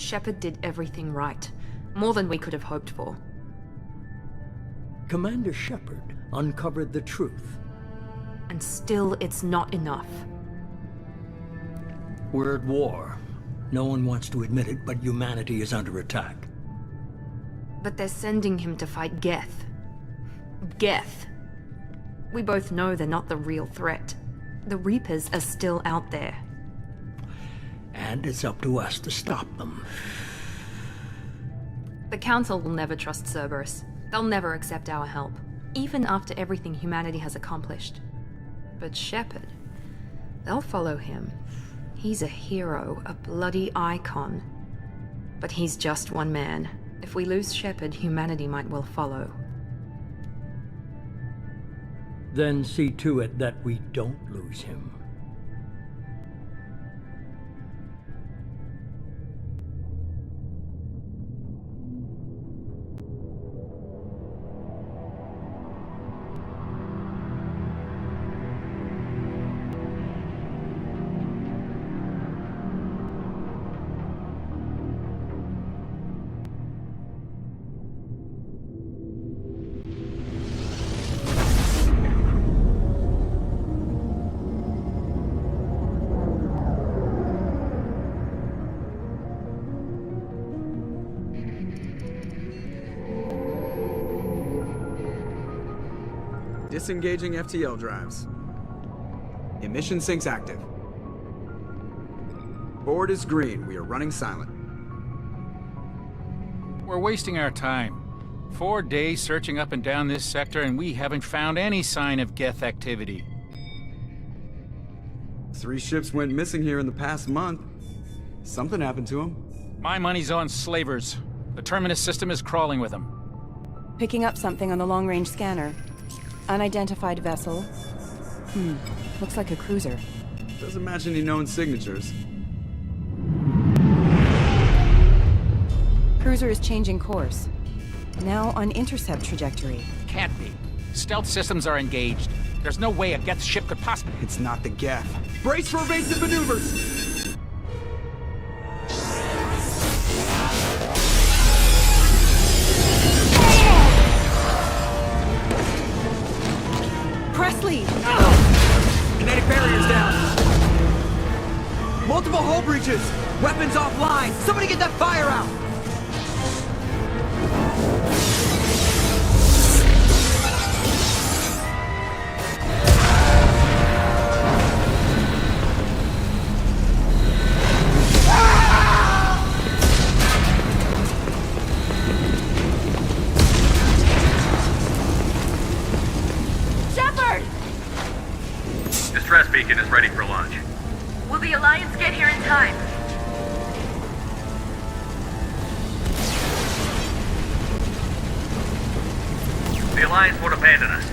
Shepard did everything right. More than we could have hoped for. Commander Shepard uncovered the truth. And still, it's not enough. We're at war. No one wants to admit it, but humanity is under attack. But they're sending him to fight Geth. Geth. We both know they're not the real threat. The Reapers are still out there. And it's up to us to stop them. The Council will never trust Cerberus. They'll never accept our help, even after everything humanity has accomplished. But Shepard, they'll follow him. He's a hero, a bloody icon. But he's just one man. If we lose Shepard, humanity might well follow. Then see to it that we don't lose him. Disengaging FTL drives. Emission sinks active. Board is green. We are running silent. We're wasting our time. 4 days searching up and down this sector, and we haven't found any sign of Geth activity. 3 ships went missing here in the past month. Something happened to them. My money's on slavers. The Terminus system is crawling with them. Picking up something on the long-range scanner. Unidentified vessel. Looks like a cruiser. Doesn't match any known signatures. Cruiser is changing course. Now on intercept trajectory. Can't be. Stealth systems are engaged. There's no way a Geth ship could possibly... It's not the Geth. Brace for evasive maneuvers! Presley! Kinetic barriers down! Multiple hull breaches! Weapons offline! Somebody get that fire out! Distress beacon is ready for launch. Will the Alliance get here in time? The Alliance won't abandon us.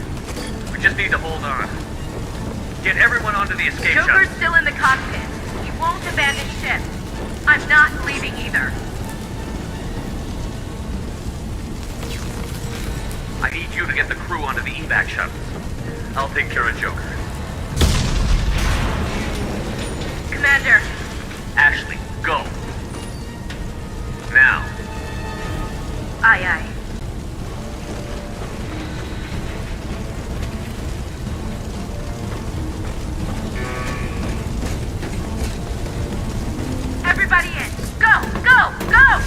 We just need to hold on. Get everyone onto the escape shuttle. Joker's still in the cockpit. He won't abandon ship. I'm not leaving either. I need you to get the crew onto the evac shuttles. I'll take care of Joker. Commander. Ashley, go. Now. Aye, aye. Everybody in. Go, go, go!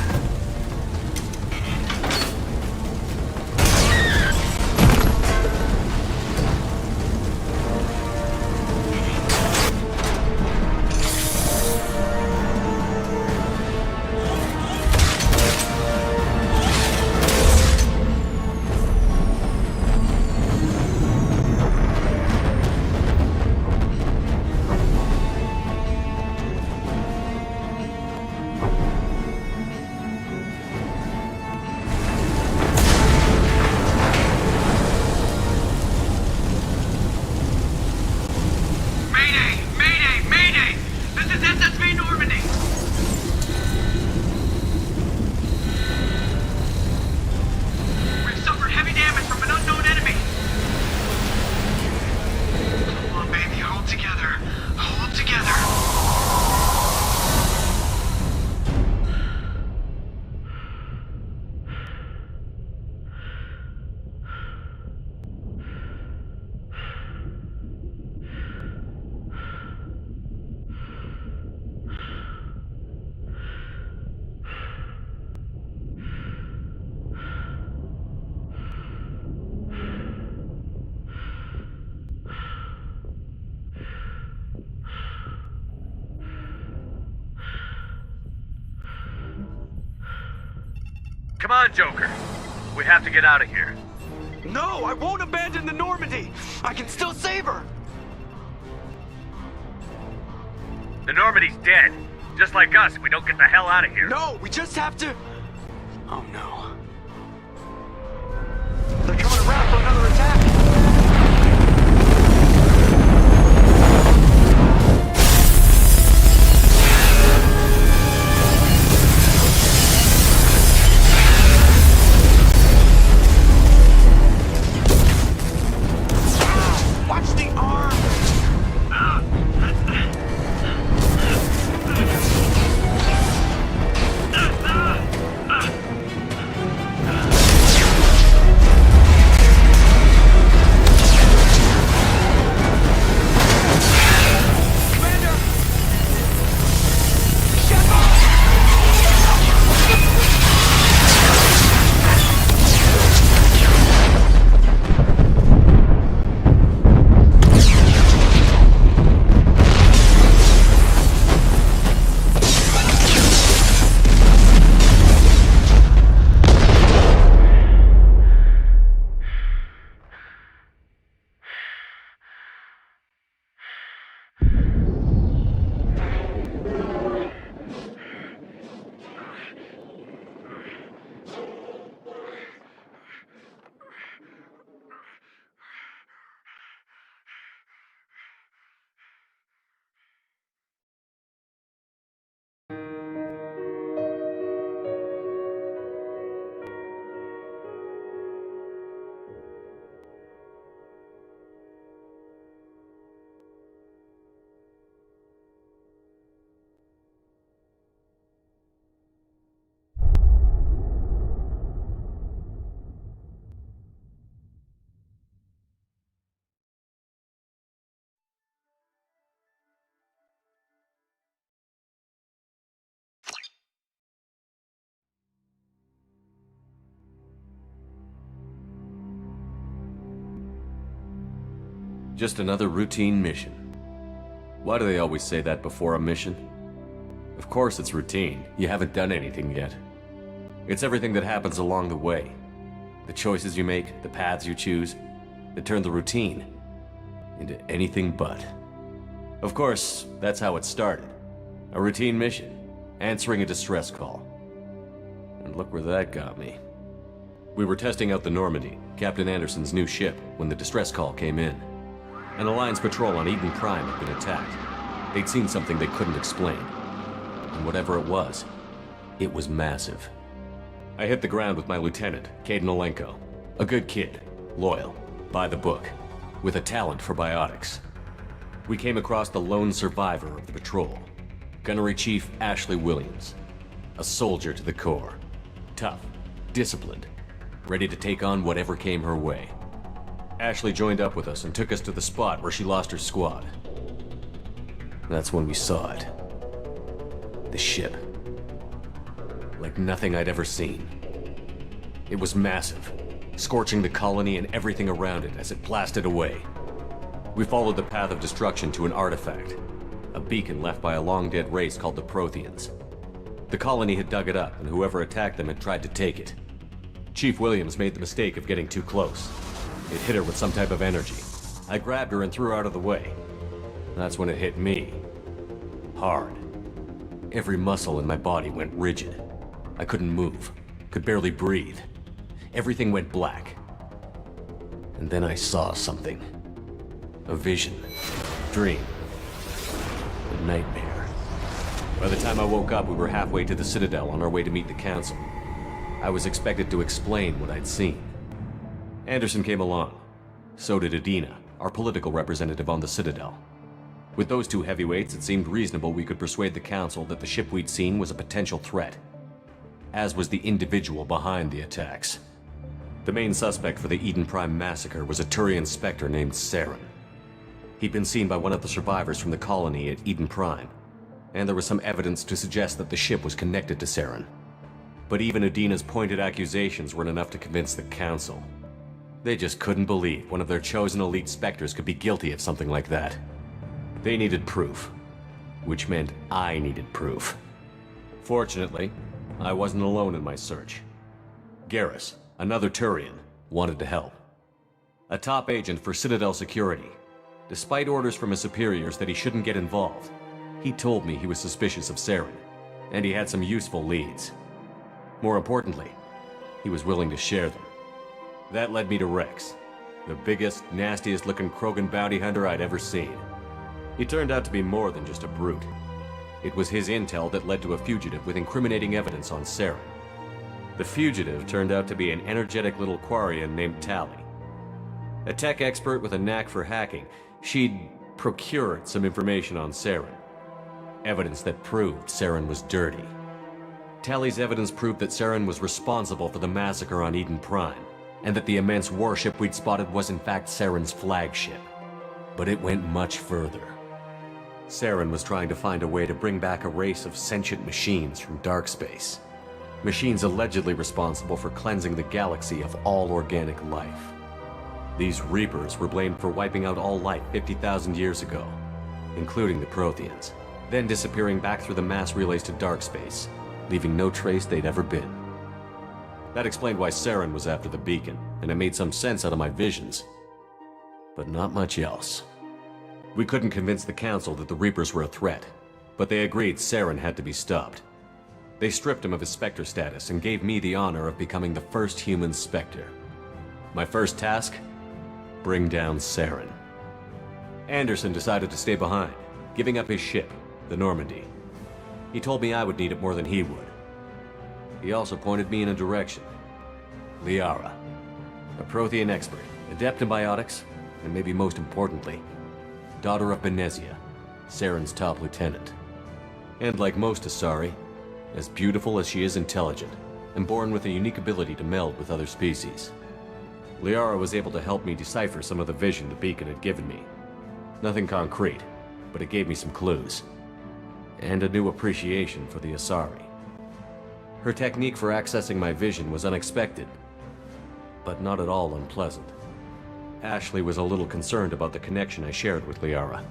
Come on, Joker. We have to get out of here. No, I won't abandon the Normandy. I can still save her. The Normandy's dead. Just like us, we don't get the hell out of here. No, we just have to... Oh no. They're coming around for another attack. Watch the arm! Just another routine mission. Why do they always say that before a mission? Of course it's routine. You haven't done anything yet. It's everything that happens along the way. The choices you make, the paths you choose, that turn the routine into anything but. Of course, that's how it started. A routine mission, answering a distress call. And look where that got me. We were testing out the Normandy, Captain Anderson's new ship, when the distress call came in. An Alliance patrol on Eden Prime had been attacked. They'd seen something they couldn't explain. And whatever it was massive. I hit the ground with my lieutenant, Katana. A good kid, loyal, by the book, with a talent for biotics. We came across the lone survivor of the patrol, Gunnery Chief Ashley Williams. A soldier to the core. Tough, disciplined, ready to take on whatever came her way. Ashley joined up with us and took us to the spot where she lost her squad. That's when we saw it. The ship. Like nothing I'd ever seen. It was massive, scorching the colony and everything around it as it blasted away. We followed the path of destruction to an artifact, a beacon left by a long-dead race called the Protheans. The colony had dug it up, and whoever attacked them had tried to take it. Chief Williams made the mistake of getting too close. It hit her with some type of energy. I grabbed her and threw her out of the way. That's when it hit me. Hard. Every muscle in my body went rigid. I couldn't move, could barely breathe. Everything went black. And then I saw something. A vision. Dream. A nightmare. By the time I woke up, we were halfway to the Citadel on our way to meet the Council. I was expected to explain what I'd seen. Anderson came along. So did Adina, our political representative on the Citadel. With those two heavyweights, it seemed reasonable we could persuade the Council that the ship we'd seen was a potential threat. As was the individual behind the attacks. The main suspect for the Eden Prime massacre was a Turian Spectre named Saren. He'd been seen by one of the survivors from the colony at Eden Prime, and there was some evidence to suggest that the ship was connected to Saren. But even Adina's pointed accusations weren't enough to convince the Council. They just couldn't believe one of their chosen elite Spectres could be guilty of something like that. They needed proof, which meant I needed proof. Fortunately, I wasn't alone in my search. Garrus, another Turian, wanted to help. A top agent for Citadel Security. Despite orders from his superiors that he shouldn't get involved, he told me he was suspicious of Saren, and he had some useful leads. More importantly, he was willing to share them. That led me to Rex, the biggest, nastiest looking Krogan bounty hunter I'd ever seen. He turned out to be more than just a brute. It was his intel that led to a fugitive with incriminating evidence on Saren. The fugitive turned out to be an energetic little Quarian named Tali. A tech expert with a knack for hacking, she'd procured some information on Saren. Evidence that proved Saren was dirty. Tali's evidence proved that Saren was responsible for the massacre on Eden Prime, and that the immense warship we'd spotted was in fact Saren's flagship. But it went much further. Saren was trying to find a way to bring back a race of sentient machines from dark space. Machines allegedly responsible for cleansing the galaxy of all organic life. These Reapers were blamed for wiping out all life 50,000 years ago, including the Protheans, then disappearing back through the mass relays to dark space, leaving no trace they'd ever been. That explained why Saren was after the beacon, and it made some sense out of my visions. But not much else. We couldn't convince the Council that the Reapers were a threat, but they agreed Saren had to be stopped. They stripped him of his Spectre status and gave me the honor of becoming the first human Spectre. My first task? Bring down Saren. Anderson decided to stay behind, giving up his ship, the Normandy. He told me I would need it more than he would. He also pointed me in a direction. Liara, a Prothean expert, adept in biotics, and maybe most importantly, daughter of Benezia, Saren's top lieutenant. And like most Asari, as beautiful as she is intelligent, and born with a unique ability to meld with other species. Liara was able to help me decipher some of the vision the beacon had given me. Nothing concrete, but it gave me some clues. And a new appreciation for the Asari. Her technique for accessing my vision was unexpected, but not at all unpleasant. Ashley was a little concerned about the connection I shared with Liara.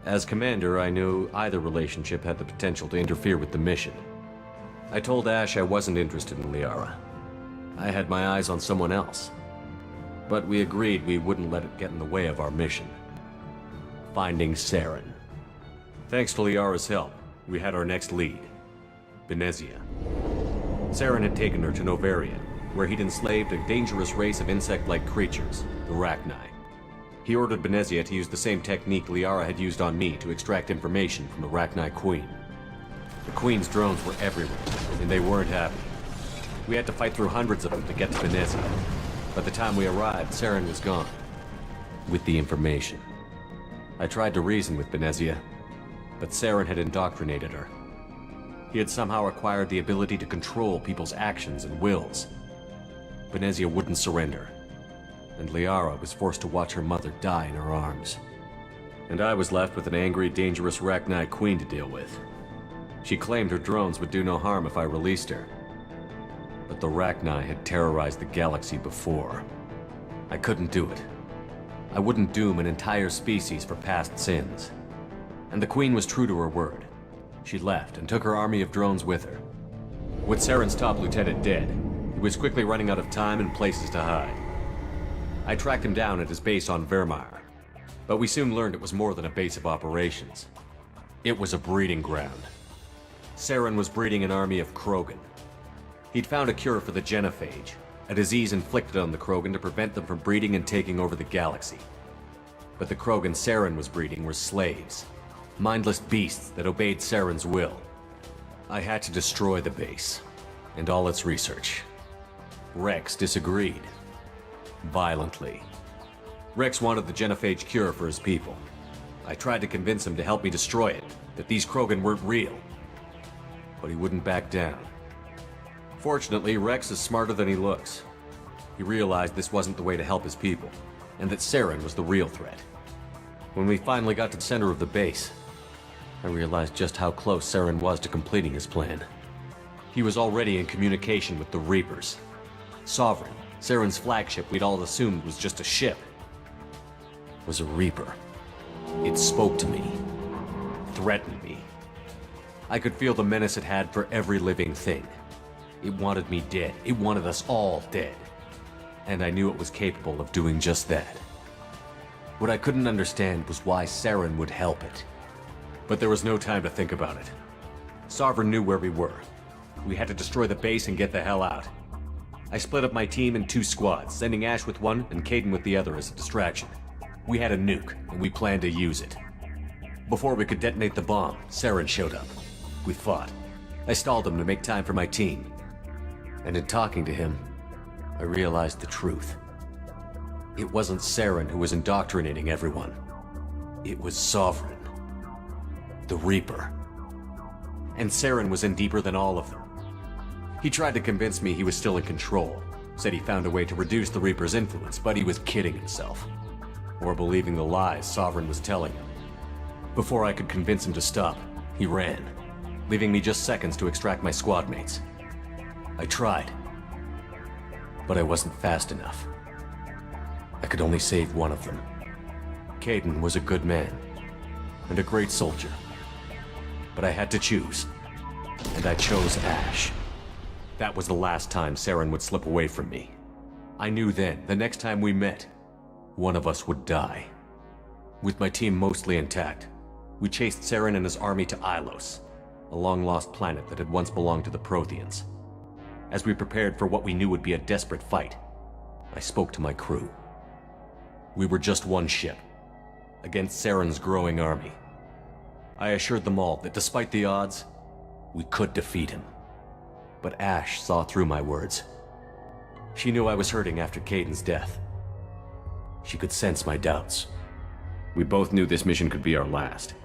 As commander, I knew either relationship had the potential to interfere with the mission. I told Ash I wasn't interested in Liara. I had my eyes on someone else. But we agreed we wouldn't let it get in the way of our mission. Finding Saren. Thanks to Liara's help, we had our next lead. Benezia. Saren had taken her to Novaria, where he'd enslaved a dangerous race of insect-like creatures, the Rachni. He ordered Benezia to use the same technique Liara had used on me to extract information from the Rachni Queen. The Queen's drones were everywhere, and they weren't happy. We had to fight through hundreds of them to get to Benezia. By the time we arrived, Saren was gone. With the information. I tried to reason with Benezia, but Saren had indoctrinated her. He had somehow acquired the ability to control people's actions and wills. Benezia wouldn't surrender, and Liara was forced to watch her mother die in her arms. And I was left with an angry, dangerous Rachni Queen to deal with. She claimed her drones would do no harm if I released her. But the Rachni had terrorized the galaxy before. I couldn't do it. I wouldn't doom an entire species for past sins. And the Queen was true to her word. She left and took her army of drones with her. With Saren's top lieutenant dead, he was quickly running out of time and places to hide. I tracked him down at his base on Vermeer, but we soon learned it was more than a base of operations. It was a breeding ground. Saren was breeding an army of Krogan. He'd found a cure for the genophage, a disease inflicted on the Krogan to prevent them from breeding and taking over the galaxy. But the Krogan Saren was breeding were slaves, mindless beasts that obeyed Saren's will. I had to destroy the base, and all its research. Rex disagreed. Violently. Rex wanted the genophage cure for his people. I tried to convince him to help me destroy it, that these Krogan weren't real. But he wouldn't back down. Fortunately, Rex is smarter than he looks. He realized this wasn't the way to help his people, and that Saren was the real threat. When we finally got to the center of the base, I realized just how close Saren was to completing his plan. He was already in communication with the Reapers. Sovereign, Saren's flagship we'd all assumed was just a ship, was a Reaper. It spoke to me, threatened me. I could feel the menace it had for every living thing. It wanted me dead. It wanted us all dead. And I knew it was capable of doing just that. What I couldn't understand was why Saren would help it. But there was no time to think about it. Sovereign knew where we were. We had to destroy the base and get the hell out. I split up my team in 2 squads, sending Ash with one and Caden with the other as a distraction. We had a nuke, and we planned to use it. Before we could detonate the bomb, Saren showed up. We fought. I stalled him to make time for my team. And in talking to him, I realized the truth. It wasn't Saren who was indoctrinating everyone. It was Sovereign. The Reaper. And Saren was in deeper than all of them. He tried to convince me he was still in control. Said he found a way to reduce the Reaper's influence, but he was kidding himself. Or believing the lies Sovereign was telling him. Before I could convince him to stop, he ran, leaving me just seconds to extract my squad mates. I tried, but I wasn't fast enough. I could only save one of them. Caden was a good man, and a great soldier. But I had to choose, and I chose Ash. That was the last time Saren would slip away from me. I knew then, the next time we met, one of us would die. With my team mostly intact, we chased Saren and his army to Ilos, a long-lost planet that had once belonged to the Protheans. As we prepared for what we knew would be a desperate fight, I spoke to my crew. We were just one ship, against Saren's growing army. I assured them all that despite the odds, we could defeat him. But Ash saw through my words. She knew I was hurting after Caden's death. She could sense my doubts. We both knew this mission could be our last.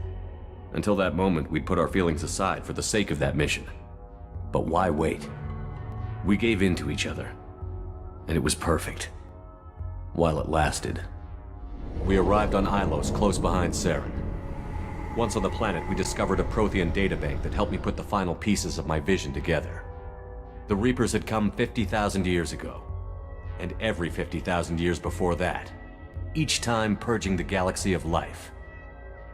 Until that moment, we'd put our feelings aside for the sake of that mission. But why wait? We gave in to each other, and it was perfect. While it lasted. We arrived on Ilos, close behind Saren. Once on the planet, we discovered a Prothean databank that helped me put the final pieces of my vision together. The Reapers had come 50,000 years ago, and every 50,000 years before that, each time purging the galaxy of life.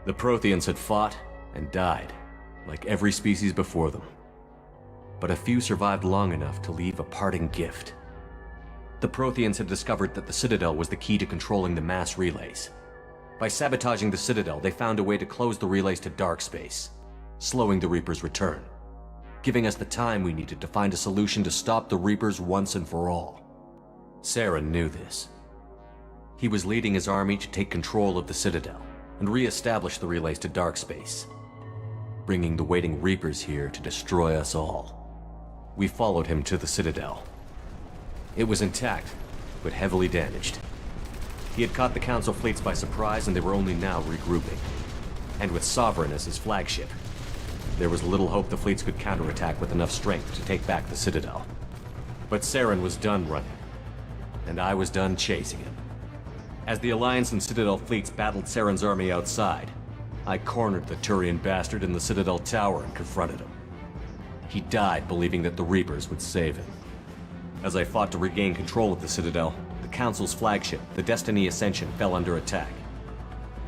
The Protheans had fought and died, like every species before them. But a few survived long enough to leave a parting gift. The Protheans had discovered that the Citadel was the key to controlling the mass relays. By sabotaging the Citadel, they found a way to close the relays to dark space, slowing the Reapers' return, giving us the time we needed to find a solution to stop the Reapers once and for all. Saren knew this. He was leading his army to take control of the Citadel and re-establish the relays to dark space, bringing the waiting Reapers here to destroy us all. We followed him to the Citadel. It was intact, but heavily damaged. He had caught the Council fleets by surprise, and they were only now regrouping. And with Sovereign as his flagship, there was little hope the fleets could counterattack with enough strength to take back the Citadel. But Saren was done running, and I was done chasing him. As the Alliance and Citadel fleets battled Saren's army outside, I cornered the Turian bastard in the Citadel tower and confronted him. He died believing that the Reapers would save him. As I fought to regain control of the Citadel, the Council's flagship, the Destiny Ascension, fell under attack.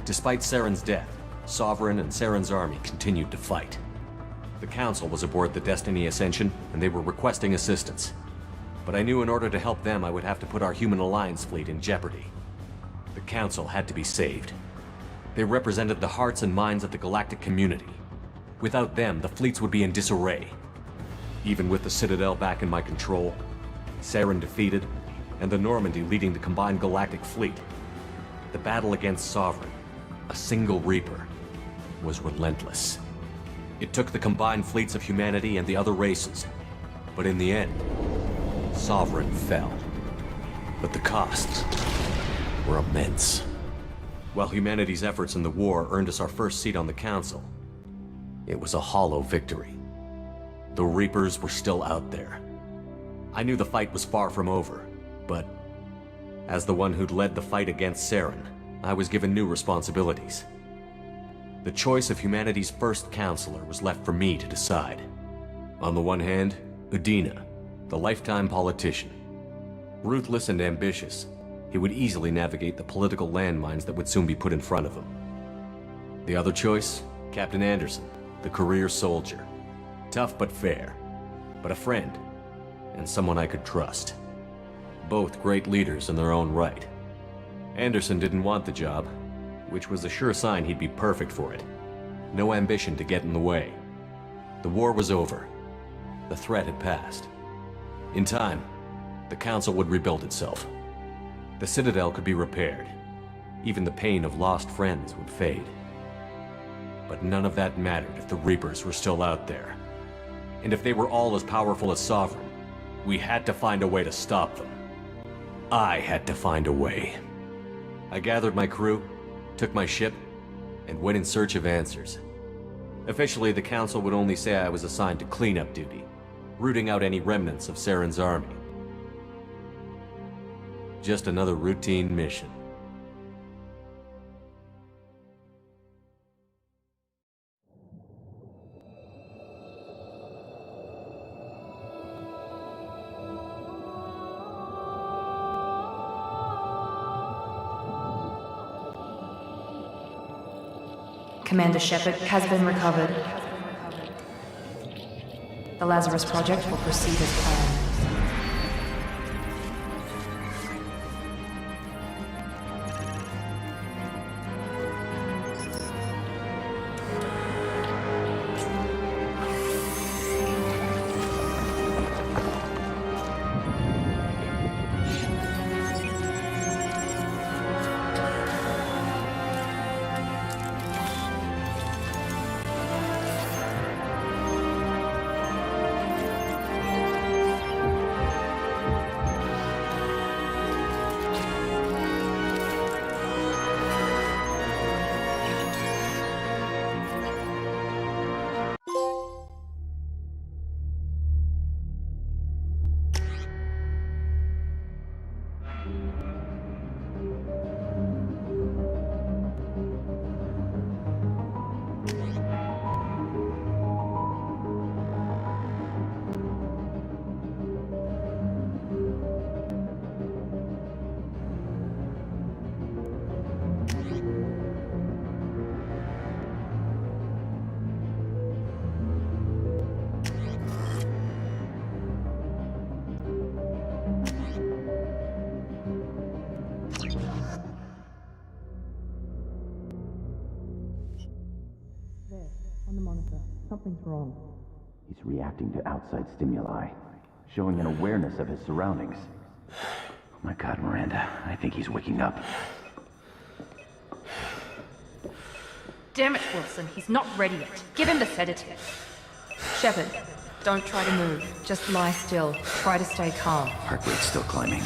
Despite Saren's death, Sovereign and Saren's army continued to fight. The Council was aboard the Destiny Ascension, and they were requesting assistance. But I knew in order to help them, I would have to put our Human Alliance fleet in jeopardy. The Council had to be saved. They represented the hearts and minds of the galactic community. Without them, the fleets would be in disarray. Even with the Citadel back in my control, Saren defeated, and the Normandy leading the combined galactic fleet, the battle against Sovereign, a single Reaper, was relentless. It took the combined fleets of humanity and the other races, but in the end, Sovereign fell. But the costs were immense. While humanity's efforts in the war earned us our first seat on the Council, it was a hollow victory. The Reapers were still out there. I knew the fight was far from over, but as the one who'd led the fight against Saren, I was given new responsibilities. The choice of humanity's first counselor was left for me to decide. On the one hand, Udina, the lifetime politician. Ruthless and ambitious, he would easily navigate the political landmines that would soon be put in front of him. The other choice, Captain Anderson, the career soldier. Tough but fair, but a friend, and someone I could trust. Both great leaders in their own right. Anderson didn't want the job, which was a sure sign he'd be perfect for it. No ambition to get in the way. The war was over. The threat had passed. In time, the Council would rebuild itself. The Citadel could be repaired. Even the pain of lost friends would fade. But none of that mattered if the Reapers were still out there. And if they were all as powerful as Sovereign, we had to find a way to stop them. I had to find a way. I gathered my crew, took my ship, and went in search of answers. Officially, the Council would only say I was assigned to cleanup duty, rooting out any remnants of Saren's army. Just another routine mission. Commander Shepard has been recovered. The Lazarus Project will proceed as planned. Something's wrong. He's reacting to outside stimuli, showing an awareness of his surroundings. Oh my God, Miranda, I think he's waking up. Damn it, Wilson, he's not ready yet. Give him the sedative. Shepard, don't try to move. Just lie still. Try to stay calm. Heart rate's still climbing.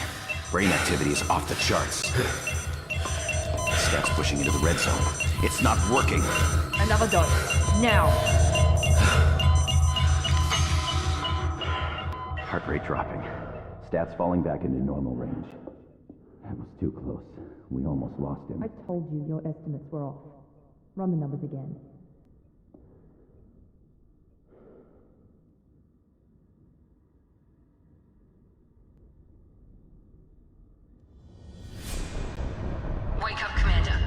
Brain activity is off the charts. Scout's pushing into the red zone. It's not working. Another dose. Now. Heart rate dropping. Stats falling back into normal range. That was too close. We almost lost him. I told you your estimates were off. Run the numbers again. Wake up, Commander.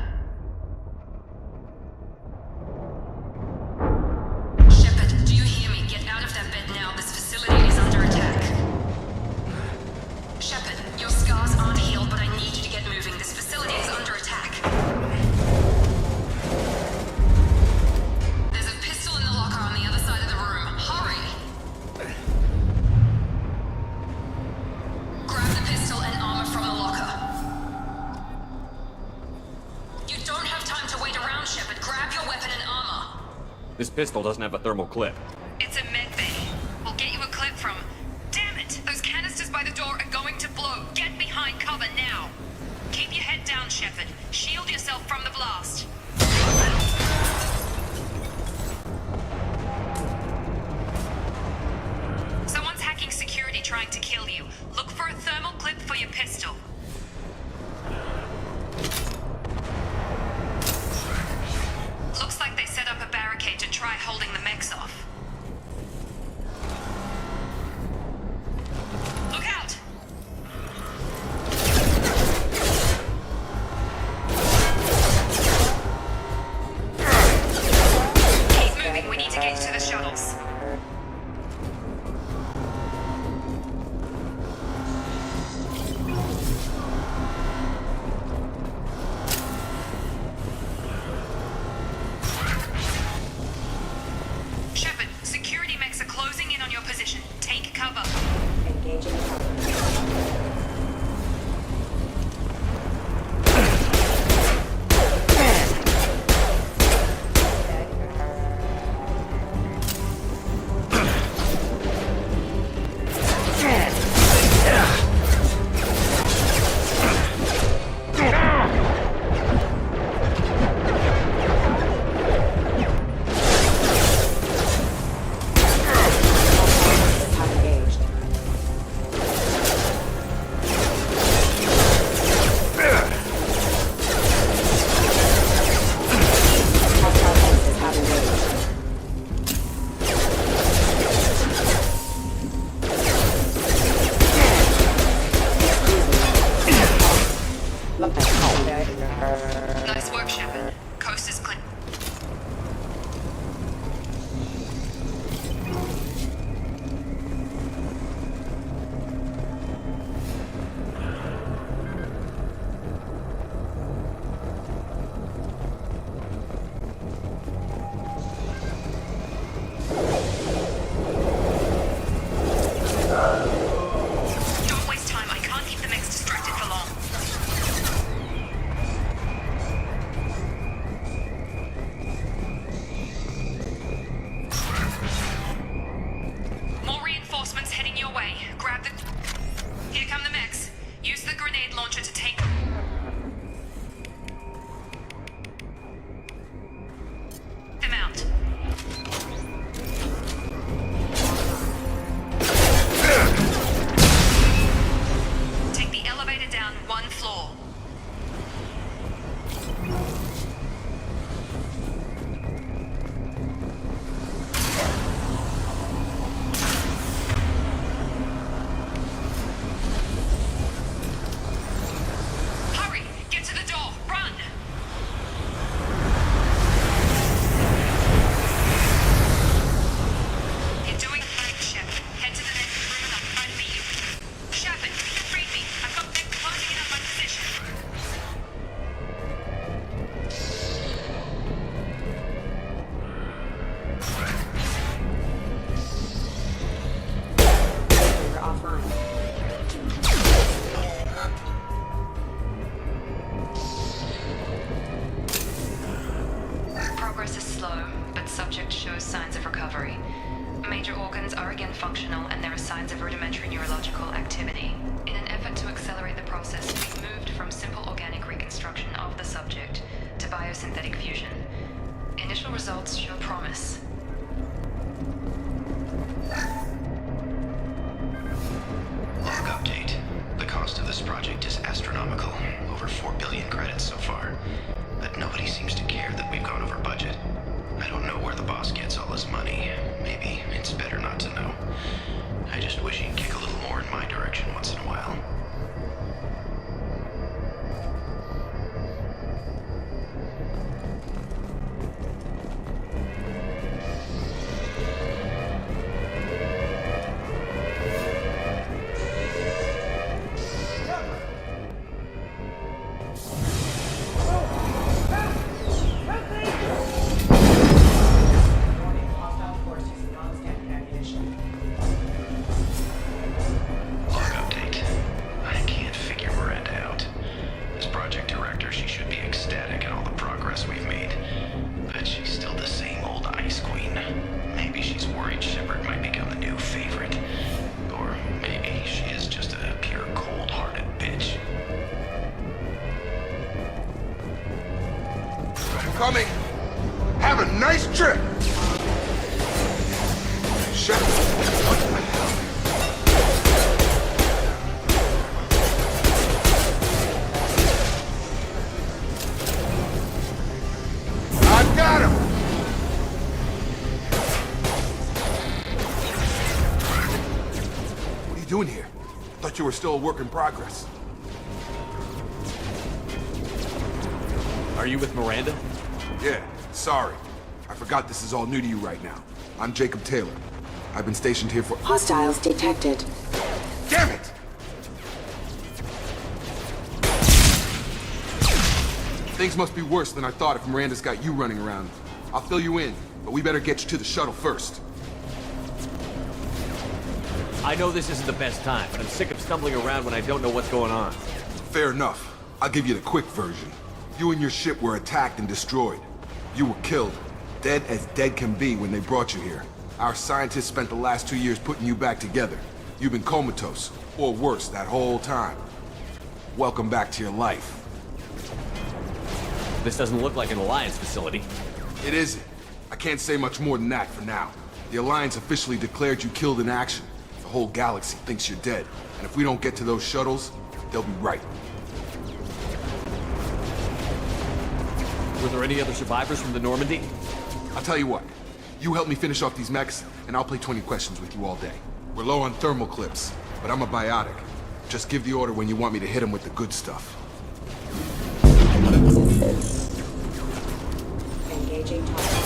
Shepard, do you hear me? Get out of that bed now. This facility is under attack. Shepard, your scars aren't healed, but I need you to get moving. This facility is under attack. There's a pistol in the locker on the other side of the room. Hurry! Grab the pistol and armor from the locker. You don't have time to wait around, Shepard. Grab your weapon and armor. This pistol doesn't have a thermal clip. It's a med bay. We'll get you a clip from... Damn it! Those canisters by the door are going to blow. Get behind cover now. Keep your head down, Shepard. Shield yourself from the blast. Someone's hacking security trying to kill you. Look for a thermal clip for your pistol. Looks like they set up a barricade to try holding the mechs off. Look out! slow, but subject shows signs of recovery. Major organs are again functional, and there are signs of rudimentary neurological activity. In an effort to accelerate the process, we've moved from simple organic reconstruction of the subject to biosynthetic fusion. Initial results show promise. Log update. The cost of this project is astronomical. Over 4 billion credits so far. But nobody seems to care that we've gone over budget. I don't know where the boss gets all his money. Maybe it's better not to know. I just wish he'd kick a little more in my direction once in a while. Coming. Have a nice trip. Shut up. I got him. What are you doing here? Thought you were still a work in progress. Are you with Miranda? Yeah, sorry. I forgot this is all new to you right now. I'm Jacob Taylor. I've been stationed here for— Hostiles detected. Damn it! Things must be worse than I thought if Miranda's got you running around. I'll fill you in, but we better get you to the shuttle first. I know this isn't the best time, but I'm sick of stumbling around when I don't know what's going on. Fair enough. I'll give you the quick version. You and your ship were attacked and destroyed. You were killed. Dead as dead can be when they brought you here. Our scientists spent the last 2 years putting you back together. You've been comatose, or worse, that whole time. Welcome back to your life. This doesn't look like an Alliance facility. It isn't. I can't say much more than that for now. The Alliance officially declared you killed in action. The whole galaxy thinks you're dead. And if we don't get to those shuttles, they'll be right. Were there any other survivors from the Normandy? I'll tell you what. You help me finish off these mechs, and I'll play 20 questions with you all day. We're low on thermal clips, but I'm a biotic. Just give the order when you want me to hit them with the good stuff. Engaging target.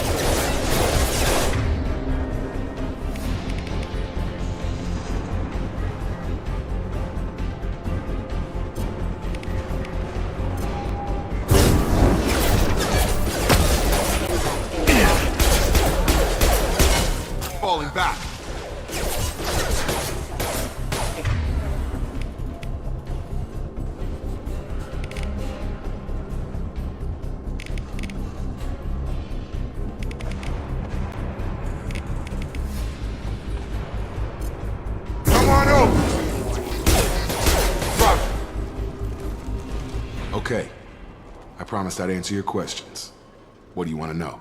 Falling back. Come on over. Roger. Okay. I promised I'd answer your questions. What do you want to know?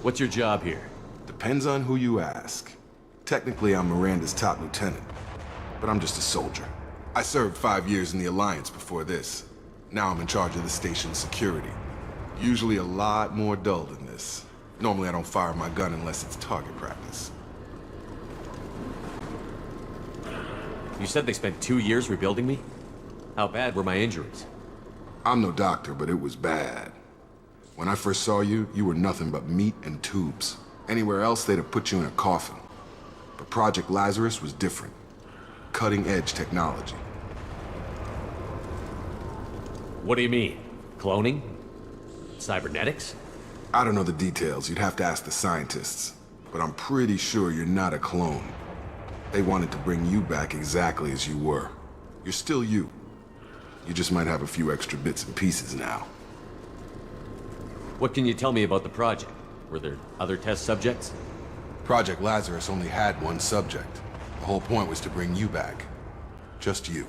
What's your job here? Depends on who you ask. Technically, I'm Miranda's top lieutenant, but I'm just a soldier. I served 5 years in the Alliance before this. Now I'm in charge of the station's security. Usually a lot more dull than this. Normally I don't fire my gun unless it's target practice. You said they spent 2 years rebuilding me? How bad were my injuries? I'm no doctor, but it was bad. When I first saw you, you were nothing but meat and tubes. Anywhere else, they'd have put you in a coffin. But Project Lazarus was different. Cutting-edge technology. What do you mean? Cloning? Cybernetics? I don't know the details. You'd have to ask the scientists. But I'm pretty sure you're not a clone. They wanted to bring you back exactly as you were. You're still you. You just might have a few extra bits and pieces now. What can you tell me about the project? Were there other test subjects? Project Lazarus only had one subject. The whole point was to bring you back. Just you.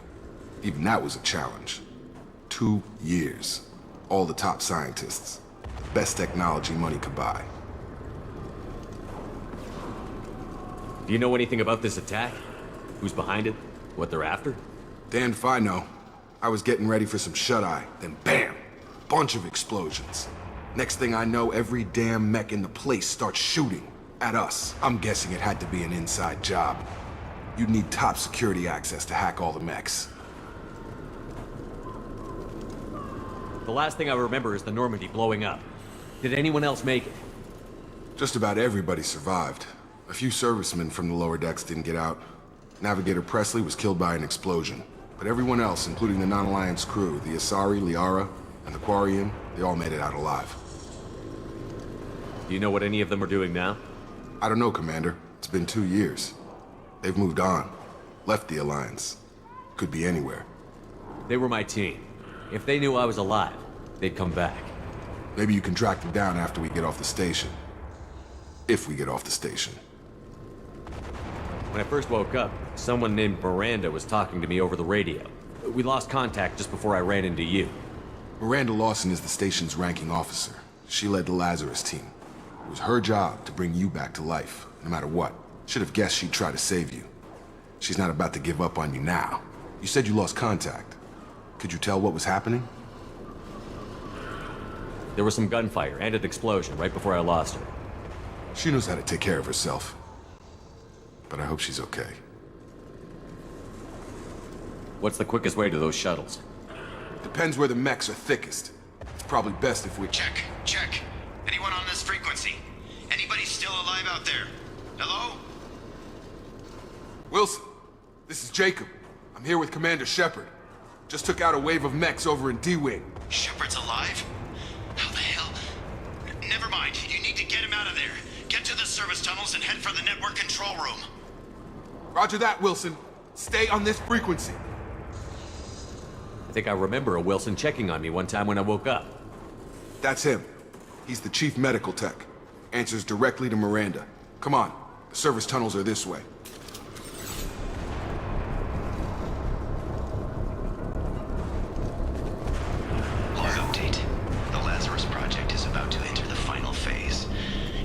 Even that was a challenge. 2 years. All the top scientists. The best technology money could buy. Do you know anything about this attack? Who's behind it? What they're after? Damned if I know. I was getting ready for some shut-eye, then BAM! Bunch of explosions. Next thing I know, every damn mech in the place starts shooting. At us. I'm guessing it had to be an inside job. You'd need top security access to hack all the mechs. The last thing I remember is the Normandy blowing up. Did anyone else make it? Just about everybody survived. A few servicemen from the lower decks didn't get out. Navigator Presley was killed by an explosion. But everyone else, including the non-Alliance crew, the Asari, Liara, and the Quarian, they all made it out alive. Do you know what any of them are doing now? I don't know, Commander. It's been 2 years. They've moved on. Left the Alliance. Could be anywhere. They were my team. If they knew I was alive, they'd come back. Maybe you can track them down after we get off the station. If we get off the station. When I first woke up, someone named Miranda was talking to me over the radio. We lost contact just before I ran into you. Miranda Lawson is the station's ranking officer. She led the Lazarus team. It was her job to bring you back to life, no matter what. Should have guessed she'd try to save you. She's not about to give up on you now. You said you lost contact. Could you tell what was happening? There was some gunfire and an explosion right before I lost her. She knows how to take care of herself. But I hope she's okay. What's the quickest way to those shuttles? Depends where the mechs are thickest. It's probably best if we... Check. Anyone on this frequency? Anybody still alive out there? Hello? Wilson, this is Jacob. I'm here with Commander Shepard. Just took out a wave of mechs over in D-Wing. Shepard's alive? How the hell? Never mind. You need to get him out of there. Get to the service tunnels and head for the network control room. Roger that, Wilson. Stay on this frequency. I think I remember a Wilson checking on me one time when I woke up. That's him. He's the chief medical tech. Answers directly to Miranda. Come on. The service tunnels are this way. Log update. The Lazarus project is about to enter the final phase.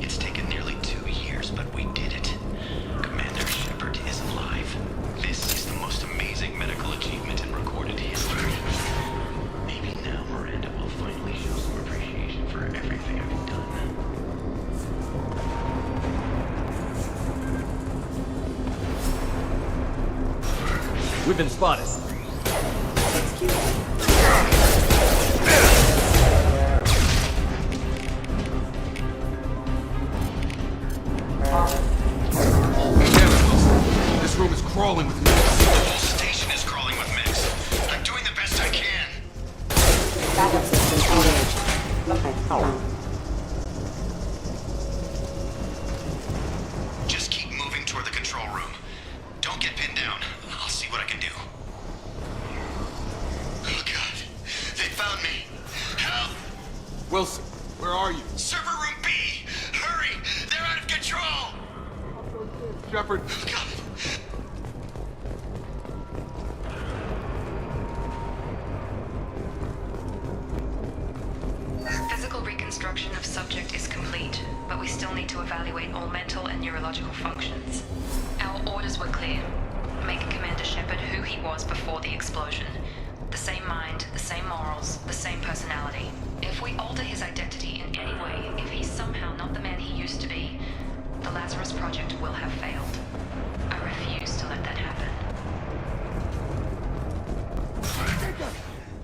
It's taken nearly 2 years, but we did it. Commander Shepard is alive. This is the most amazing medical achievement in recorded history. Maybe now Miranda will finally show some appreciation for everything I've done. We've been spotted. This room is crawling with mechs. The whole station is crawling with mechs. I'm doing the best I can. Backup system engaged. Just keep moving toward the control room. Don't get pinned down. I'll see what I can do. Oh God. They found me. Help! Wilson, where are you? Server room B! Hurry! They're out of control! Shepard. God. Physical reconstruction of subject is complete, but we still need to evaluate all mental and neurological functions. Our orders were clear. Make Commander Shepard who he was before the explosion. The same mind, the same morals, the same personality. If we alter his identity in any way, if he's somehow not the man he used to be, the Lazarus Project will have failed. I refuse to let that happen.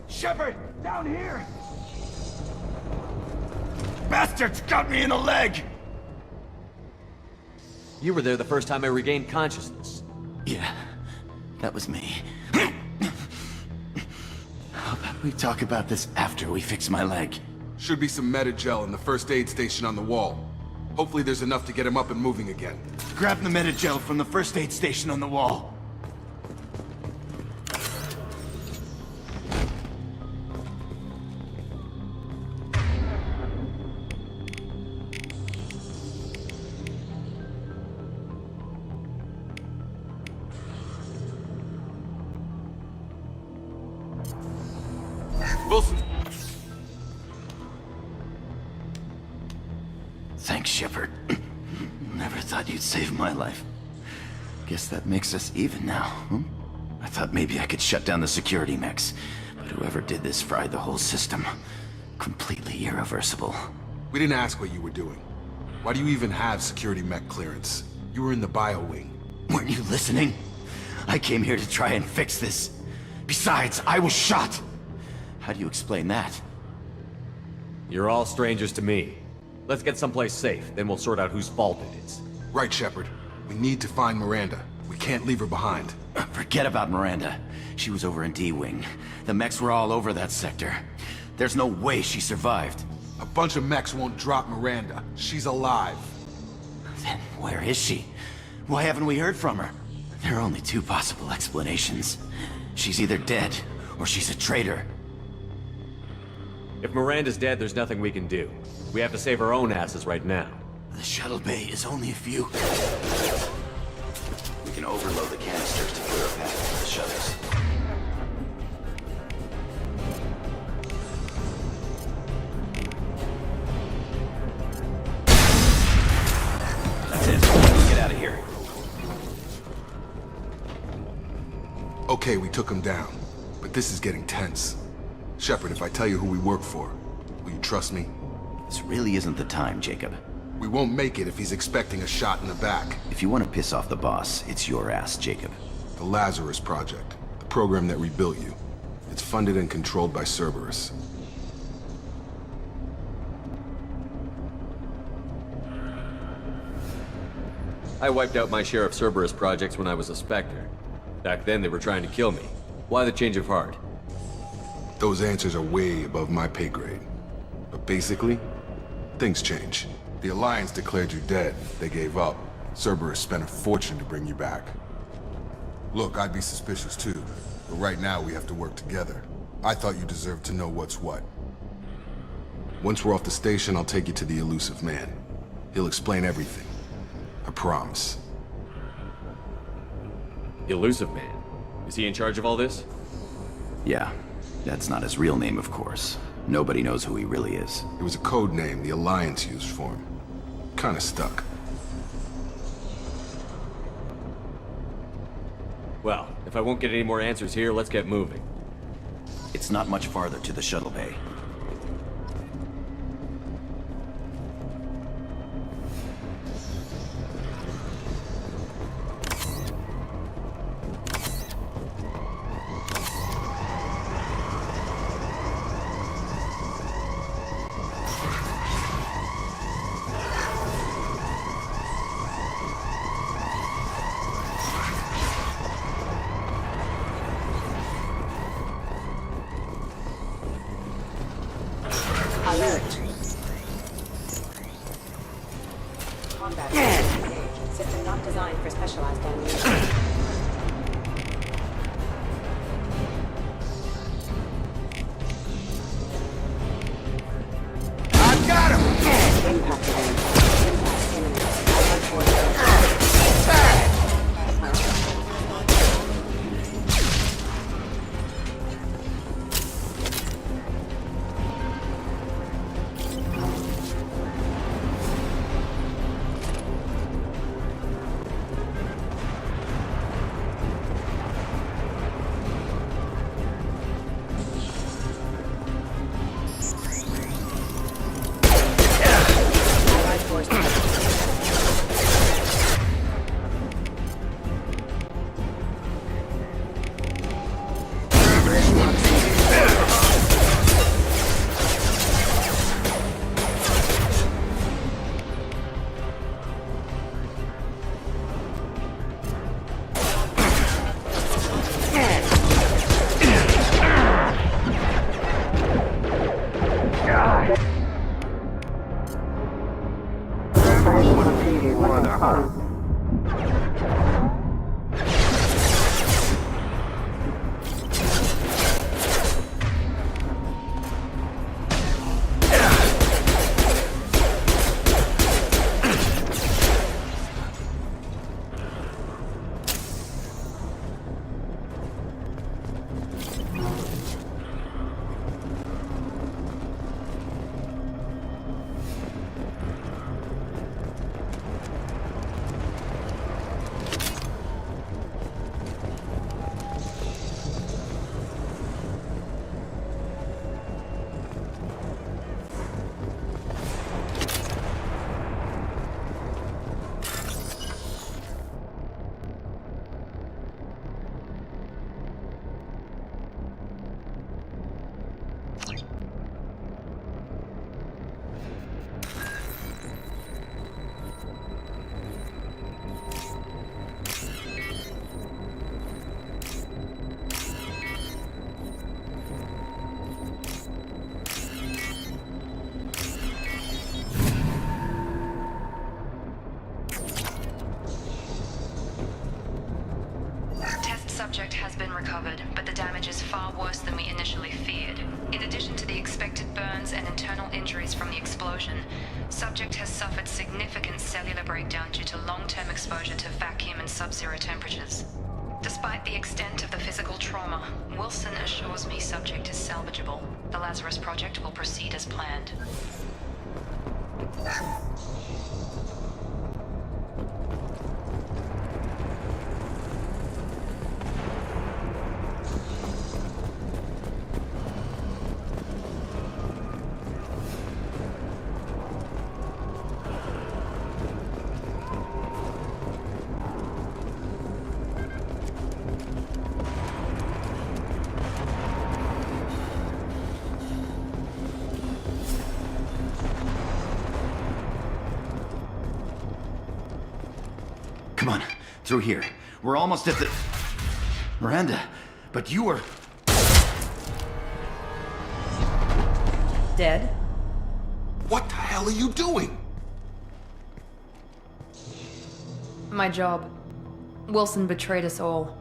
Shepard, down here! Bastards got me in the leg! You were there the first time I regained consciousness. Yeah, that was me. How about we talk about this after we fix my leg? Should be some Metagel in the first aid station on the wall. Hopefully there's enough to get him up and moving again. Grab the Metagel from the first aid station on the wall. Thanks, Shepard. Never thought you'd save my life. Guess that makes us even now, hmm? I thought maybe I could shut down the security mechs, but whoever did this fried the whole system. Completely irreversible. We didn't ask what you were doing. Why do you even have security mech clearance? You were in the bio wing. Weren't you listening? I came here to try and fix this. Besides, I was shot! How do you explain that? You're all strangers to me. Let's get someplace safe, then we'll sort out whose fault it is. Right, Shepard. We need to find Miranda. We can't leave her behind. Forget about Miranda. She was over in D-Wing. The mechs were all over that sector. There's no way she survived. A bunch of mechs won't drop Miranda. She's alive. Then where is she? Why haven't we heard from her? There are only two possible explanations. She's either dead, or she's a traitor. If Miranda's dead, there's nothing we can do. We have to save our own asses right now. The shuttle bay is only a few. We can overload the canisters to clear a path to the shuttles. That's it. Let's get out of here. Okay, we took him down. But this is getting tense. Shepard, if I tell you who we work for, will you trust me? This really isn't the time, Jacob. We won't make it if he's expecting a shot in the back. If you want to piss off the boss, it's your ass, Jacob. The Lazarus Project, the program that rebuilt you. It's funded and controlled by Cerberus. I wiped out my share of Cerberus projects when I was a Spectre. Back then they were trying to kill me. Why the change of heart? Those answers are way above my pay grade. But basically, things change. The Alliance declared you dead. They gave up. Cerberus spent a fortune to bring you back. Look, I'd be suspicious too. But right now we have to work together. I thought you deserved to know what's what. Once we're off the station, I'll take you to the elusive man. He'll explain everything. I promise. The elusive man? Is he in charge of all this? Yeah. That's not his real name, of course. Nobody knows who he really is. It was a code name the Alliance used for him. Kinda stuck. Well, if I won't get any more answers here, let's get moving. It's not much farther to the shuttle bay. Alert. Combat engaged. System not designed for specialized ammunition. I got him! Impact event. Impact imminent. Alert for Subject has been recovered, but the damage is far worse than we initially feared. In addition to the expected burns and internal injuries from the explosion, Subject has suffered significant cellular breakdown due to long-term exposure to vacuum and sub-zero temperatures. Despite the extent of the physical trauma, Wilson assures me Subject is salvageable. The Lazarus Project will proceed as planned. Come on, through here. We're almost at the... Miranda, but you were... Dead? What the hell are you doing? My job. Wilson betrayed us all.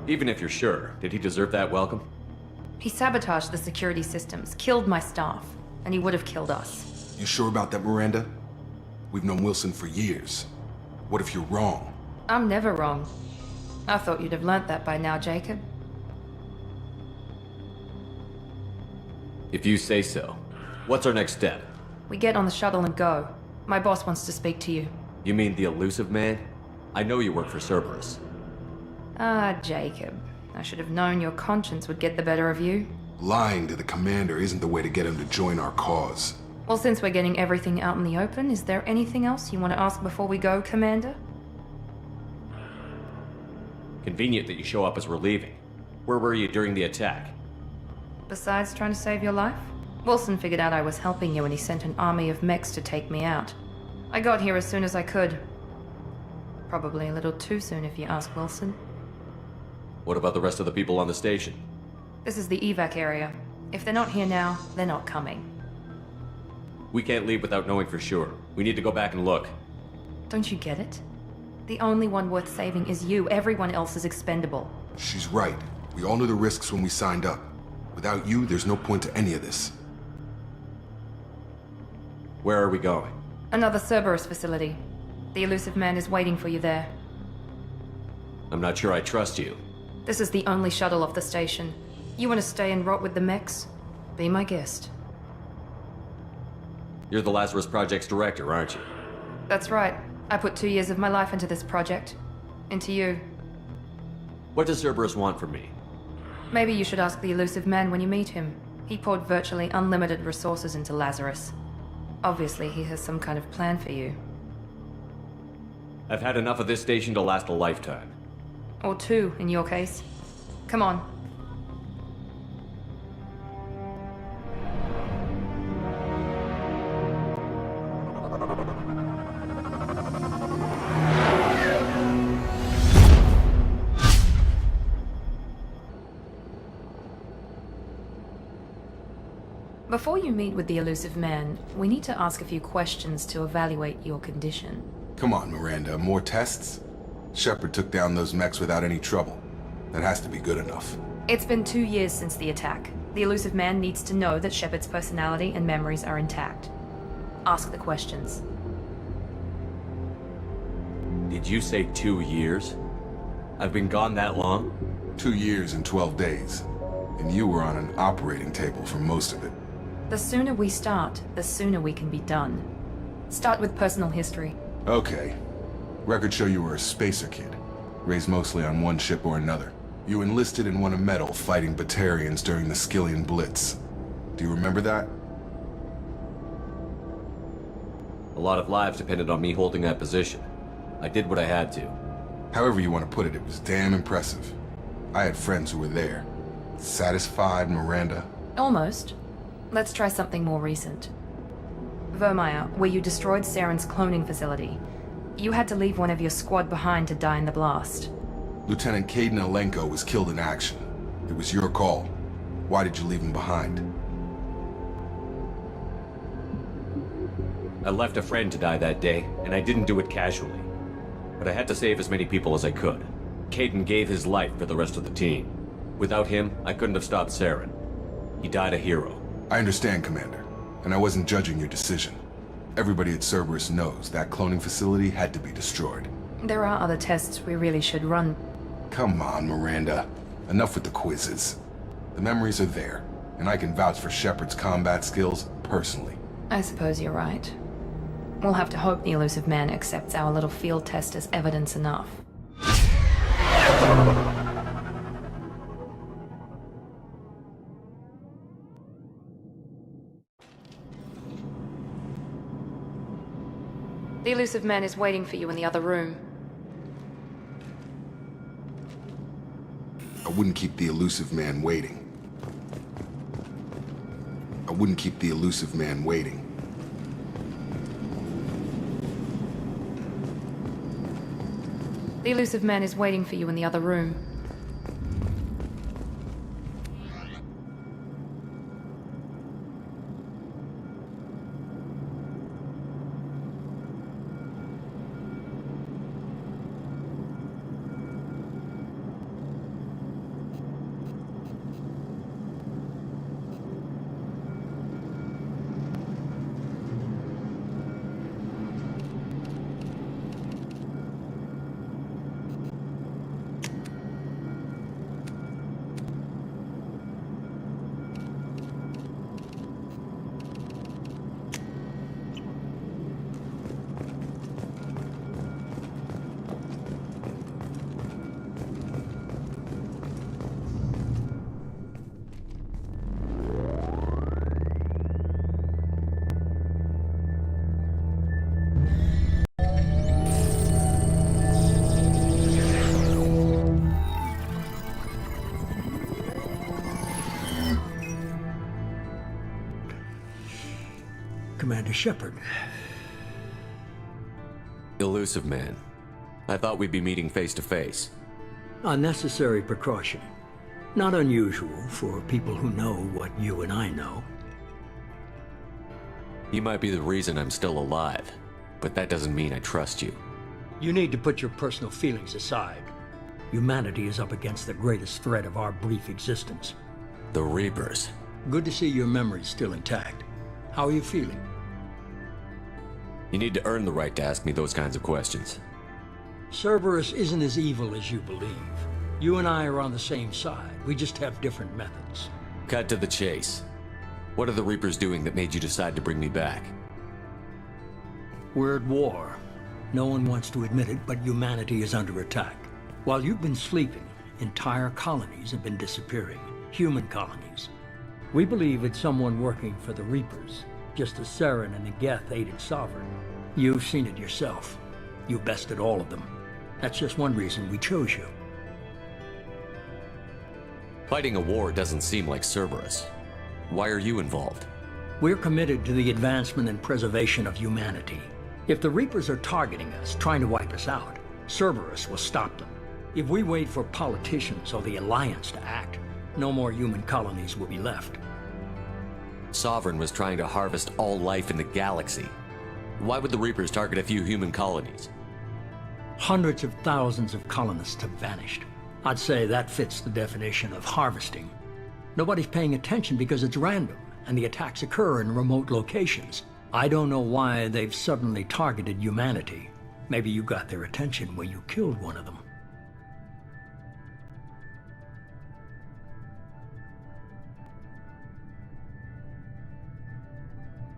Even if you're sure, did he deserve that welcome? He sabotaged the security systems, killed my staff, and he would have killed us. You sure about that, Miranda? We've known Wilson for years. What if you're wrong? I'm never wrong. I thought you'd have learnt that by now, Jacob. If you say so. What's our next step? We get on the shuttle and go. My boss wants to speak to you. You mean the elusive man? I know you work for Cerberus. Ah, Jacob. I should have known your conscience would get the better of you. Lying to the commander isn't the way to get him to join our cause. Well, since we're getting everything out in the open, is there anything else you want to ask before we go, Commander? Convenient that you show up as we're leaving. Where were you during the attack? Besides trying to save your life? Wilson figured out I was helping you and he sent an army of mechs to take me out. I got here as soon as I could. Probably a little too soon if you ask Wilson. What about the rest of the people on the station? This is the evac area. If they're not here now, they're not coming. We can't leave without knowing for sure. We need to go back and look. Don't you get it? The only one worth saving is you. Everyone else is expendable. She's right. We all knew the risks when we signed up. Without you, there's no point to any of this. Where are we going? Another Cerberus facility. The elusive man is waiting for you there. I'm not sure I trust you. This is the only shuttle off the station. You want to stay and rot with the mechs? Be my guest. You're the Lazarus Project's director, aren't you? That's right. I put 2 years of my life into this project. Into you. What does Cerberus want from me? Maybe you should ask the elusive man when you meet him. He poured virtually unlimited resources into Lazarus. Obviously, he has some kind of plan for you. I've had enough of this station to last a lifetime. Or 2, in your case. Come on. Before you meet with the elusive man, we need to ask a few questions to evaluate your condition. Come on, Miranda, more tests? Shepard took down those mechs without any trouble. That has to be good enough. It's been 2 years since the attack. The elusive man needs to know that Shepard's personality and memories are intact. Ask the questions. Did you say 2 years? I've been gone that long? 2 years and 12 days. And you were on an operating table for most of it. The sooner we start, the sooner we can be done. Start with personal history. Okay. Records show you were a spacer kid. Raised mostly on one ship or another. You enlisted and won a medal fighting Batarians during the Skillian Blitz. Do you remember that? A lot of lives depended on me holding that position. I did what I had to. However you want to put it, it was damn impressive. I had friends who were there. Satisfied, Miranda? Almost. Let's try something more recent. Vermeer, where you destroyed Saren's cloning facility. You had to leave one of your squad behind to die in the blast. Lieutenant Caden Alenko was killed in action. It was your call. Why did you leave him behind? I left a friend to die that day, and I didn't do it casually. But I had to save as many people as I could. Caden gave his life for the rest of the team. Without him, I couldn't have stopped Saren. He died a hero. I understand, Commander, and I wasn't judging your decision. Everybody at Cerberus knows that cloning facility had to be destroyed. There are other tests we really should run. Come on, Miranda. Enough with the quizzes. The memories are there, and I can vouch for Shepard's combat skills personally. I suppose you're right. We'll have to hope the elusive man accepts our little field test as evidence enough. The elusive man is waiting for you in the other room. I wouldn't keep the elusive man waiting. I wouldn't keep the elusive man waiting. The elusive man is waiting for you in the other room. Commander Shepard. Elusive man. I thought we'd be meeting face to face. Unnecessary precaution. Not unusual for people who know what you and I know. You might be the reason I'm still alive, but that doesn't mean I trust you. You need to put your personal feelings aside. Humanity is up against the greatest threat of our brief existence. The Reapers. Good to see your memory's still intact. How are you feeling? You need to earn the right to ask me those kinds of questions. Cerberus isn't as evil as you believe. You and I are on the same side. We just have different methods. Cut to the chase. What are the Reapers doing that made you decide to bring me back? We're at war. No one wants to admit it, but humanity is under attack. While you've been sleeping, entire colonies have been disappearing. Human colonies. We believe it's someone working for the Reapers, just as Saren and the Geth aided Sovereign. You've seen it yourself. You bested all of them. That's just one reason we chose you. Fighting a war doesn't seem like Cerberus. Why are you involved? We're committed to the advancement and preservation of humanity. If the Reapers are targeting us, trying to wipe us out, Cerberus will stop them. If we wait for politicians or the Alliance to act, no more human colonies will be left. Sovereign was trying to harvest all life in the galaxy. Why would the Reapers target a few human colonies? Hundreds of thousands of colonists have vanished. I'd say that fits the definition of harvesting. Nobody's paying attention because it's random, and the attacks occur in remote locations. I don't know why they've suddenly targeted humanity. Maybe you got their attention when you killed one of them.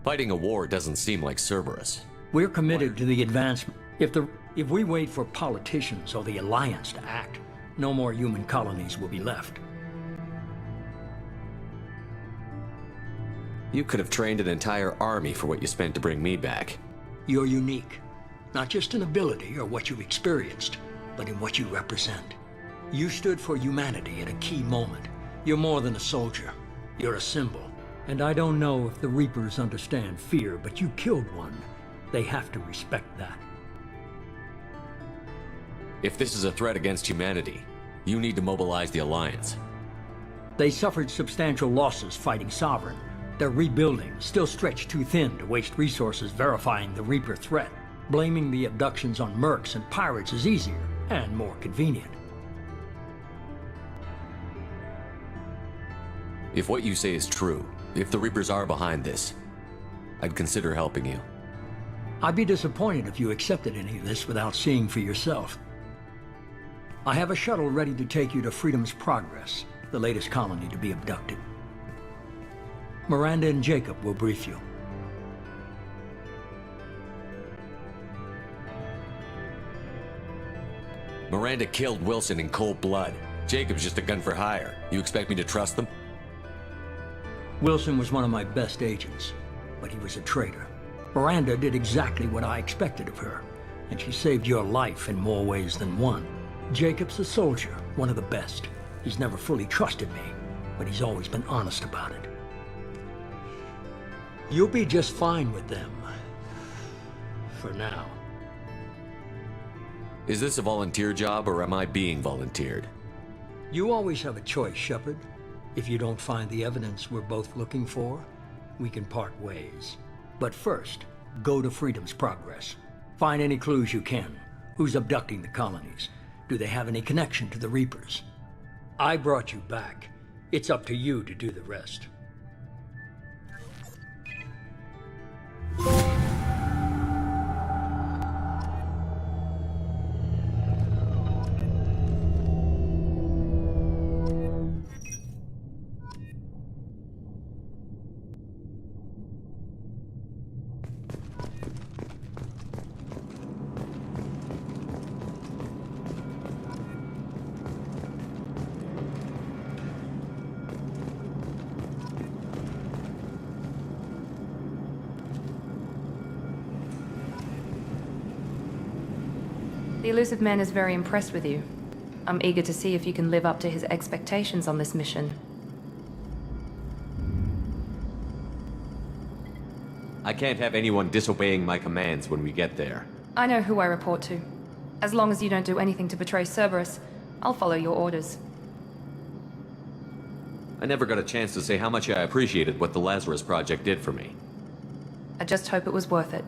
Fighting a war doesn't seem like Cerberus. We're committed to the advancement. If we wait for politicians or the Alliance to act, no more human colonies will be left. You could have trained an entire army for what you spent to bring me back. You're unique. Not just in ability or what you've experienced, but in what you represent. You stood for humanity at a key moment. You're more than a soldier. You're a symbol. And I don't know if the Reapers understand fear, but you killed one. They have to respect that. If this is a threat against humanity, you need to mobilize the Alliance. They suffered substantial losses fighting Sovereign. They're rebuilding, still stretched too thin to waste resources verifying the Reaper threat. Blaming the abductions on mercs and pirates is easier and more convenient. If what you say is true, if the Reapers are behind this, I'd consider helping you. I'd be disappointed if you accepted any of this without seeing for yourself. I have a shuttle ready to take you to Freedom's Progress, the latest colony to be abducted. Miranda and Jacob will brief you. Miranda killed Wilson in cold blood. Jacob's just a gun for hire. You expect me to trust them? Wilson was one of my best agents, but he was a traitor. Miranda did exactly what I expected of her, and she saved your life in more ways than one. Jacob's a soldier, one of the best. He's never fully trusted me, but he's always been honest about it. You'll be just fine with them. For now. Is this a volunteer job, or am I being volunteered? You always have a choice, Shepard. If you don't find the evidence we're both looking for, we can part ways. But first, go to Freedom's Progress. Find any clues you can. Who's abducting the colonies? Do they have any connection to the Reapers? I brought you back. It's up to you to do the rest. The elusive man is very impressed with you. I'm eager to see if you can live up to his expectations on this mission. I can't have anyone disobeying my commands when we get there. I know who I report to. As long as you don't do anything to betray Cerberus, I'll follow your orders. I never got a chance to say how much I appreciated what the Lazarus Project did for me. I just hope it was worth it.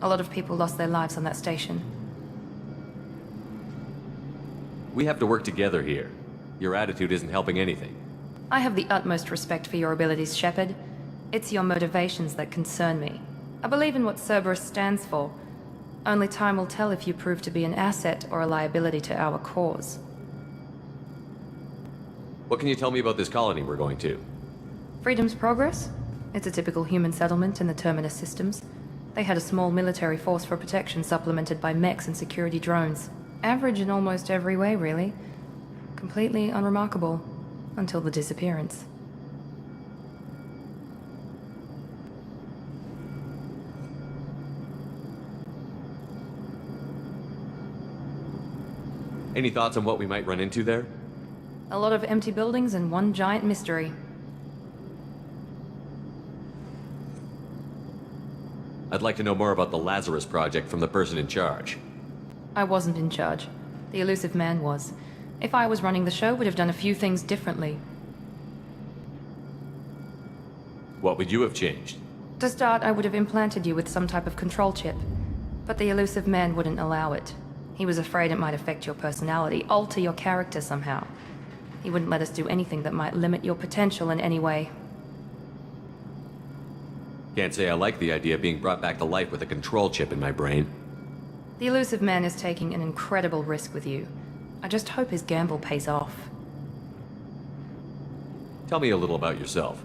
A lot of people lost their lives on that station. We have to work together here. Your attitude isn't helping anything. I have the utmost respect for your abilities, Shepard. It's your motivations that concern me. I believe in what Cerberus stands for. Only time will tell if you prove to be an asset or a liability to our cause. What can you tell me about this colony we're going to? Freedom's Progress? It's a typical human settlement in the Terminus systems. They had a small military force for protection supplemented by mechs and security drones. Average in almost every way, really. Completely unremarkable. Until the disappearance. Any thoughts on what we might run into there? A lot of empty buildings and one giant mystery. I'd like to know more about the Lazarus Project from the person in charge. I wasn't in charge. The elusive man was. If I was running the show, would have done a few things differently. What would you have changed? To start, I would have implanted you with some type of control chip. But the elusive man wouldn't allow it. He was afraid it might affect your personality, alter your character somehow. He wouldn't let us do anything that might limit your potential in any way. Can't say I like the idea of being brought back to life with a control chip in my brain. The elusive man is taking an incredible risk with you. I just hope his gamble pays off. Tell me a little about yourself.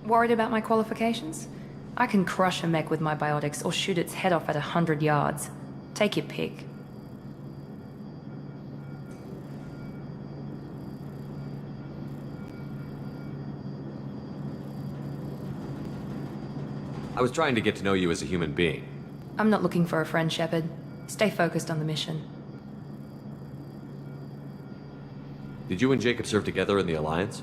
Worried about my qualifications? I can crush a mech with my biotics or shoot its head off at 100 yards. Take your pick. I was trying to get to know you as a human being. I'm not looking for a friend, Shepard. Stay focused on the mission. Did you and Jacob serve together in the Alliance?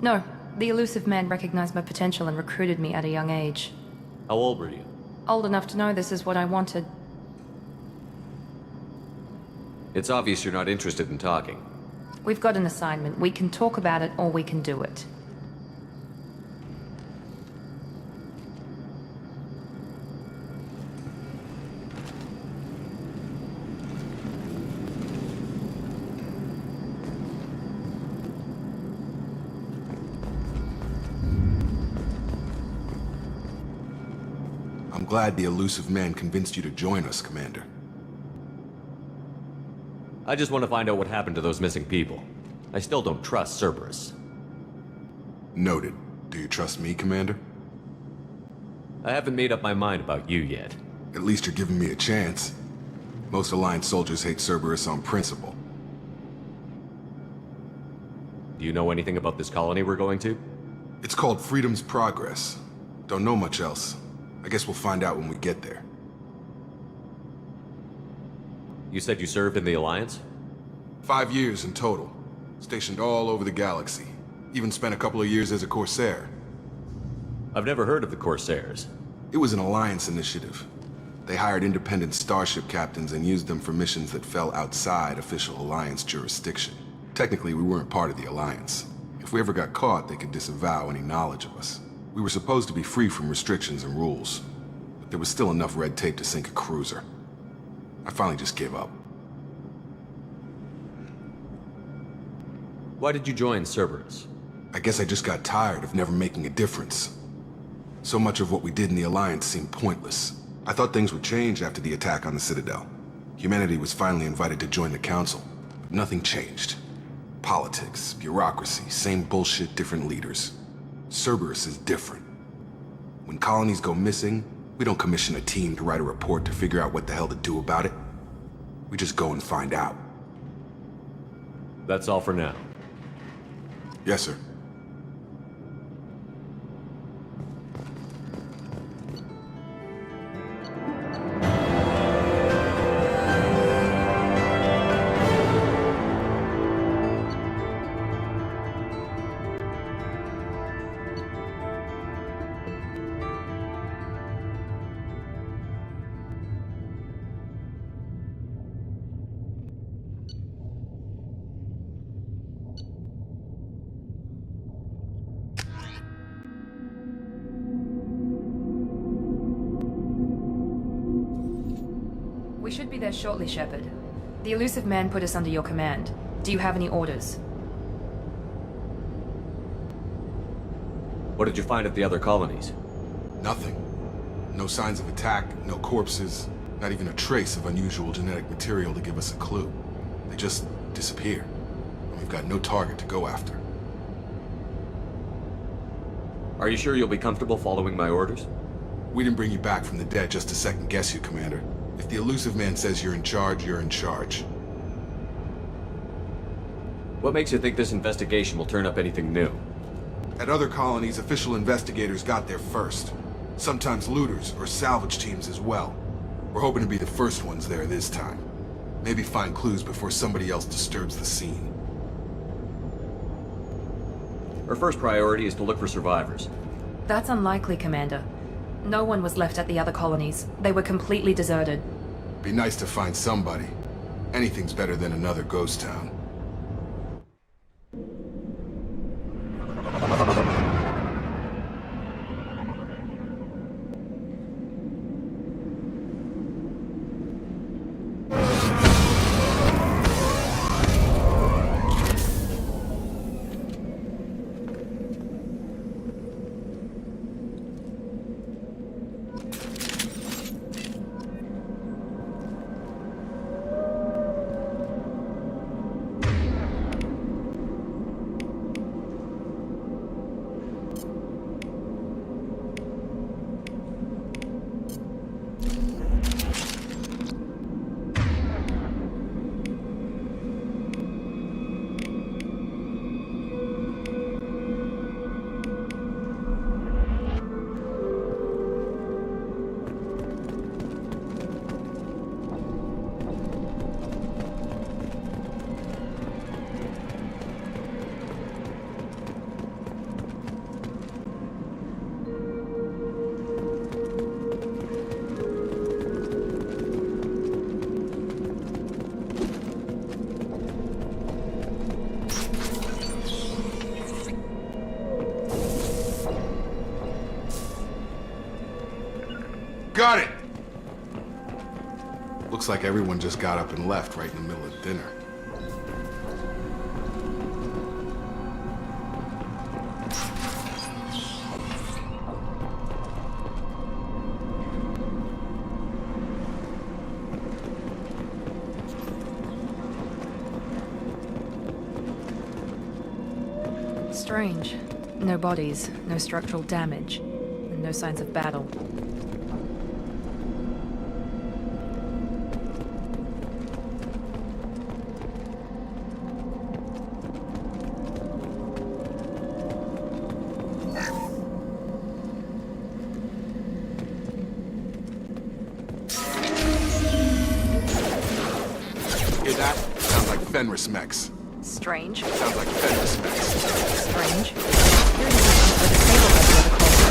No. The elusive man recognized my potential and recruited me at a young age. How old were you? Old enough to know this is what I wanted. It's obvious you're not interested in talking. We've got an assignment. We can talk about it or we can do it. glad the elusive man convinced you to join us, Commander. I just want to find out what happened to those missing people. I still don't trust Cerberus. Noted. Do you trust me, Commander? I haven't made up my mind about you yet. At least you're giving me a chance. Most Alliance soldiers hate Cerberus on principle. Do you know anything about this colony we're going to? It's called Freedom's Progress. Don't know much else. I guess we'll find out when we get there. You said you served in the Alliance? 5 years in total. Stationed all over the galaxy. Even spent a couple of years as a Corsair. I've never heard of the Corsairs. It was an Alliance initiative. They hired independent starship captains and used them for missions that fell outside official Alliance jurisdiction. Technically, we weren't part of the Alliance. If we ever got caught, they could disavow any knowledge of us. We were supposed to be free from restrictions and rules, but there was still enough red tape to sink a cruiser. I finally just gave up. Why did you join Cerberus? I guess I just got tired of never making a difference. So much of what we did in the Alliance seemed pointless. I thought things would change after the attack on the Citadel. Humanity was finally invited to join the Council, but nothing changed. Politics, bureaucracy, same bullshit, different leaders. Cerberus is different. When colonies go missing, we don't commission a team to write a report to figure out what the hell to do about it. We just go and find out. That's all for now. Yes, sir. We should be there shortly, Shepard. The elusive man put us under your command. Do you have any orders? What did you find at the other colonies? Nothing. No signs of attack, no corpses, not even a trace of unusual genetic material to give us a clue. They just disappear. And we've got no target to go after. Are you sure you'll be comfortable following my orders? We didn't bring you back from the dead just to second guess you, Commander. If the elusive man says you're in charge, you're in charge. What makes you think this investigation will turn up anything new? At other colonies, official investigators got there first. Sometimes looters or salvage teams as well. We're hoping to be the first ones there this time. Maybe find clues before somebody else disturbs the scene. Our first priority is to look for survivors. That's unlikely, Commander. No one was left at the other colonies. They were completely deserted. Be nice to find somebody. Anything's better than another ghost town. Got it! Looks like everyone just got up and left right in the middle of dinner. Strange. No bodies, no structural damage, and no signs of battle. Hear that? Sounds like Fenris mechs. Strange. Sounds like Fenris mechs. Strange. Here it is with a table by the other corner.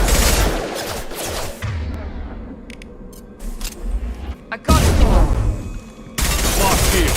I got it! Lost here.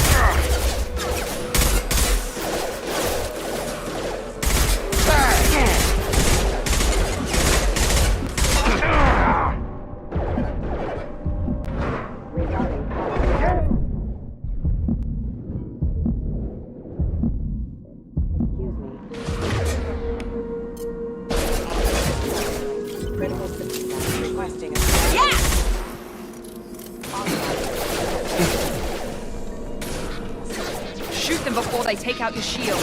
Shoot them before they take out your shield.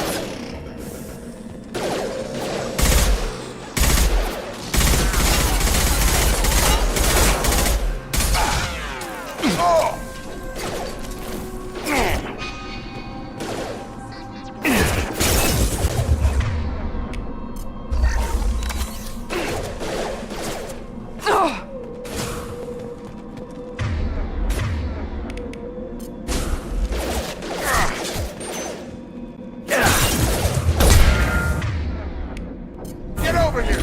Get over here!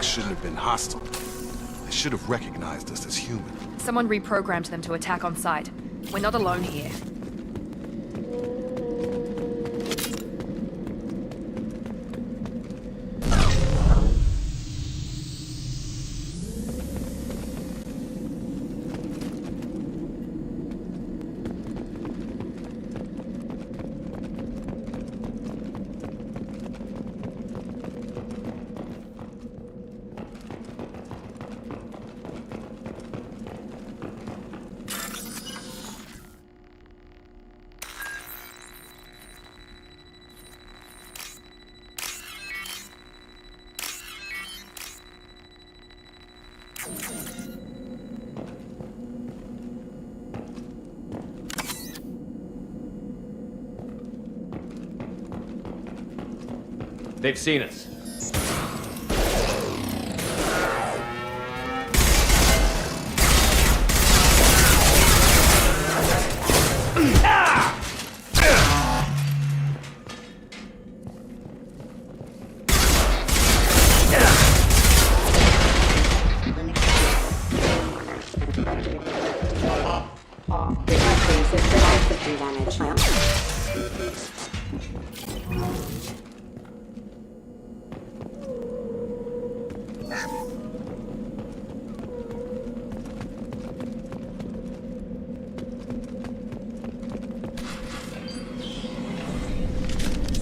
Shouldn't have been hostile. They should have recognized us as human. Someone reprogrammed them to attack on sight. We're not alone here. They've seen us.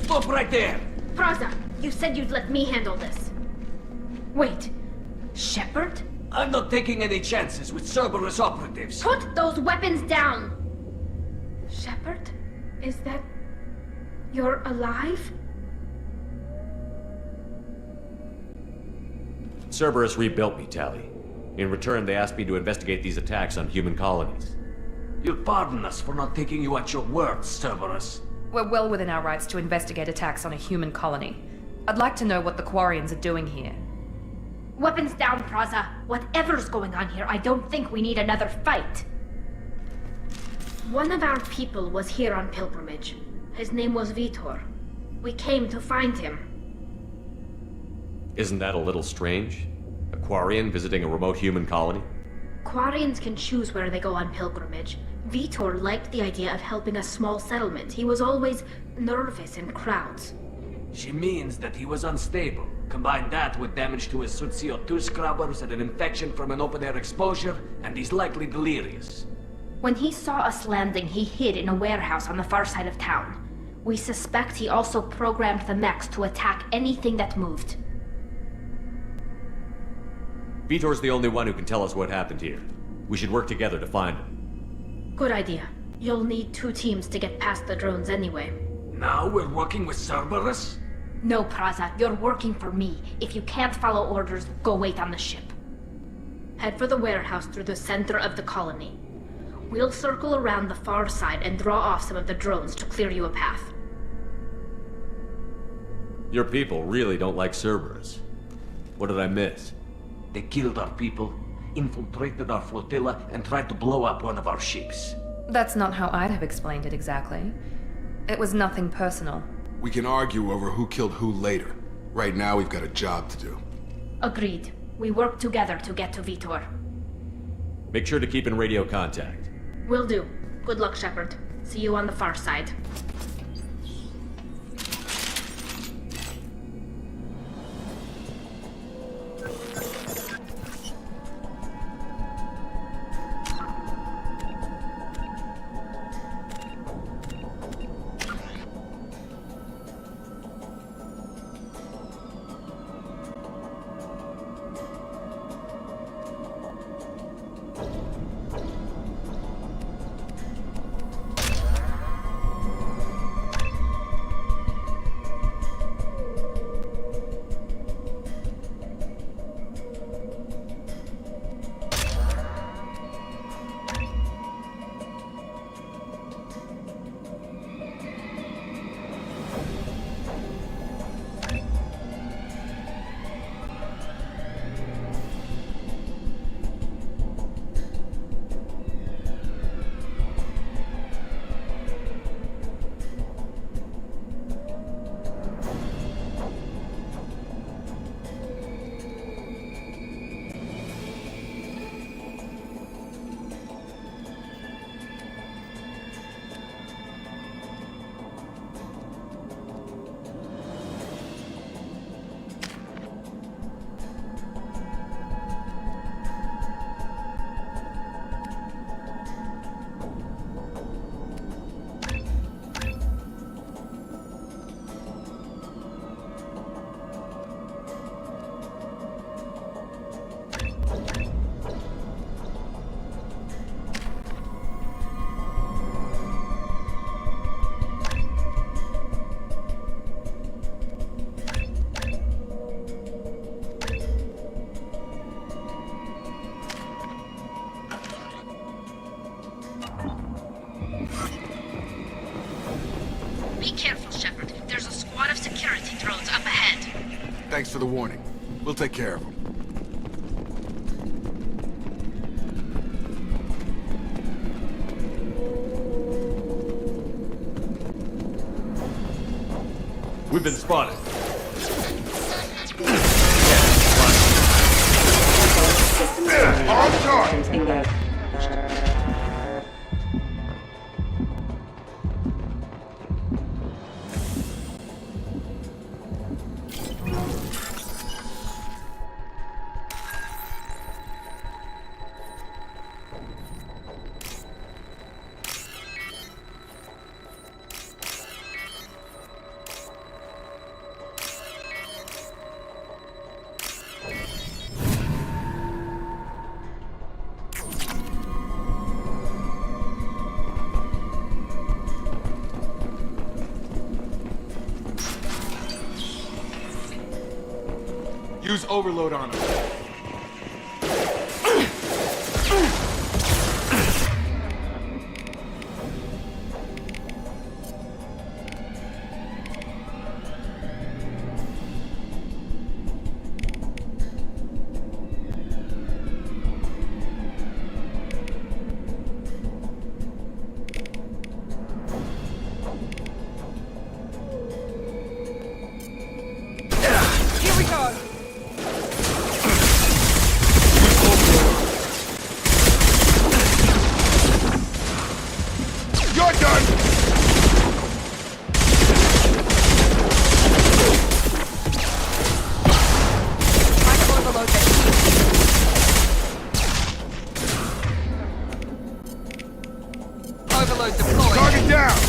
Stop right there! Praza, you said you'd let me handle this. Wait, Shepard? I'm not taking any chances with Cerberus operatives. Put those weapons down! Shepard? Is that You're alive? Cerberus rebuilt me, Tally. In return, they asked me to investigate these attacks on human colonies. You'll pardon us for not taking you at your word, Cerberus. We're well within our rights to investigate attacks on a human colony. I'd like to know what the Quarians are doing here. Weapons down, Praza. Whatever's going on here, I don't think we need another fight. One of our people was here on pilgrimage. His name was Vitor. We came to find him. Isn't that a little strange? A Quarian visiting a remote human colony? Quarians can choose where they go on pilgrimage. Vitor liked the idea of helping a small settlement. He was always nervous in crowds. She means that he was unstable. Combine that with damage to his Sud CO2 scrubbers and an infection from an open-air exposure, and he's likely delirious. When he saw us landing, he hid in a warehouse on the far side of town. We suspect he also programmed the mechs to attack anything that moved. Vitor's the only one who can tell us what happened here. We should work together to find him. Good idea. You'll need 2 teams to get past the drones anyway. Now we're working with Cerberus? No, Praza, you're working for me. If you can't follow orders, go wait on the ship. Head for the warehouse through the center of the colony. We'll circle around the far side and draw off some of the drones to clear you a path. Your people really don't like Cerberus. What did I miss? They killed our people, infiltrated our flotilla, and tried to blow up one of our ships. That's not how I'd have explained it exactly. It was nothing personal. We can argue over who killed who later. Right now, we've got a job to do. Agreed. We work together to get to Vitor. Make sure to keep in radio contact. Will do. Good luck, Shepard. See you on the far side. Be careful, Shepard. There's a squad of security drones up ahead. Thanks for the warning. We'll take care of them. We've been spotted. On guard! Use overload on him. Overload deployed. Target down!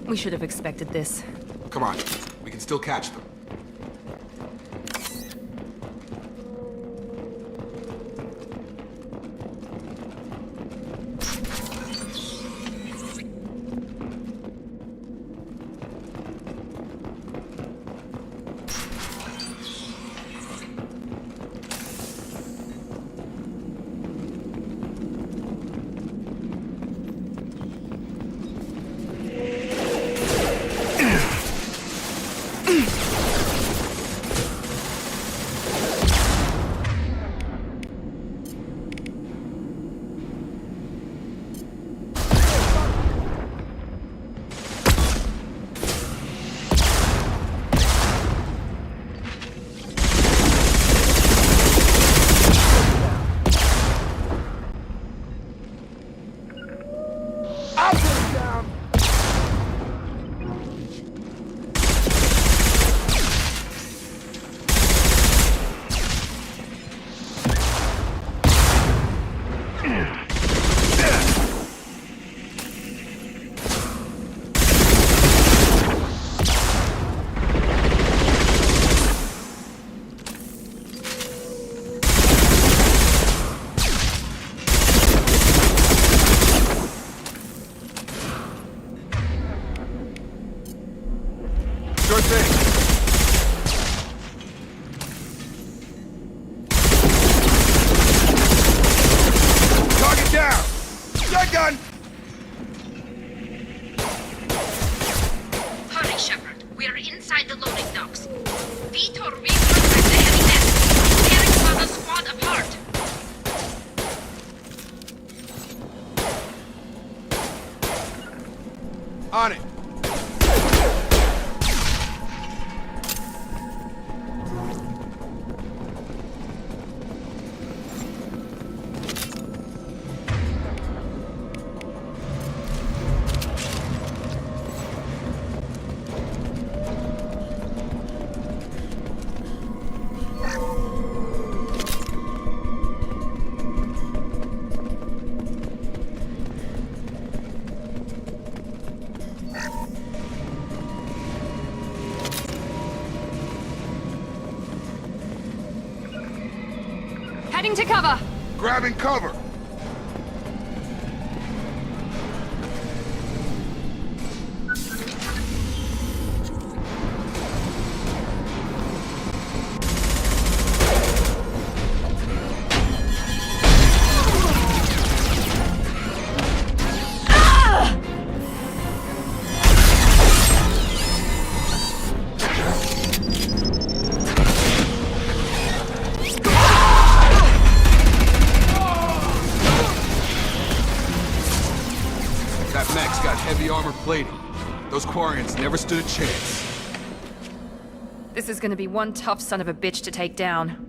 We should have expected this. Come on, we can still catch them. Sure thing. Target down! Shotgun! Hurry, Shepard. We are inside the loading docks. Vitor recontact the heavy net. Tearing the squad apart. On it! Heading to cover! Grabbing cover! That mech's got heavy armor plating. Those Quarians never stood a chance. This is gonna be one tough son of a bitch to take down.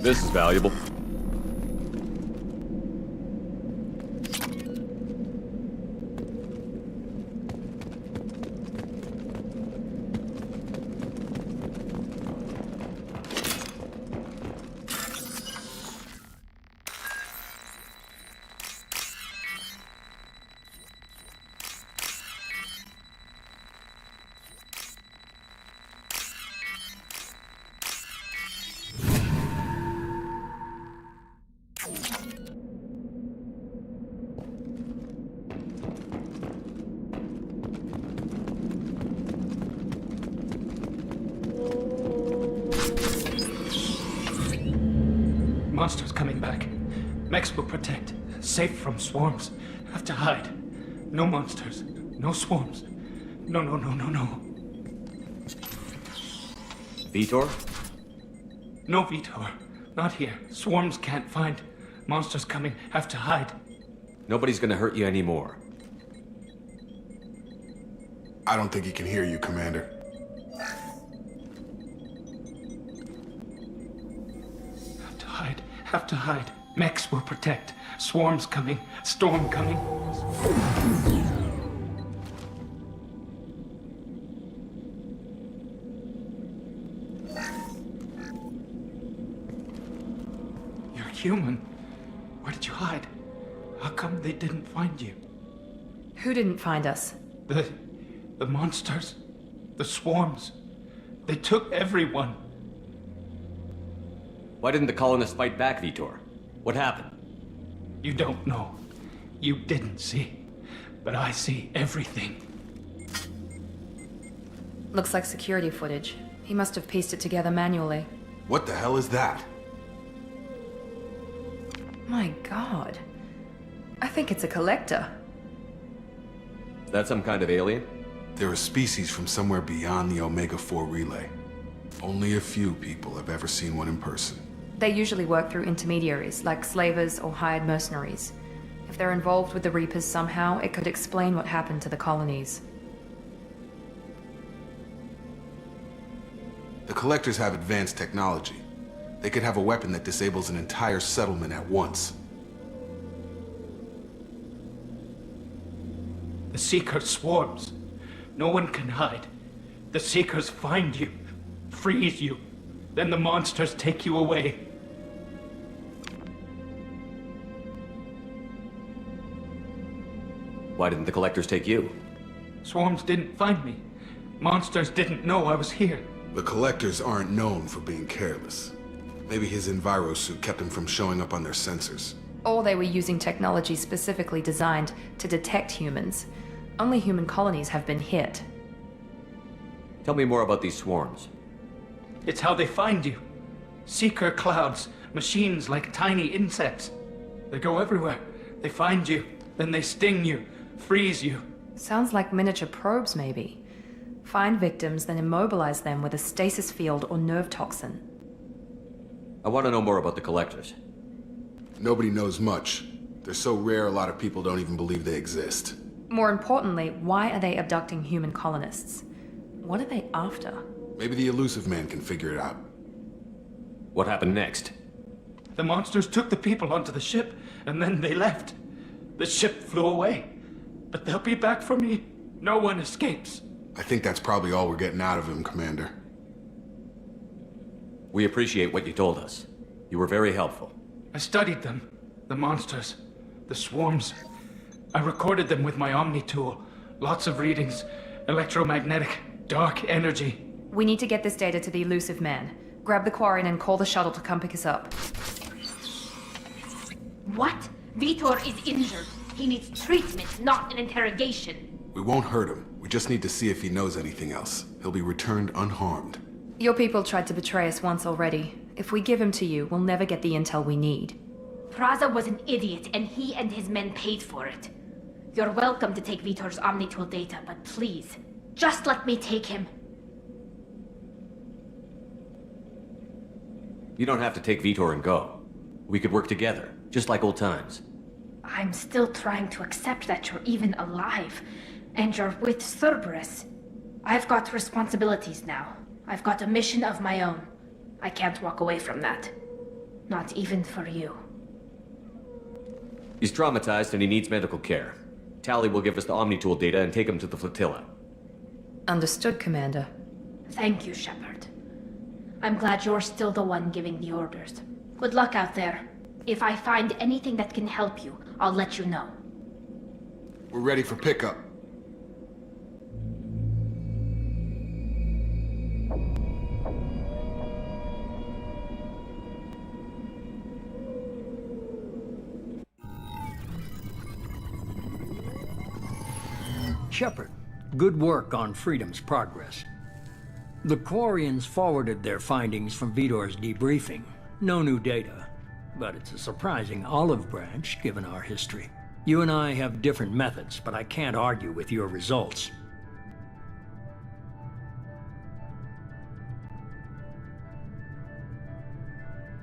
This is valuable. Monsters coming back. Mechs will protect. Safe from swarms. Have to hide. No monsters. No swarms. No. Vitor? No Vitor. Not here. Swarms can't find. Monsters coming. Have to hide. Nobody's gonna hurt you anymore. I don't think he can hear you, Commander. Have to hide. Mechs will protect. Swarms coming. Storm coming. You're human. Where did you hide? How come they didn't find you? Who didn't find us? The monsters. The swarms. They took everyone. Why didn't the colonists fight back, Vitor? What happened? You don't know. You didn't see. But I see everything. Looks like security footage. He must have pieced it together manually. What the hell is that? My god. I think it's a collector. Is that some kind of alien? They're a species from somewhere beyond the Omega-4 relay. Only a few people have ever seen one in person. They usually work through intermediaries, like slavers or hired mercenaries. If they're involved with the Reapers somehow, it could explain what happened to the colonies. The Collectors have advanced technology. They could have a weapon that disables an entire settlement at once. The Seeker swarms. No one can hide. The Seekers find you, freeze you, then the monsters take you away. Why didn't the collectors take you? Swarms didn't find me. Monsters didn't know I was here. The collectors aren't known for being careless. Maybe his enviro suit kept him from showing up on their sensors. Or they were using technology specifically designed to detect humans. Only human colonies have been hit. Tell me more about these swarms. It's how they find you. Seeker clouds, machines like tiny insects. They go everywhere. They find you, then they sting you, freeze you. Sounds like miniature probes, maybe. Find victims, then immobilize them with a stasis field or nerve toxin. I want to know more about the collectors. Nobody knows much. They're so rare, a lot of people don't even believe they exist. More importantly, why are they abducting human colonists? What are they after? Maybe the elusive man can figure it out. What happened next? The monsters took the people onto the ship, and then they left. The ship flew away. But they'll be back for me. No one escapes. I think that's probably all we're getting out of him, Commander. We appreciate what you told us. You were very helpful. I studied them. The monsters. The swarms. I recorded them with my Omni tool. Lots of readings. Electromagnetic. Dark energy. We need to get this data to the elusive man. Grab the Quarian and call the shuttle to come pick us up. What? Vitor is injured. He needs treatment, not an interrogation. We won't hurt him. We just need to see if he knows anything else. He'll be returned unharmed. Your people tried to betray us once already. If we give him to you, we'll never get the intel we need. Praza was an idiot, and he and his men paid for it. You're welcome to take Vitor's Omnitool data, but please, just let me take him. You don't have to take Vitor and go. We could work together, just like old times. I'm still trying to accept that you're even alive, and you're with Cerberus. I've got responsibilities now. I've got a mission of my own. I can't walk away from that. Not even for you. He's traumatized and he needs medical care. Tally will give us the Omnitool data and take him to the flotilla. Understood, Commander. Thank you, Shepard. I'm glad you're still the one giving the orders. Good luck out there. If I find anything that can help you, I'll let you know. We're ready for pickup. Shepard, good work on Freedom's progress. The Quarians forwarded their findings from Vitor's debriefing. No new data, but it's a surprising olive branch given our history. You and I have different methods, but I can't argue with your results.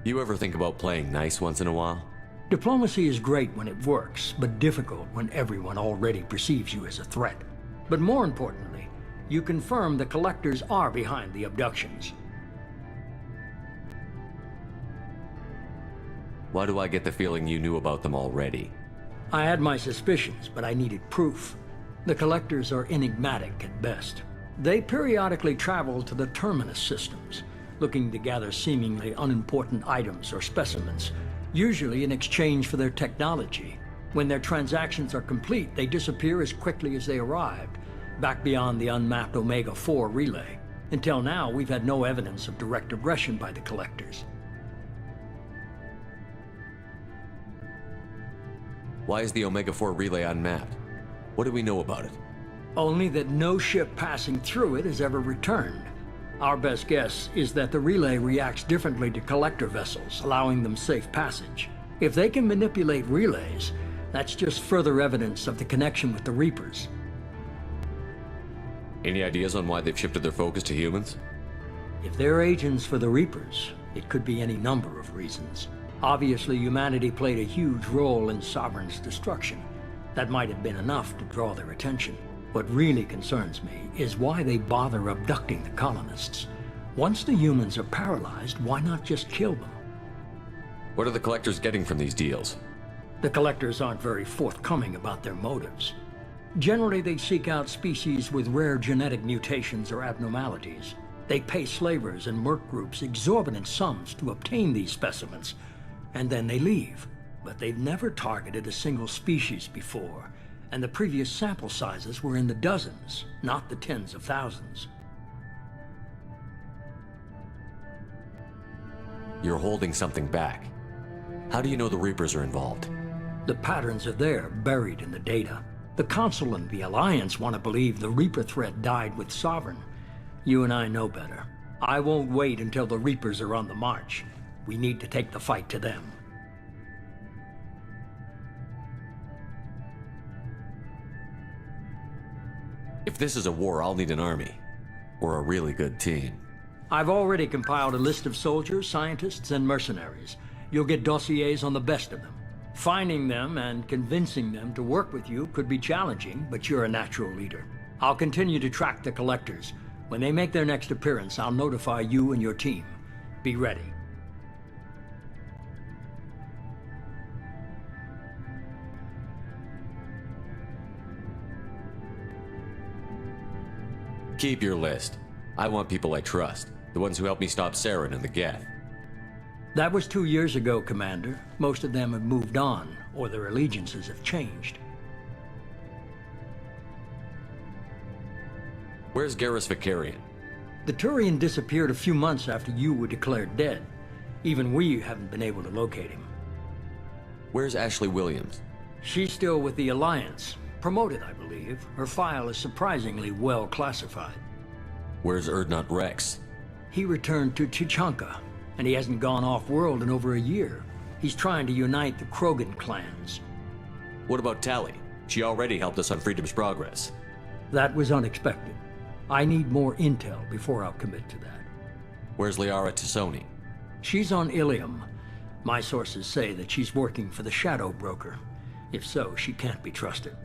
You ever think about playing nice once in a while? Diplomacy is great when it works, but difficult when everyone already perceives you as a threat. But more importantly, you confirm the collectors are behind the abductions. Why do I get the feeling you knew about them already? I had my suspicions, but I needed proof. The collectors are enigmatic at best. They periodically travel to the terminus systems, looking to gather seemingly unimportant items or specimens, usually in exchange for their technology. When their transactions are complete, they disappear as quickly as they arrived, back beyond the unmapped Omega-4 relay. Until now, we've had no evidence of direct aggression by the collectors. Why is the Omega-4 relay unmapped? What do we know about it? Only that no ship passing through it has ever returned. Our best guess is that the relay reacts differently to collector vessels, allowing them safe passage. If they can manipulate relays, that's just further evidence of the connection with the Reapers. Any ideas on why they've shifted their focus to humans? If they're agents for the Reapers, it could be any number of reasons. Obviously, humanity played a huge role in Sovereign's destruction. That might have been enough to draw their attention. What really concerns me is why they bother abducting the colonists. Once the humans are paralyzed, why not just kill them? What are the collectors getting from these deals? The collectors aren't very forthcoming about their motives. Generally, they seek out species with rare genetic mutations or abnormalities. They pay slavers and merc groups exorbitant sums to obtain these specimens, and then they leave. But they've never targeted a single species before, And the previous sample sizes were in the dozens, not the tens of thousands. You're holding something back. How do you know the Reapers are involved? The patterns are there, buried in the data. The Council and the Alliance want to believe the Reaper threat died with Sovereign. You and I know better. I won't wait until the Reapers are on the march. We need to take the fight to them. If this is a war, I'll need an army. Or a really good team. I've already compiled a list of soldiers, scientists, and mercenaries. You'll get dossiers on the best of them. Finding them and convincing them to work with you could be challenging, but you're a natural leader. I'll continue to track the collectors. When they make their next appearance, I'll notify you and your team. Be ready. Keep your list. I want people I trust. The ones who helped me stop Saren and the Geth. That was 2 years ago, Commander. Most of them have moved on, or their allegiances have changed. Where's Garrus Vicarian? The Turian disappeared a few months after you were declared dead. Even we haven't been able to locate him. Where's Ashley Williams? She's still with the Alliance. Promoted, I believe. Her file is surprisingly well classified. Where's Erdnot Rex? He returned to Chichanka, and he hasn't gone off-world in over a year. He's trying to unite the Krogan clans. What about Tali? She already helped us on Freedom's Progress. That was unexpected. I need more intel before I'll commit to that. Where's Liara Tassoni? She's on Ilium. My sources say that she's working for the Shadow Broker. If so, she can't be trusted.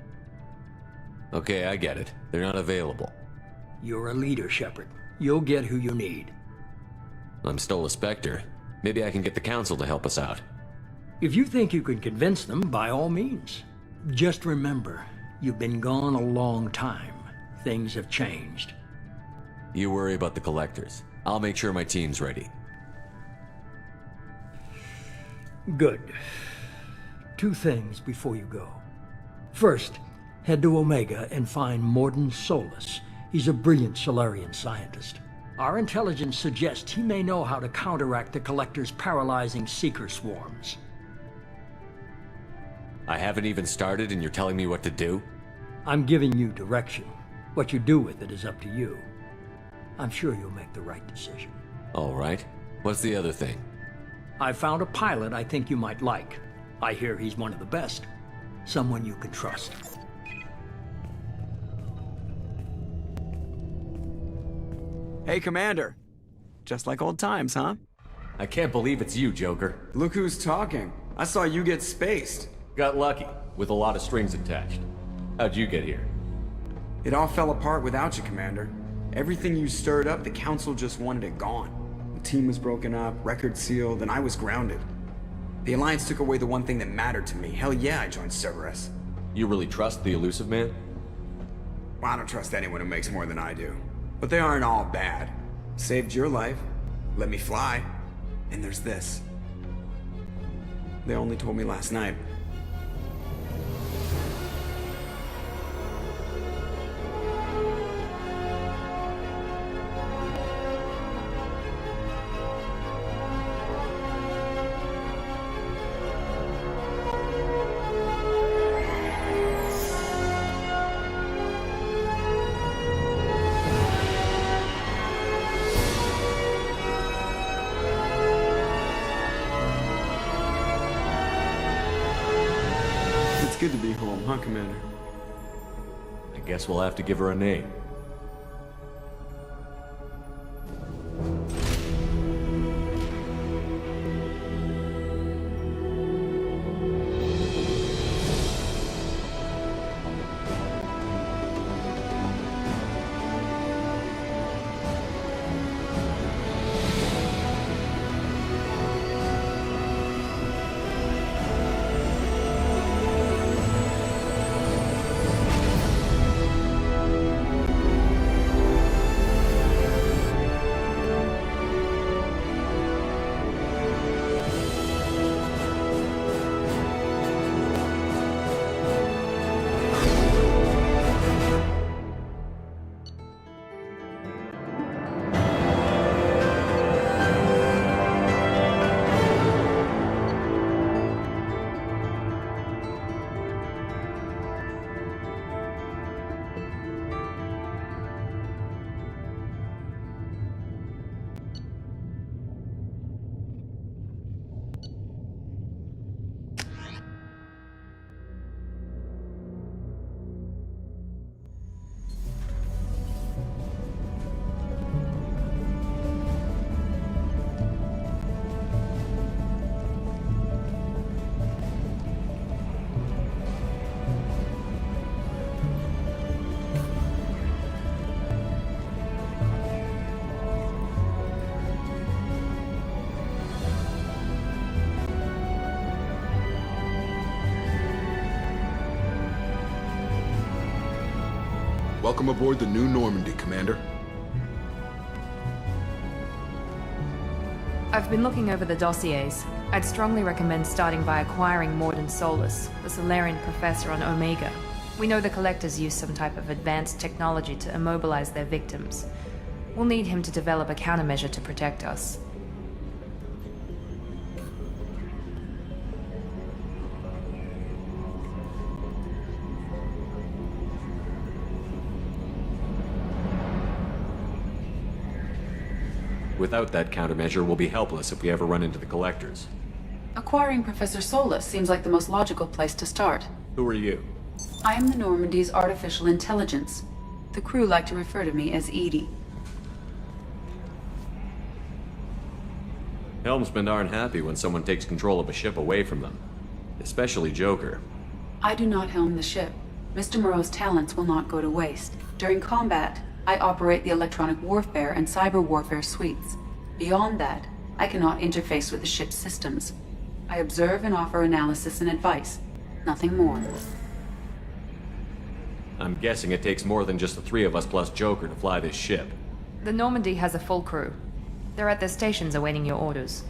Okay, I get it. They're not available. You're a leader, Shepard. You'll get who you need. I'm still a Spectre. Maybe I can get the Council to help us out. If you think you can convince them, by all means. Just remember, you've been gone a long time. Things have changed. You worry about the Collectors. I'll make sure my team's ready. Good. 2 things before you go. First, head to Omega and find Mordin Solus. He's a brilliant Solarian scientist. Our intelligence suggests he may know how to counteract the Collector's paralyzing Seeker swarms. I haven't even started and you're telling me what to do? I'm giving you direction. What you do with it is up to you. I'm sure you'll make the right decision. All right. What's the other thing? I found a pilot I think you might like. I hear he's one of the best. Someone you can trust. Hey, Commander. Just like old times, huh? I can't believe it's you, Joker. Look who's talking. I saw you get spaced. Got lucky, with a lot of strings attached. How'd you get here? It all fell apart without you, Commander. Everything you stirred up, the Council just wanted it gone. The team was broken up, record sealed, and I was grounded. The Alliance took away the one thing that mattered to me. Hell yeah, I joined Cerberus. You really trust the Elusive Man? Well, I don't trust anyone who makes more than I do. But they aren't all bad. Saved your life, let me fly, and there's this. They only told me last night. It's good to be home, huh, Commander? I guess we'll have to give her a name. Welcome aboard the new Normandy, Commander. I've been looking over the dossiers. I'd strongly recommend starting by acquiring Morden Solus, the Solarian professor on Omega. We know the Collectors use some type of advanced technology to immobilize their victims. We'll need him to develop a countermeasure to protect us. Without that countermeasure, we'll be helpless if we ever run into the Collectors. Acquiring Professor Solus seems like the most logical place to start. Who are you? I am the Normandy's artificial intelligence. The crew like to refer to me as Edie. Helmsmen aren't happy when someone takes control of a ship away from them. Especially Joker. I do not helm the ship. Mr. Moreau's talents will not go to waste. During combat, I operate the electronic warfare and cyber warfare suites. Beyond that, I cannot interface with the ship's systems. I observe and offer analysis and advice. Nothing more. I'm guessing it takes more than just the three of us plus Joker to fly this ship. The Normandy has a full crew. They're at their stations awaiting your orders.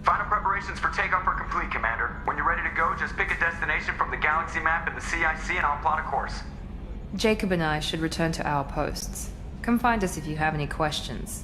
Final preparations for takeoff are complete, Commander. When you're ready to go, just pick a destination from the galaxy map in the CIC and I'll plot a course. Jacob and I should return to our posts. Come find us if you have any questions.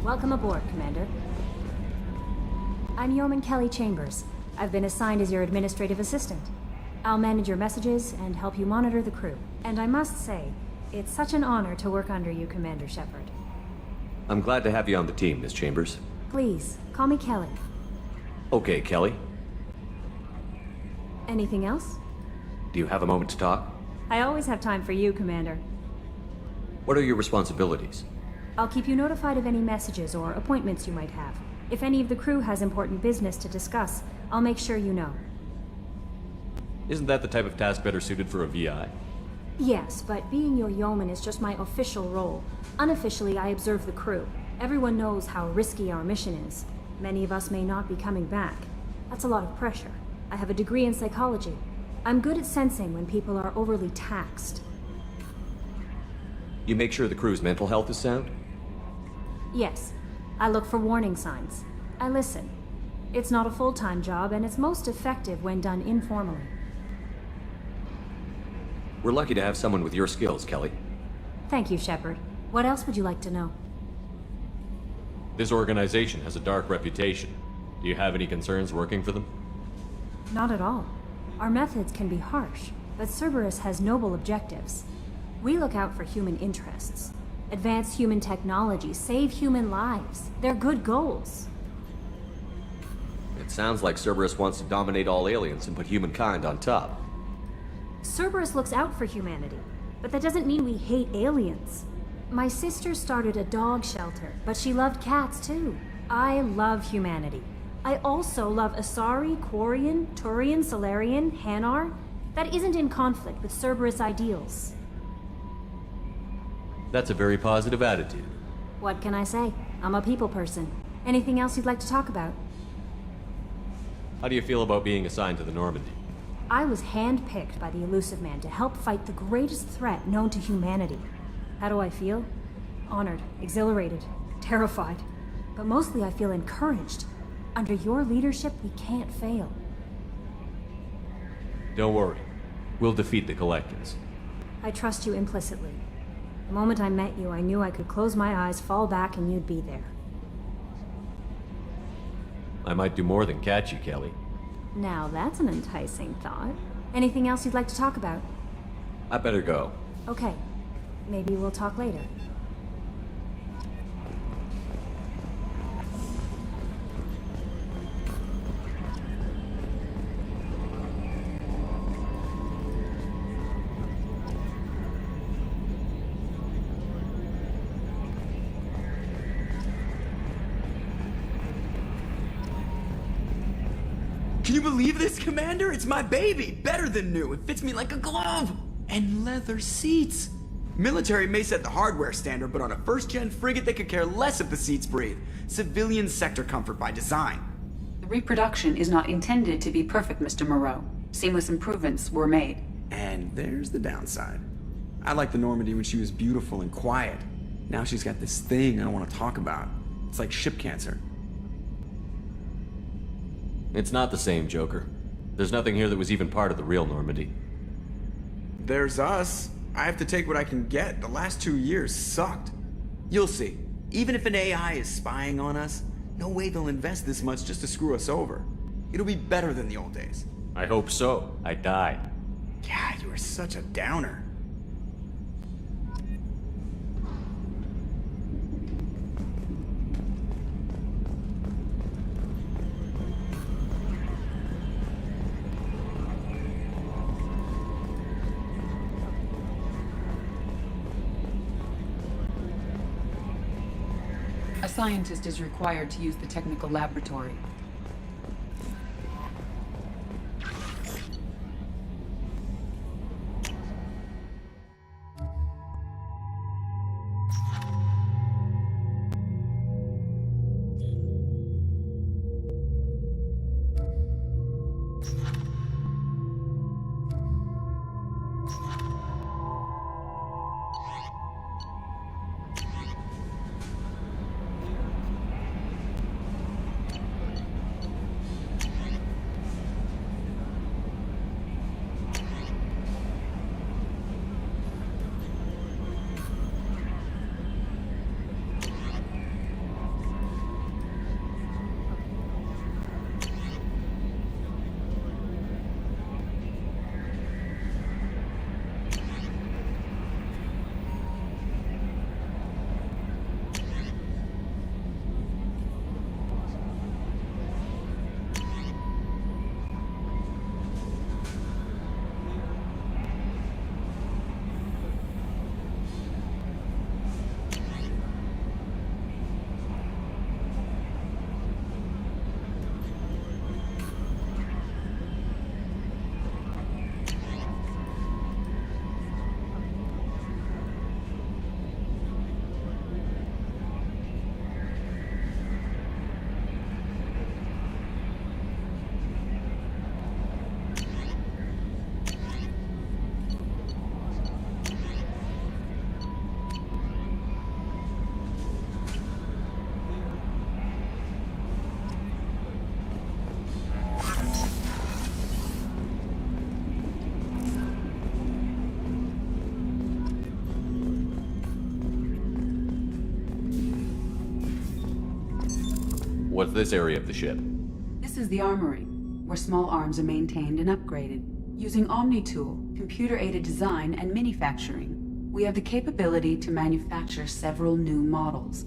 Welcome aboard, Commander. I'm Yeoman Kelly Chambers. I've been assigned as your administrative assistant. I'll manage your messages and help you monitor the crew. And I must say, it's such an honor to work under you, Commander Shepard. I'm glad to have you on the team, Miss Chambers. Please, call me Kelly. Okay, Kelly. Anything else? Do you have a moment to talk? I always have time for you, Commander. What are your responsibilities? I'll keep you notified of any messages or appointments you might have. If any of the crew has important business to discuss, I'll make sure you know. Isn't that the type of task better suited for a VI? Yes, but being your yeoman is just my official role. Unofficially, I observe the crew. Everyone knows how risky our mission is. Many of us may not be coming back. That's a lot of pressure. I have a degree in psychology. I'm good at sensing when people are overly taxed. You make sure the crew's mental health is sound? Yes. I look for warning signs. I listen. It's not a full-time job, and it's most effective when done informally. We're lucky to have someone with your skills, Kelly. Thank you, Shepard. What else would you like to know? This organization has a dark reputation. Do you have any concerns working for them? Not at all. Our methods can be harsh, but Cerberus has noble objectives. We look out for human interests. Advance human technology, save human lives. They're good goals. It sounds like Cerberus wants to dominate all aliens and put humankind on top. Cerberus looks out for humanity, but that doesn't mean we hate aliens. My sister started a dog shelter, but she loved cats too. I love humanity. I also love Asari, Quarian, Turian, Solarian, Hanar. That isn't in conflict with Cerberus ideals. That's a very positive attitude. What can I say? I'm a people person. Anything else you'd like to talk about? How do you feel about being assigned to the Normandy? I was handpicked by the Elusive Man to help fight the greatest threat known to humanity. How do I feel? Honored, exhilarated, terrified. But mostly I feel encouraged. Under your leadership, we can't fail. Don't worry. We'll defeat the Collectors. I trust you implicitly. The moment I met you, I knew I could close my eyes, fall back, and you'd be there. I might do more than catch you, Kelly. Now that's an enticing thought. Anything else you'd like to talk about? I better go. Okay. Maybe we'll talk later. Can you believe this, Commander? It's my baby! Better than new. It fits me like a glove! And leather seats! Military may set the hardware standard, but on a first-gen frigate, they could care less if the seats breathe. Civilian sector comfort by design. The reproduction is not intended to be perfect, Mr. Moreau. Seamless improvements were made. And there's the downside. I liked the Normandy when she was beautiful and quiet. Now she's got this thing I don't want to talk about. It's like ship cancer. It's not the same, Joker. There's nothing here that was even part of the real Normandy. There's us. I have to take what I can get. The last 2 years sucked. You'll see. Even if an AI is spying on us, no way they'll invest this much just to screw us over. It'll be better than the old days. I hope so. I died. Yeah, you were such a downer. A scientist is required to use the technical laboratory. What's this area of the ship? This is the armory, where small arms are maintained and upgraded. Using OmniTool, computer-aided design, and manufacturing, we have the capability to manufacture several new models.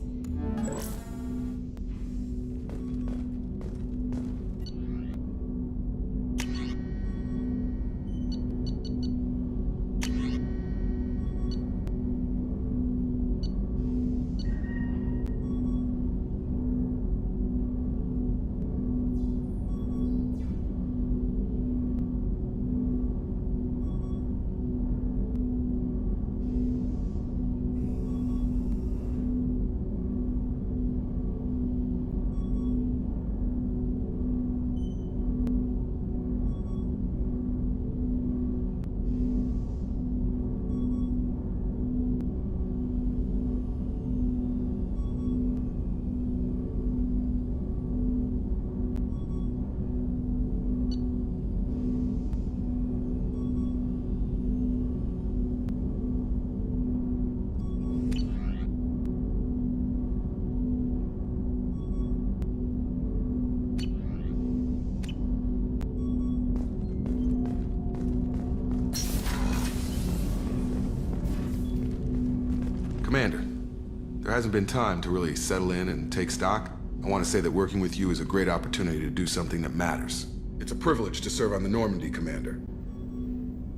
hasn't been time to really settle in and take stock, I want to say that working with you is a great opportunity to do something that matters. It's a privilege to serve on the Normandy, Commander.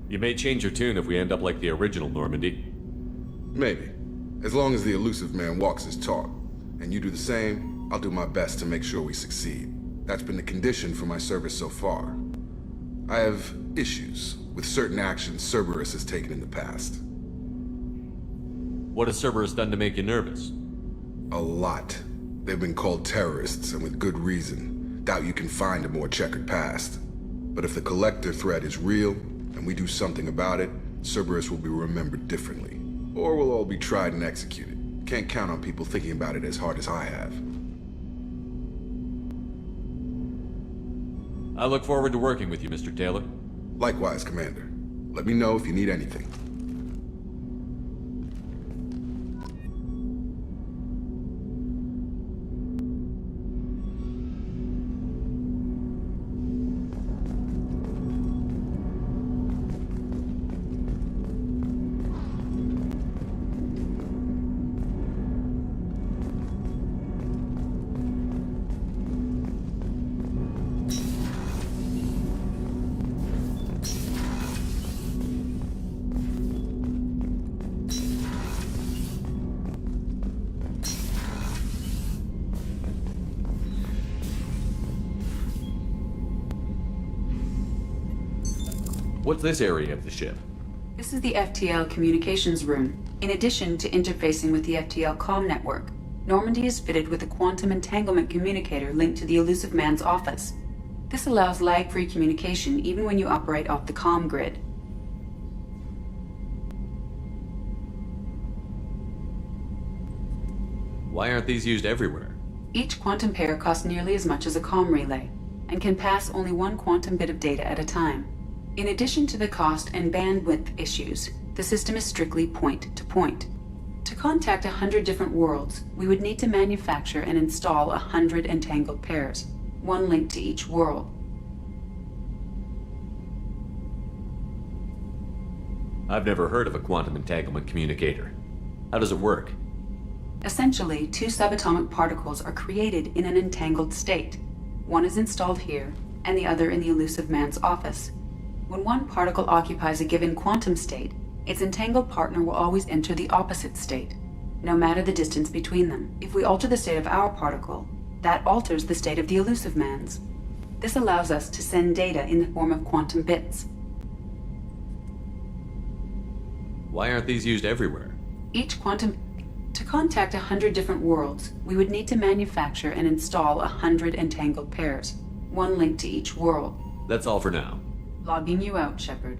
You may change your tune if we end up like the original Normandy. Maybe. As long as the elusive man walks his talk, and you do the same, I'll do my best to make sure we succeed. That's been the condition for my service so far. I have issues with certain actions Cerberus has taken in the past. What has Cerberus done to make you nervous? A lot. They've been called terrorists, and with good reason. Doubt you can find a more checkered past. But if the Collector threat is real, and we do something about it, Cerberus will be remembered differently. Or we'll all be tried and executed. Can't count on people thinking about it as hard as I have. I look forward to working with you, Mr. Taylor. Likewise, Commander. Let me know if you need anything. What's this area of the ship? This is the FTL communications room. In addition to interfacing with the FTL comm network, Normandy is fitted with a quantum entanglement communicator linked to the elusive man's office. This allows lag-free communication even when you operate off the comm grid. Why aren't these used everywhere? Each quantum pair costs nearly as much as a comm relay, and can pass only one quantum bit of data at a time. In addition to the cost and bandwidth issues, the system is strictly point-to-point. To contact 100 different worlds, we would need to manufacture and install 100 entangled pairs, one linked to each world. I've never heard of a quantum entanglement communicator. How does it work? Essentially, two subatomic particles are created in an entangled state. One is installed here, and the other in the elusive man's office. When one particle occupies a given quantum state, its entangled partner will always enter the opposite state, no matter the distance between them. If we alter the state of our particle, that alters the state of the elusive man's. This allows us to send data in the form of quantum bits. Why aren't these used everywhere? To contact 100 different worlds, we would need to manufacture and install 100 entangled pairs, one linked to each world. That's all for now. Logging you out, Shepard.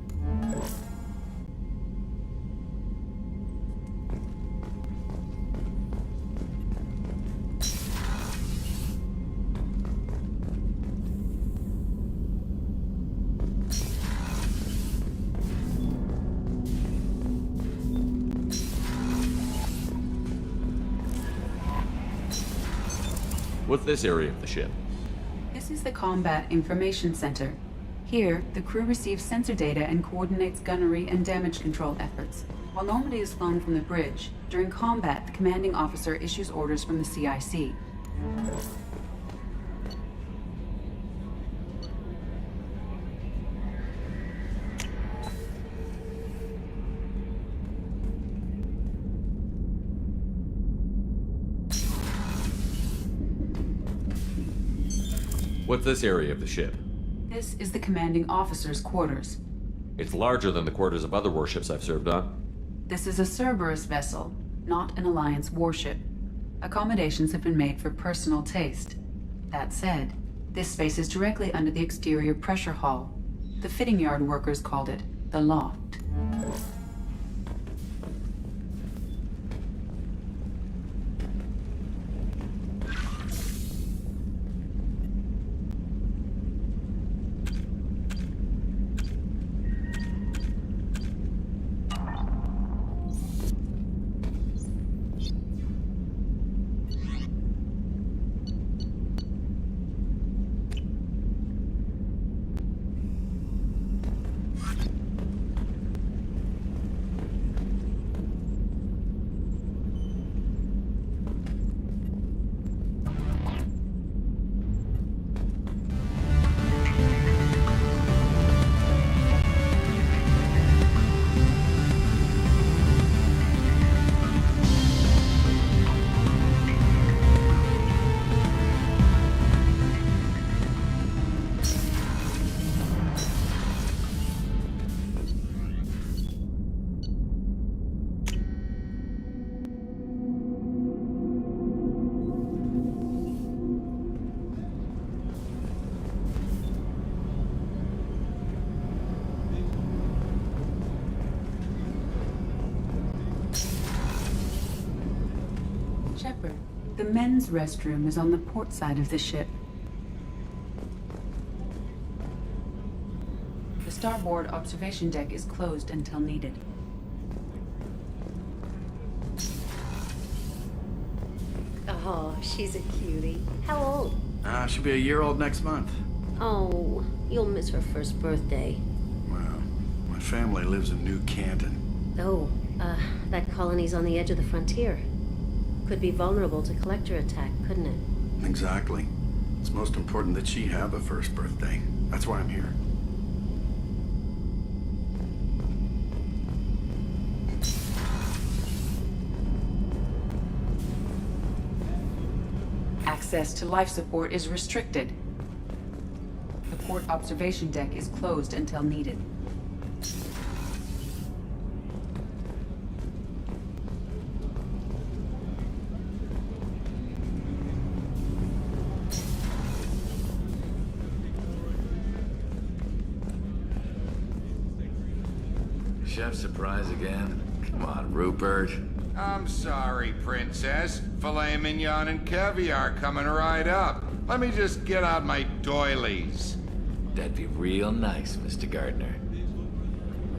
What's this area of the ship? This is the Combat Information Center. Here, the crew receives sensor data and coordinates gunnery and damage control efforts. While Normandy is flown from the bridge, during combat, the commanding officer issues orders from the CIC. What's this area of the ship? This is the commanding officer's quarters. It's larger than the quarters of other warships I've served on. This is a Cerberus vessel, not an Alliance warship. Accommodations have been made for personal taste. That said, this space is directly under the exterior pressure hull. The fitting yard workers called it the loft. men's restroom is on the port side of the ship. The starboard observation deck is closed until needed. Oh, she's a cutie. How old? She'll be a year old next month. Oh, you'll miss her first birthday. Well, my family lives in New Canton. Oh, that colony's on the edge of the frontier. Could be vulnerable to collector attack, couldn't it? Exactly. It's most important that she have a first birthday. That's why I'm here. Access to life support is restricted. The port observation deck is closed until needed. Chef surprise again? Come on, Rupert. I'm sorry, Princess. Filet mignon and caviar coming right up. Let me just get out my doilies. That'd be real nice, Mr. Gardner.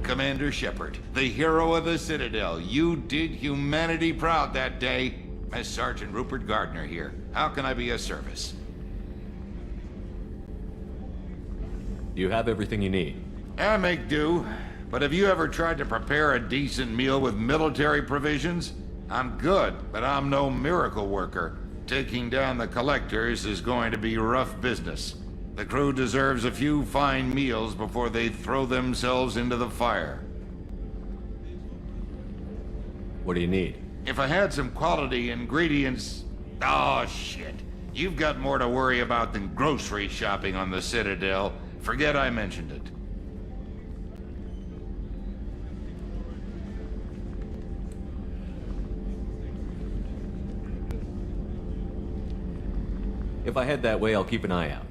Commander Shepard, the hero of the Citadel. You did humanity proud that day. As Sergeant Rupert Gardner here. How can I be of service? You have everything you need. I make do. But have you ever tried to prepare a decent meal with military provisions? I'm good, but I'm no miracle worker. Taking down the collectors is going to be rough business. The crew deserves a few fine meals before they throw themselves into the fire. What do you need? If I had some quality ingredients... Oh, shit. You've got more to worry about than grocery shopping on the Citadel. Forget I mentioned it. If I head that way, I'll keep an eye out.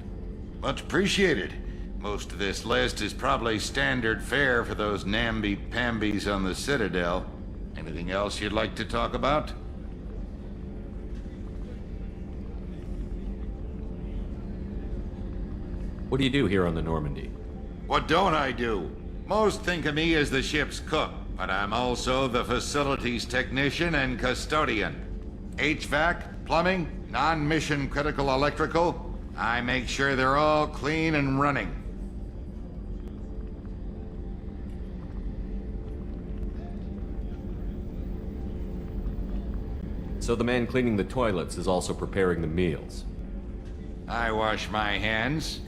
Much appreciated. Most of this list is probably standard fare for those namby-pambies on the Citadel. Anything else you'd like to talk about? What do you do here on the Normandy? What don't I do? Most think of me as the ship's cook, but I'm also the facilities technician and custodian. HVAC, plumbing, non-mission critical electrical. I make sure they're all clean and running. So the man cleaning the toilets is also preparing the meals. I wash my hands.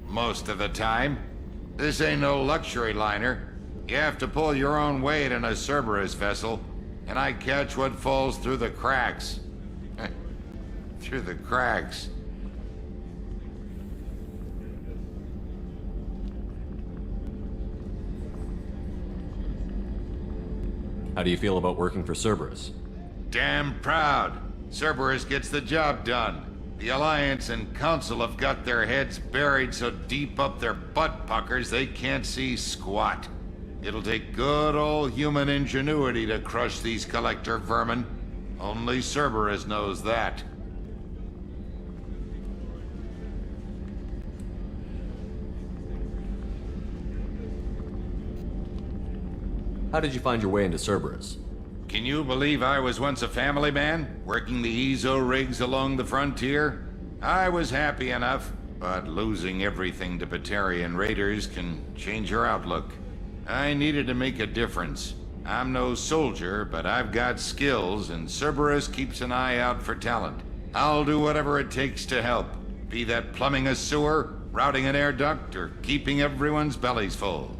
Most of the time. This ain't no luxury liner. You have to pull your own weight in a Cerberus vessel, and I catch what falls through the cracks. Through the cracks. How do you feel about working for Cerberus? Damn proud. Cerberus gets the job done. The Alliance and Council have got their heads buried so deep up their butt puckers they can't see squat. It'll take good old human ingenuity to crush these collector vermin. Only Cerberus knows that. How did you find your way into Cerberus? Can you believe I was once a family man, working the EZO rigs along the frontier? I was happy enough, but losing everything to Batarian raiders can change your outlook. I needed to make a difference. I'm no soldier, but I've got skills, and Cerberus keeps an eye out for talent. I'll do whatever it takes to help, be that plumbing a sewer, routing an air duct, or keeping everyone's bellies full.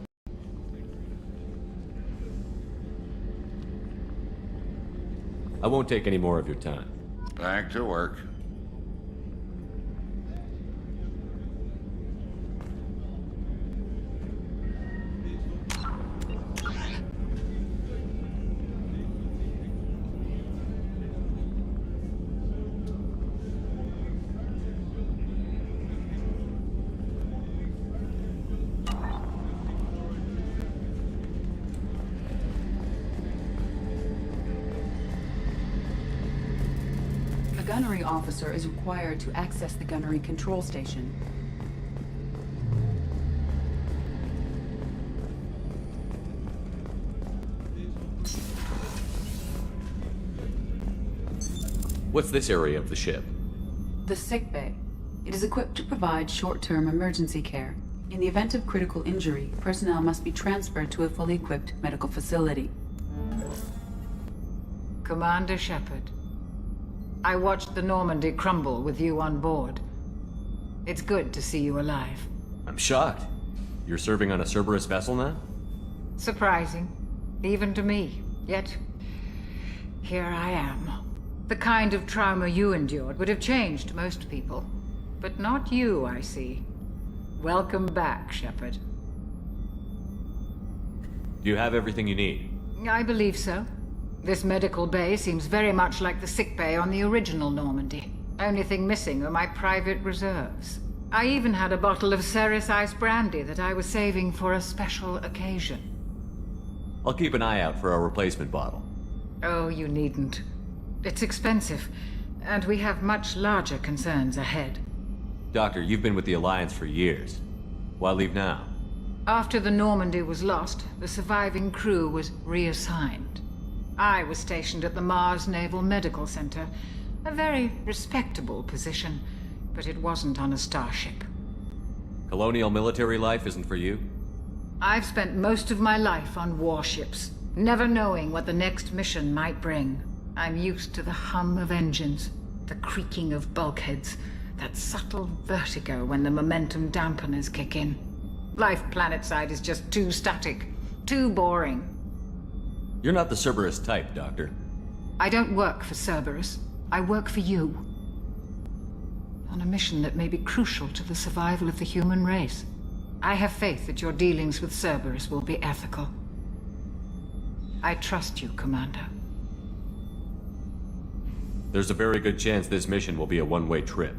I won't take any more of your time. Back to work. gunnery officer is required to access the gunnery control station. What's this area of the ship? The sick bay. It is equipped to provide short-term emergency care. In the event of critical injury, personnel must be transferred to a fully equipped medical facility. Commander Shepard, I watched the Normandy crumble with you on board. It's good to see you alive. I'm shocked. You're serving on a Cerberus vessel now? Surprising, even to me. Yet, here I am. The kind of trauma you endured would have changed most people. But not you, I see. Welcome back, Shepard. Do you have everything you need? I believe so. This medical bay seems very much like the sick bay on the original Normandy. Only thing missing are my private reserves. I even had a bottle of Ceres Ice brandy that I was saving for a special occasion. I'll keep an eye out for a replacement bottle. Oh, you needn't. It's expensive, and we have much larger concerns ahead. Doctor, you've been with the Alliance for years. Why leave now? After the Normandy was lost, the surviving crew was reassigned. I was stationed at the Mars Naval Medical Center, a very respectable position, but it wasn't on a starship. Colonial military life isn't for you? I've spent most of my life on warships, never knowing what the next mission might bring. I'm used to the hum of engines, the creaking of bulkheads, that subtle vertigo when the momentum dampeners kick in. Life planetside is just too static, too boring. You're not the Cerberus type, Doctor. I don't work for Cerberus. I work for you. On a mission that may be crucial to the survival of the human race. I have faith that your dealings with Cerberus will be ethical. I trust you, Commander. There's a very good chance this mission will be a one-way trip.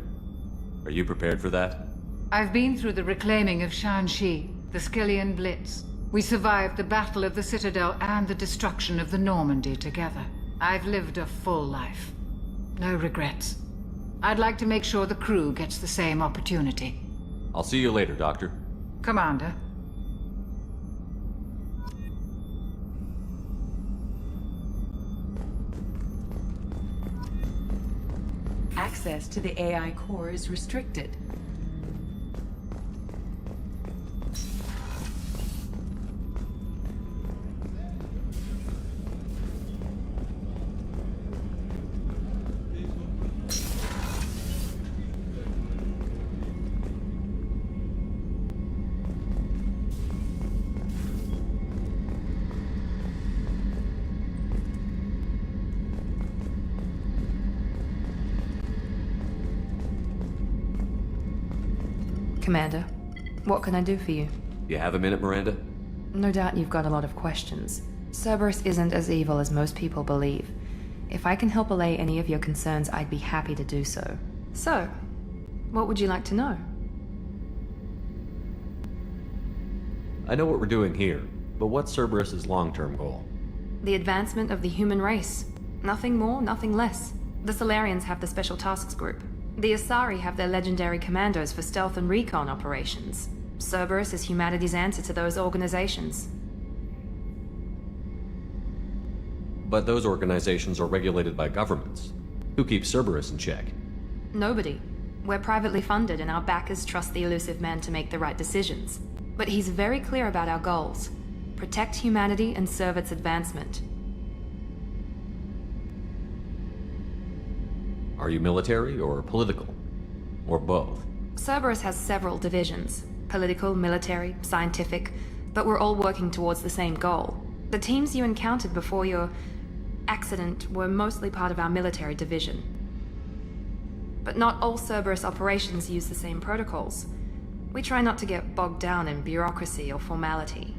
Are you prepared for that? I've been through the reclaiming of Shanxi, the Skillian Blitz. We survived the Battle of the Citadel and the destruction of the Normandy together. I've lived a full life. No regrets. I'd like to make sure the crew gets the same opportunity. I'll see you later, Doctor. Commander. Access to the AI core is restricted. Commander, what can I do for you? You have a minute, Miranda? No doubt you've got a lot of questions. Cerberus isn't as evil as most people believe. If I can help allay any of your concerns, I'd be happy to do so. So, what would you like to know? I know what we're doing here, but what's Cerberus's long-term goal? The advancement of the human race. Nothing more, nothing less. The Solarians have the Special Tasks Group. The Asari have their legendary commandos for stealth and recon operations. Cerberus is humanity's answer to those organizations. But those organizations are regulated by governments. Who keeps Cerberus in check? Nobody. We're privately funded and our backers trust the elusive man to make the right decisions. But he's very clear about our goals. Protect humanity and serve its advancement. Are you military or political? Or both? Cerberus has several divisions. Political, military, scientific, but we're all working towards the same goal. The teams you encountered before your accident were mostly part of our military division. But not all Cerberus operations use the same protocols. We try not to get bogged down in bureaucracy or formality.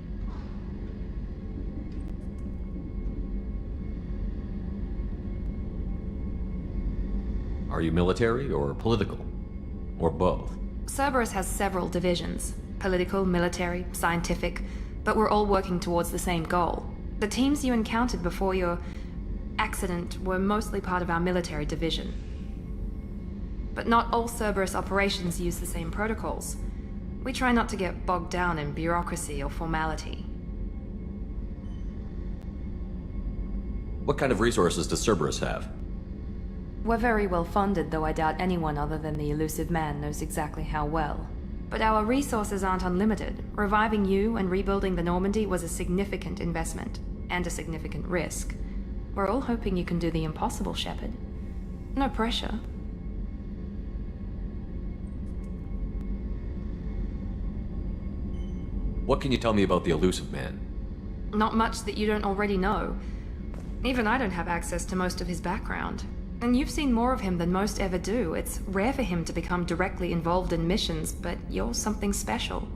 Are you military or political? Or both? Cerberus has several divisions. Political, military, scientific, but we're all working towards the same goal. The teams you encountered before your accident were mostly part of our military division. but not all Cerberus operations use the same protocols. We try not to get bogged down in bureaucracy or formality. What kind of resources does Cerberus have? We're very well funded, though I doubt anyone other than the elusive man knows exactly how well. But our resources aren't unlimited. Reviving you and rebuilding the Normandy was a significant investment, and a significant risk. We're all hoping you can do the impossible, Shepard. No pressure. What can you tell me about the elusive man? Not much that you don't already know. Even I don't have access to most of his background. And you've seen more of him than most ever do. It's rare for him to become directly involved in missions, but you're something special.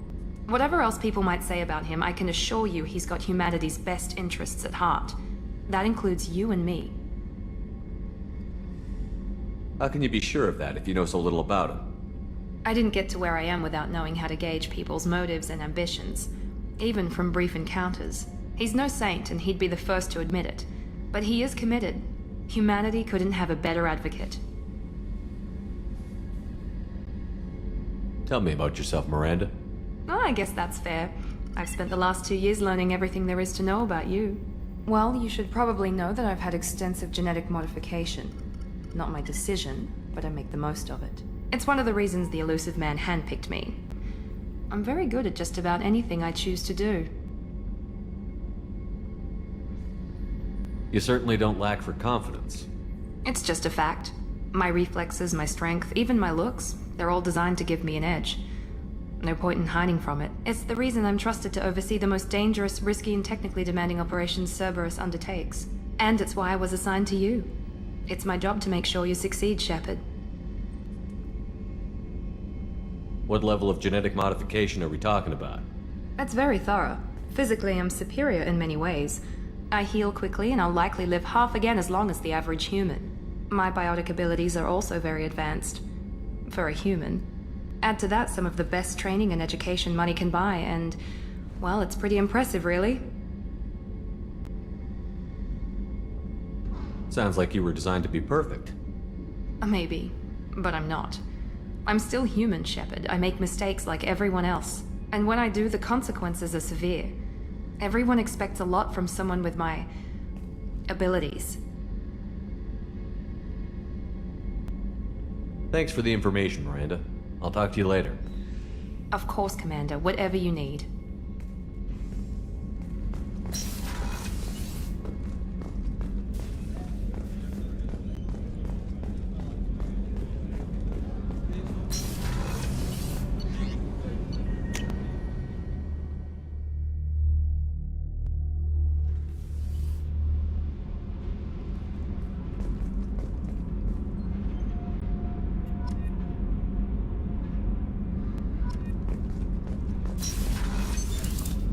Whatever else people might say about him, I can assure you he's got humanity's best interests at heart. That includes you and me. How can you be sure of that if you know so little about him? I didn't get to where I am without knowing how to gauge people's motives and ambitions, even from brief encounters. He's no saint, and he'd be the first to admit it. But he is committed. Humanity couldn't have a better advocate. Tell me about yourself, Miranda. Oh, I guess that's fair. I've spent the last 2 years learning everything there is to know about you. Well, you should probably know that I've had extensive genetic modification. Not my decision, but I make the most of it. It's one of the reasons the elusive man handpicked me. I'm very good at just about anything I choose to do. You certainly don't lack for confidence. It's just a fact. My reflexes, my strength, even my looks, they're all designed to give me an edge. No point in hiding from it. It's the reason I'm trusted to oversee the most dangerous, risky, and technically demanding operations Cerberus undertakes. And it's why I was assigned to you. It's my job to make sure you succeed, Shepard. What level of genetic modification are we talking about? That's very thorough. Physically, I'm superior in many ways. I heal quickly, and I'll likely live half again as long as the average human. My biotic abilities are also very advanced. For a human. Add to that some of the best training and education money can buy, and, well, it's pretty impressive, really. Sounds like you were designed to be perfect. Maybe, but I'm not. I'm still human, Shepard. I make mistakes like everyone else. And when I do, the consequences are severe. Everyone expects a lot from someone with my abilities. Thanks for the information, Miranda. I'll talk to you later. Of course, Commander. Whatever you need.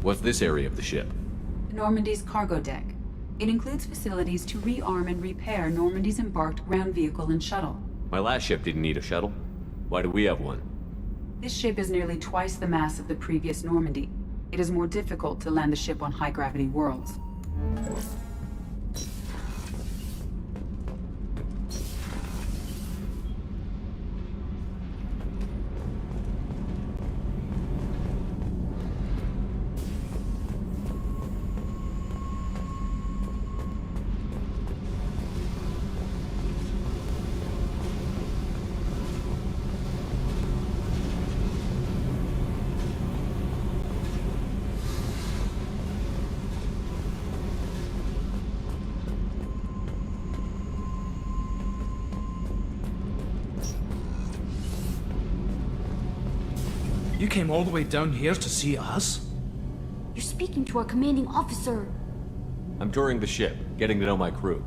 What's this area of the ship? Normandy's cargo deck. It includes facilities to rearm and repair Normandy's embarked ground vehicle and shuttle. My last ship didn't need a shuttle. Why do we have one? This ship is nearly twice the mass of the previous Normandy. It is more difficult to land the ship on high-gravity worlds. You came all the way down here to see us? You're speaking to our commanding officer. I'm touring the ship, getting to know my crew.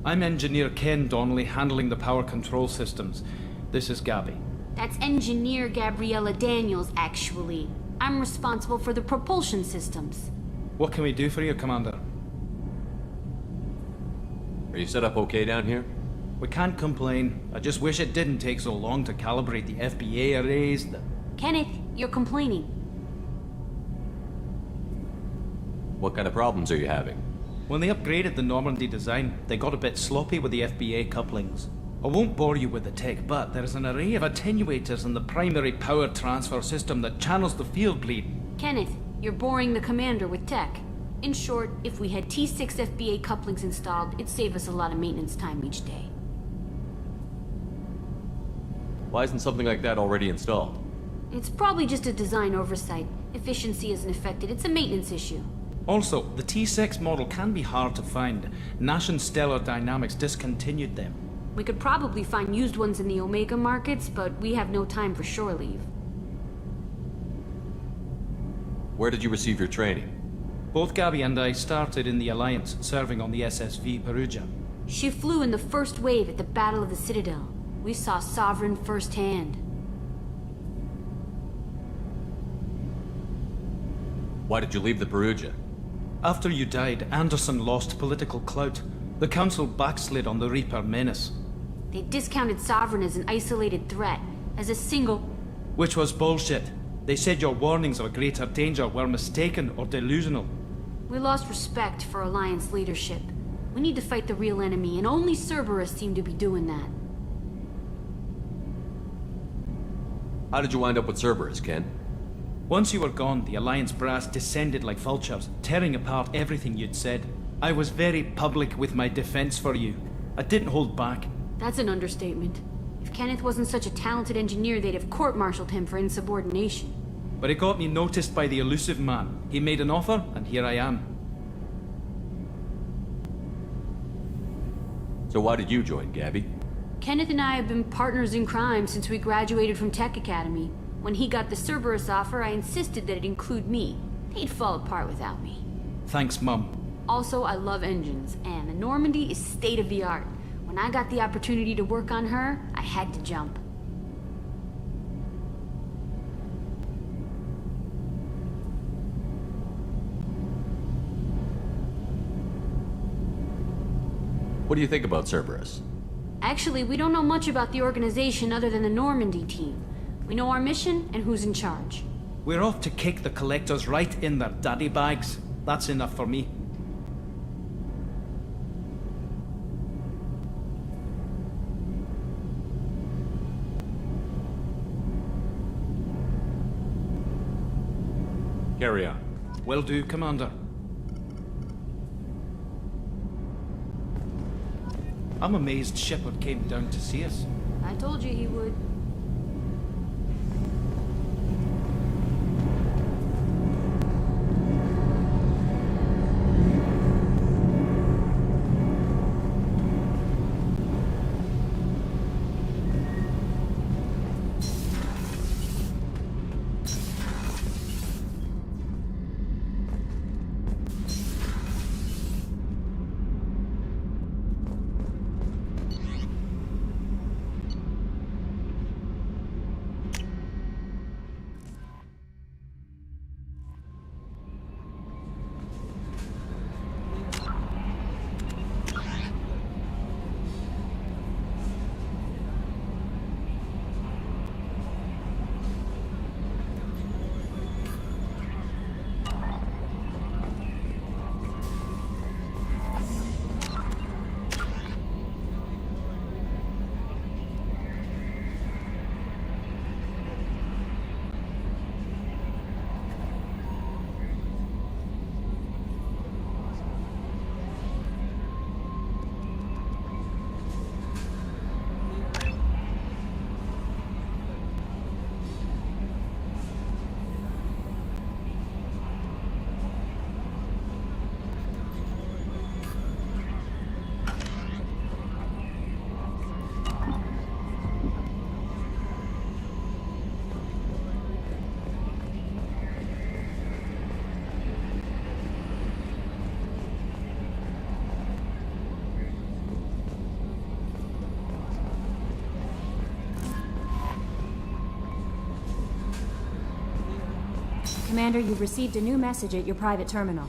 I'm Engineer Ken Donnelly, handling the power control systems. This is Gabby. That's Engineer Gabriella Daniels, actually. I'm responsible for the propulsion systems. What can we do for you, Commander? Are you set up okay down here? We can't complain. I just wish it didn't take so long to calibrate the FBA arrays. Kenneth, you're complaining. What kind of problems are you having? When they upgraded the Normandy design, they got a bit sloppy with the FBA couplings. I won't bore you with the tech, but there is an array of attenuators in the primary power transfer system that channels the field bleed. Kenneth, you're boring the commander with tech. In short, if we had T6 FBA couplings installed, it'd save us a lot of maintenance time each day. Why isn't something like that already installed? It's probably just a design oversight. Efficiency isn't affected, it's a maintenance issue. Also, the T6 model can be hard to find. Nash and Stellar Dynamics discontinued them. We could probably find used ones in the Omega markets, but we have no time for shore leave. Where did you receive your training? Both Gabby and I started in the Alliance, serving on the SSV Perugia. She flew in the first wave at the Battle of the Citadel. We saw Sovereign firsthand. Why did you leave the Perugia? After you died, Anderson lost political clout. The Council backslid on the Reaper menace. They discounted Sovereign as an isolated threat, as a single... Which was bullshit. They said your warnings of a greater danger were mistaken or delusional. We lost respect for Alliance leadership. We need to fight the real enemy, and only Cerberus seemed to be doing that. How did you wind up with Cerberus, Ken? Once you were gone, the Alliance brass descended like vultures, tearing apart everything you'd said. I was very public with my defense for you. I didn't hold back. That's an understatement. If Kenneth wasn't such a talented engineer, they'd have court-martialed him for insubordination. But it got me noticed by the elusive man. He made an offer, and here I am. So why did you join, Gabby? Kenneth and I have been partners in crime since we graduated from Tech Academy. When he got the Cerberus offer, I insisted that it include me. He'd fall apart without me. Thanks, Mum. Also, I love engines, and the Normandy is state-of-the-art. When I got the opportunity to work on her, I had to jump. What do you think about Cerberus? Actually, we don't know much about the organization other than the Normandy team. We know our mission and who's in charge. We're off to kick the Collectors right in their daddy bags. That's enough for me. Carry on. Will do, Commander. I'm amazed Shepard came down to see us. I told you he would. Commander, you've received a new message at your private terminal.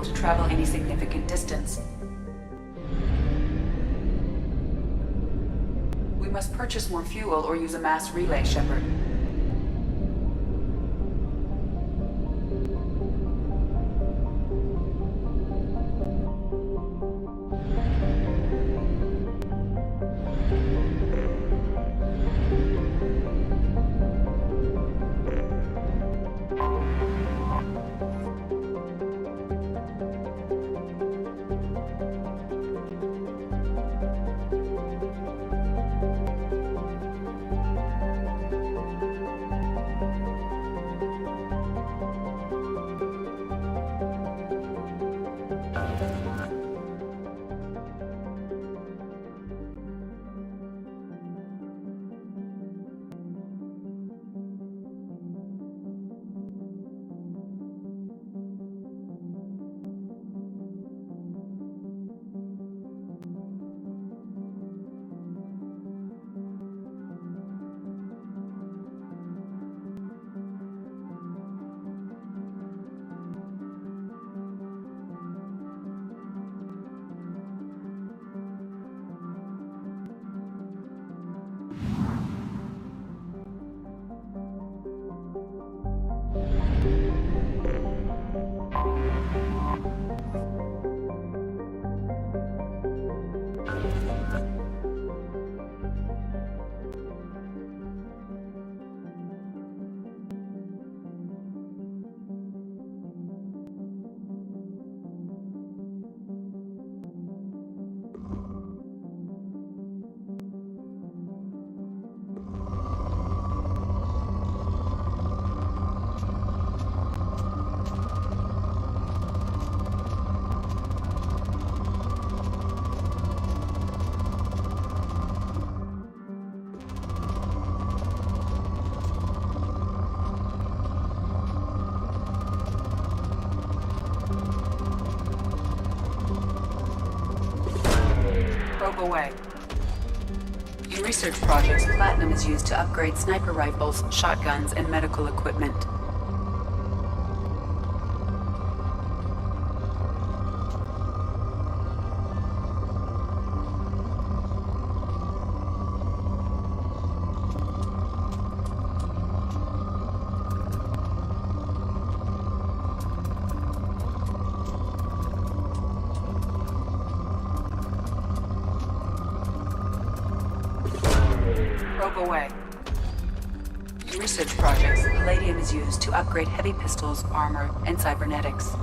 fuel to travel any significant distance. We must purchase more fuel or use a mass relay, Shepard. Probe away. In research projects, platinum is used to upgrade sniper rifles, shotguns, and medical equipment. Probe away. In research projects, palladium is used to upgrade heavy pistols, armor, and cybernetics.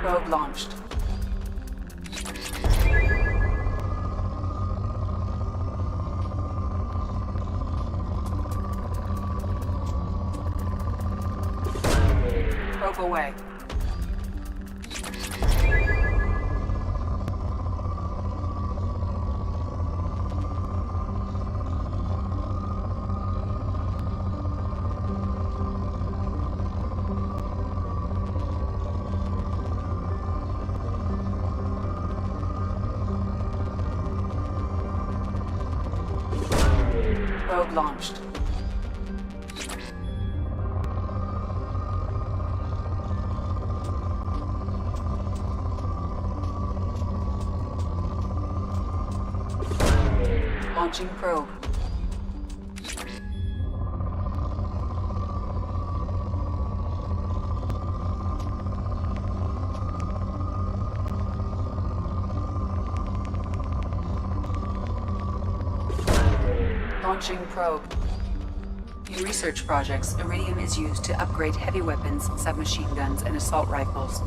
Probe launched. Probe away. Probe launched. Launching probe. Launching probe. In research projects, iridium is used to upgrade heavy weapons, submachine guns, and assault rifles.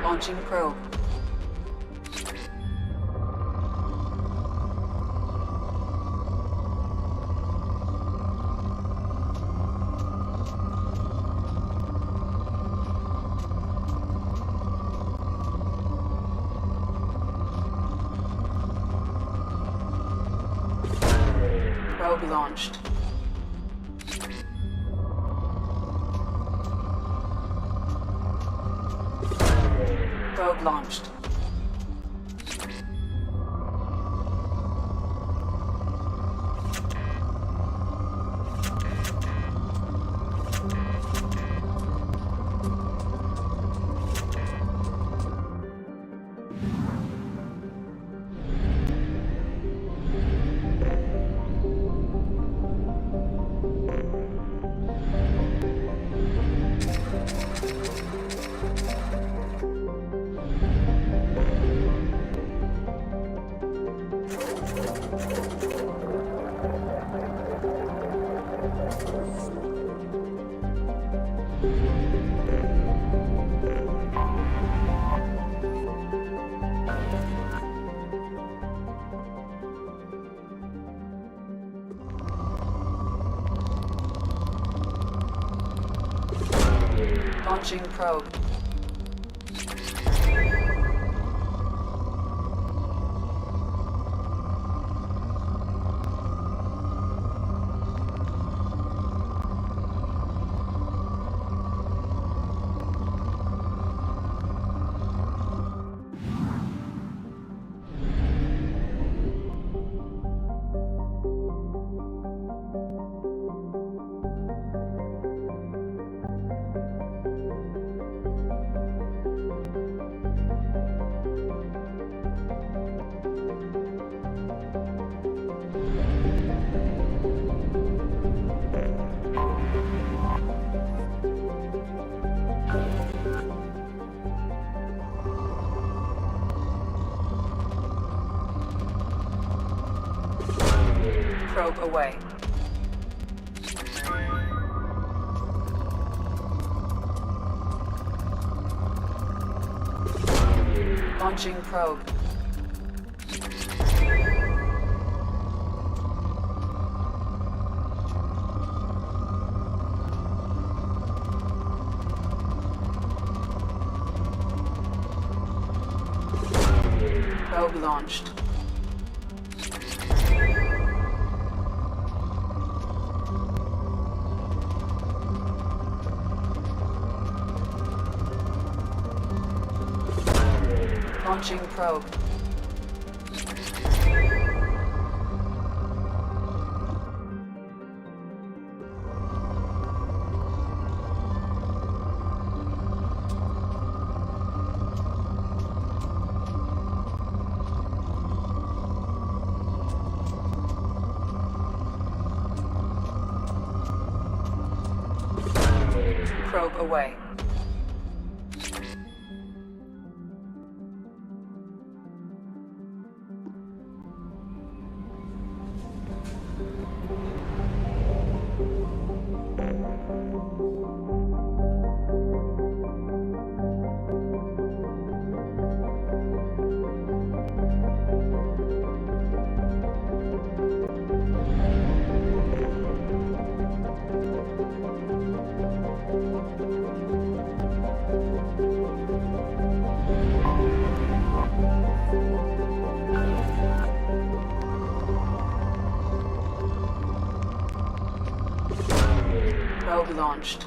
Launching probe. Probe launched. Probe launched. Launching probe. Probe away. Launching probe. Probe launched. Launching probe. Probe away. Probe launched.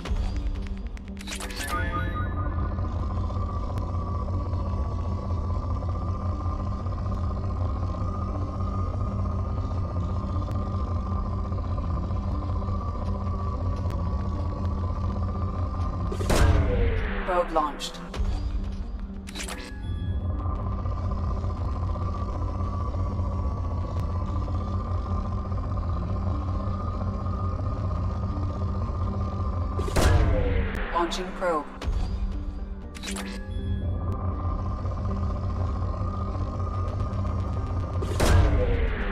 Probe launched. Launching probe.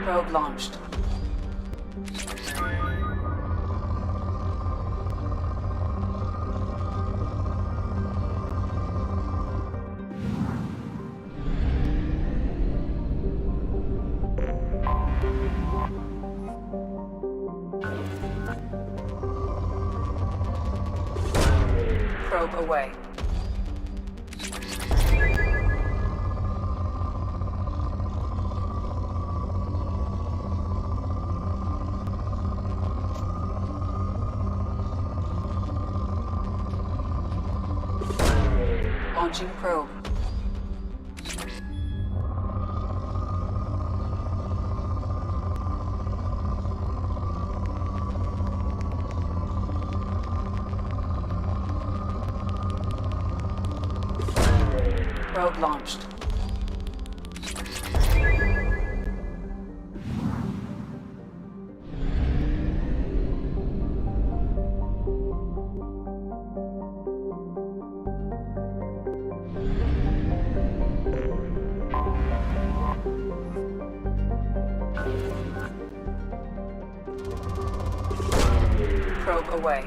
Probe launched. Probe away. Launching probe. Probe launched. Probe away.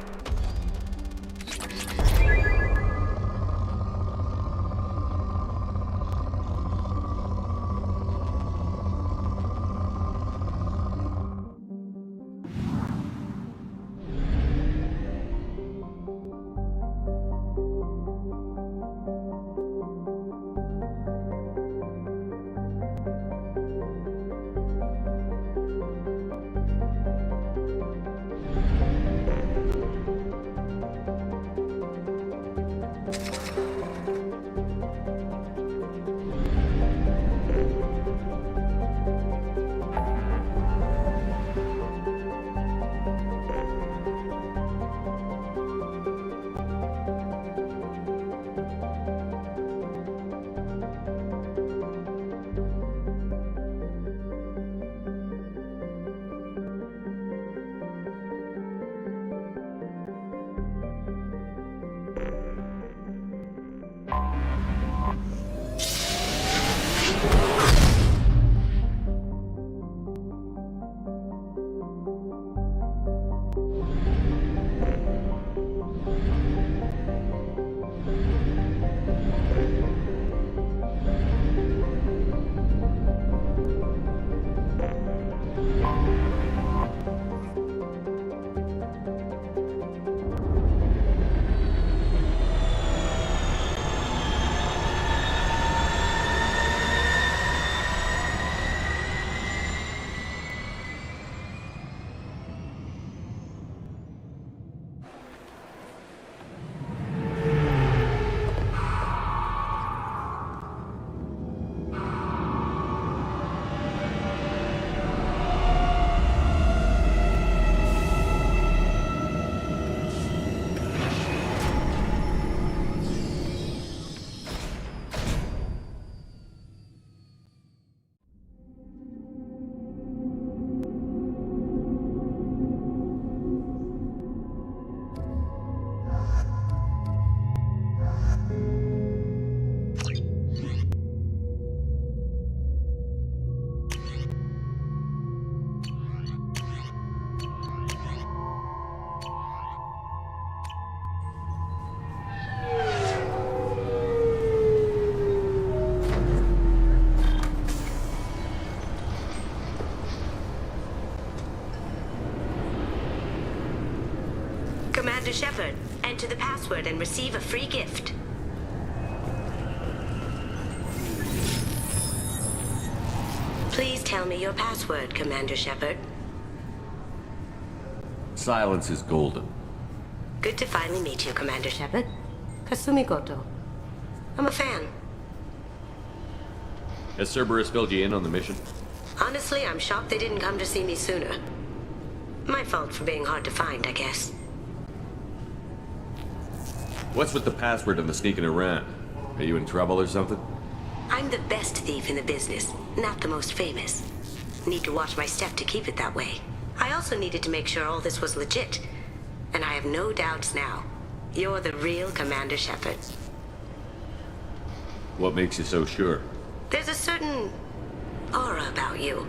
Commander Shepard, enter the password and receive a free gift. Please tell me your password, Commander Shepard. Silence is golden. Good to finally meet you, Commander Shepard. Kasumi Goto. I'm a fan. Has Cerberus filled you in on the mission? Honestly, I'm shocked they didn't come to see me sooner. My fault for being hard to find, I guess. What's with the password and the sneaking around? Are you in trouble or something? I'm the best thief in the business, not the most famous. Need to watch my step to keep it that way. I also needed to make sure all this was legit. And I have no doubts now. You're the real Commander Shepard. What makes you so sure? There's a certain aura about you.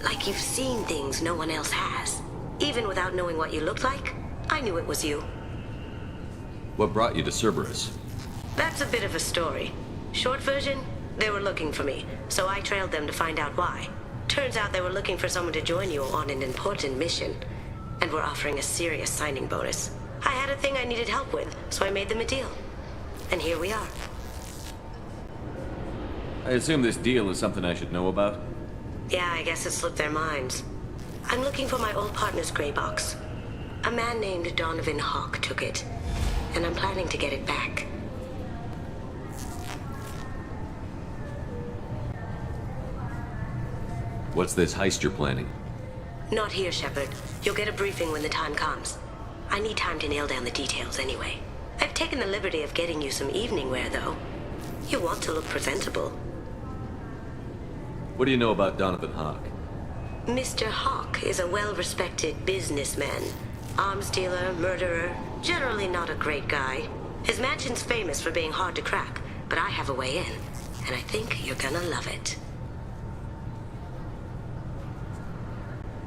Like you've seen things no one else has. Even without knowing what you looked like, I knew it was you. What brought you to Cerberus? That's a bit of a story. Short version, they were looking for me, so I trailed them to find out why. Turns out they were looking for someone to join you on an important mission, and were offering a serious signing bonus. I had a thing I needed help with, so I made them a deal. And here we are. I assume this deal is something I should know about? Yeah, I guess it slipped their minds. I'm looking for my old partner's gray box. A man named Donovan Hawk took it, and I'm planning to get it back. What's this heist you're planning? Not here, Shepard. You'll get a briefing when the time comes. I need time to nail down the details anyway. I've taken the liberty of getting you some evening wear, though. You want to look presentable. What do you know about Donovan Hawk? Mr. Hawk is a well-respected businessman. Arms dealer, murderer, generally not a great guy. His mansion's famous for being hard to crack, but I have a way in, and I think you're gonna love it.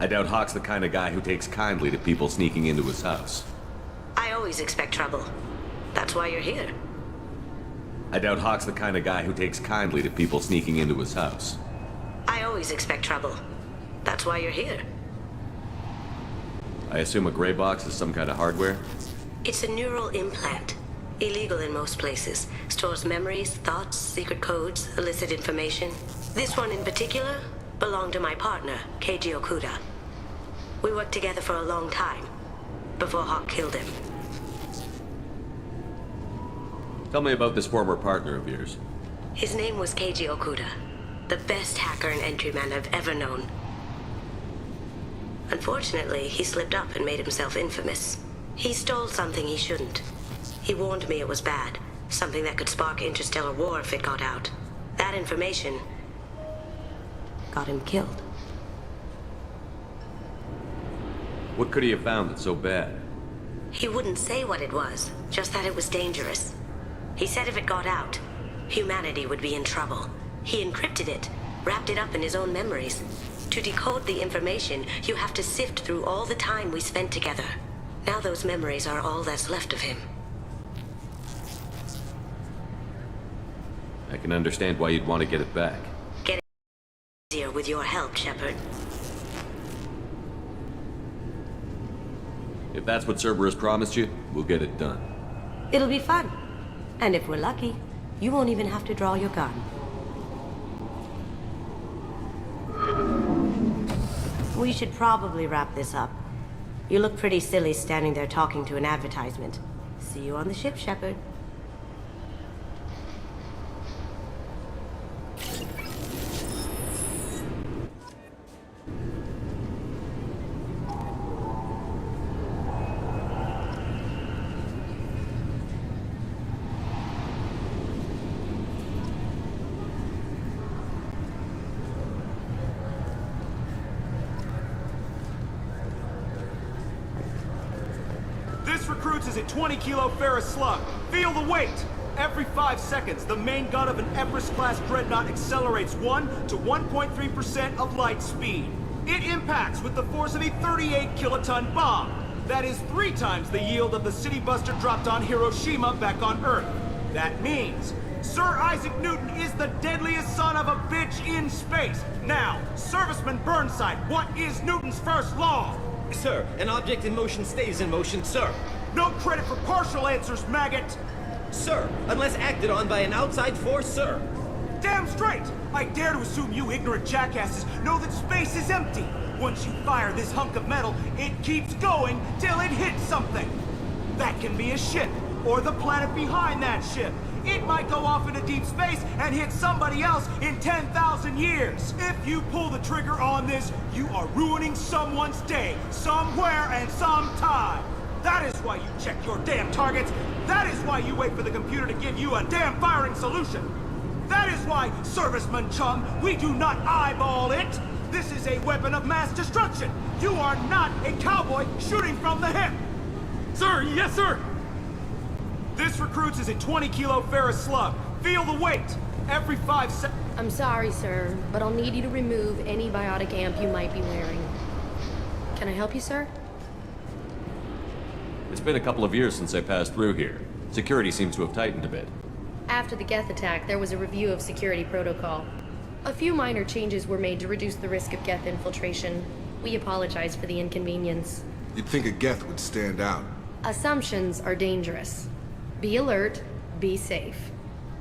I doubt Hawk's the kind of guy who takes kindly to people sneaking into his house. I always expect trouble. That's why you're here. I doubt Hawk's the kind of guy who takes kindly to people sneaking into his house. I always expect trouble. That's why you're here. I assume a gray box is some kind of hardware? It's a neural implant. Illegal in most places. Stores memories, thoughts, secret codes, illicit information. This one in particular belonged to my partner, Keiji Okuda. We worked together for a long time, before Hawk killed him. Tell me about this former partner of yours. His name was Keiji Okuda, the best hacker and entryman I've ever known. Unfortunately, he slipped up and made himself infamous. He stole something he shouldn't. He warned me it was bad, something that could spark interstellar war if it got out. That information got him killed. What could he have found that's so bad? He wouldn't say what it was, just that it was dangerous. He said if it got out, humanity would be in trouble. He encrypted it, wrapped it up in his own memories. To decode the information, you have to sift through all the time we spent together. Now those memories are all that's left of him. I can understand why you'd want to get it back. Get it easier with your help, Shepard. If that's what Cerberus promised you, we'll get it done. It'll be fun. And if we're lucky, you won't even have to draw your gun. We should probably wrap this up. You look pretty silly standing there talking to an advertisement. See you on the ship, Shepard. Recruits is a 20-kilo ferrous slug. Feel the weight! Every 5 seconds, the main gun of an Everest-class dreadnought accelerates 1 to 1.3% of light speed. It impacts with the force of a 38-kiloton bomb. That is 3 times the yield of the city buster dropped on Hiroshima back on Earth. That means Sir Isaac Newton is the deadliest son of a bitch in space. Now, Serviceman Burnside, what is Newton's first law? Sir, an object in motion stays in motion, sir. No credit for partial answers, maggot! Sir, unless acted on by an outside force, sir. Damn straight! I dare to assume you ignorant jackasses know that space is empty. Once you fire this hunk of metal, it keeps going till it hits something. That can be a ship, or the planet behind that ship. It might go off into deep space and hit somebody else in 10,000 years. If you pull the trigger on this, you are ruining someone's day, somewhere and sometime. That is why you check your damn targets. That is why you wait for the computer to give you a damn firing solution. That is why, Serviceman Chum, we do not eyeball it. This is a weapon of mass destruction. You are not a cowboy shooting from the hip. Sir, yes, sir. This recruits is a 20-kilo ferrous slug. Feel the weight. Every 5 seconds. I'm sorry, sir, but I'll need you to remove any biotic amp you might be wearing. Can I help you, sir? It's been a couple of years since I passed through here. Security seems to have tightened a bit. After the Geth attack, there was a review of security protocol. A few minor changes were made to reduce the risk of Geth infiltration. We apologize for the inconvenience. You'd think a Geth would stand out. Assumptions are dangerous. Be alert, be safe.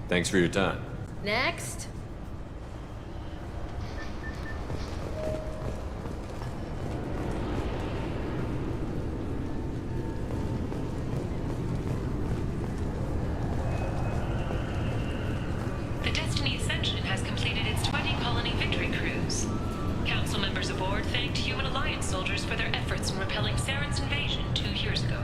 Thanks for your time. Next. The Destiny Ascension has completed its 20-colony victory cruise. Council members aboard thanked Human Alliance soldiers for their efforts in repelling Saren's invasion 2 years ago.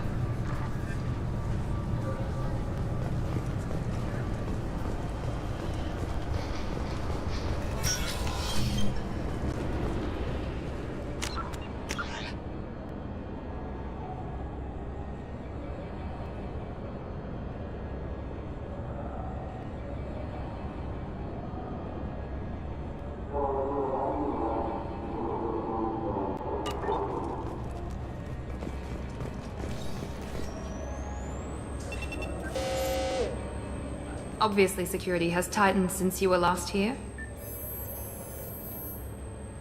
Obviously, security has tightened since you were last here.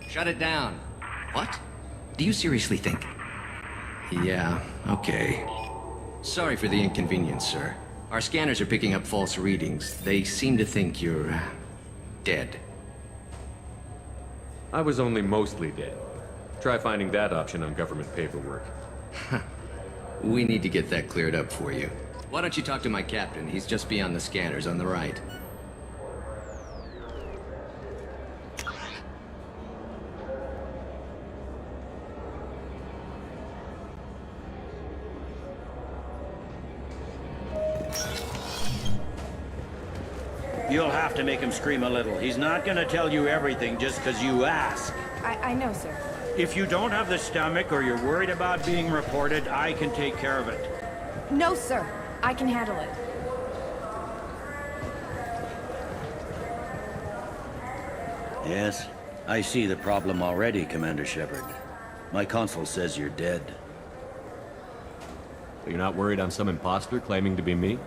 Shut it down. What? Do you seriously think? Yeah, okay. Sorry for the inconvenience, sir. Our scanners are picking up false readings. They seem to think you're... dead. I was only mostly dead. Try finding that option on government paperwork. We need to get that cleared up for you. Why don't you talk to my captain? He's just beyond the scanners on the right. You'll have to make him scream a little. He's not gonna tell you everything just because you ask. I know, sir. If you don't have the stomach or you're worried about being reported, I can take care of it. No, sir. I can handle it. Yes, I see the problem already, Commander Shepard. My console says you're dead. You're not worried I'm some imposter claiming to be me?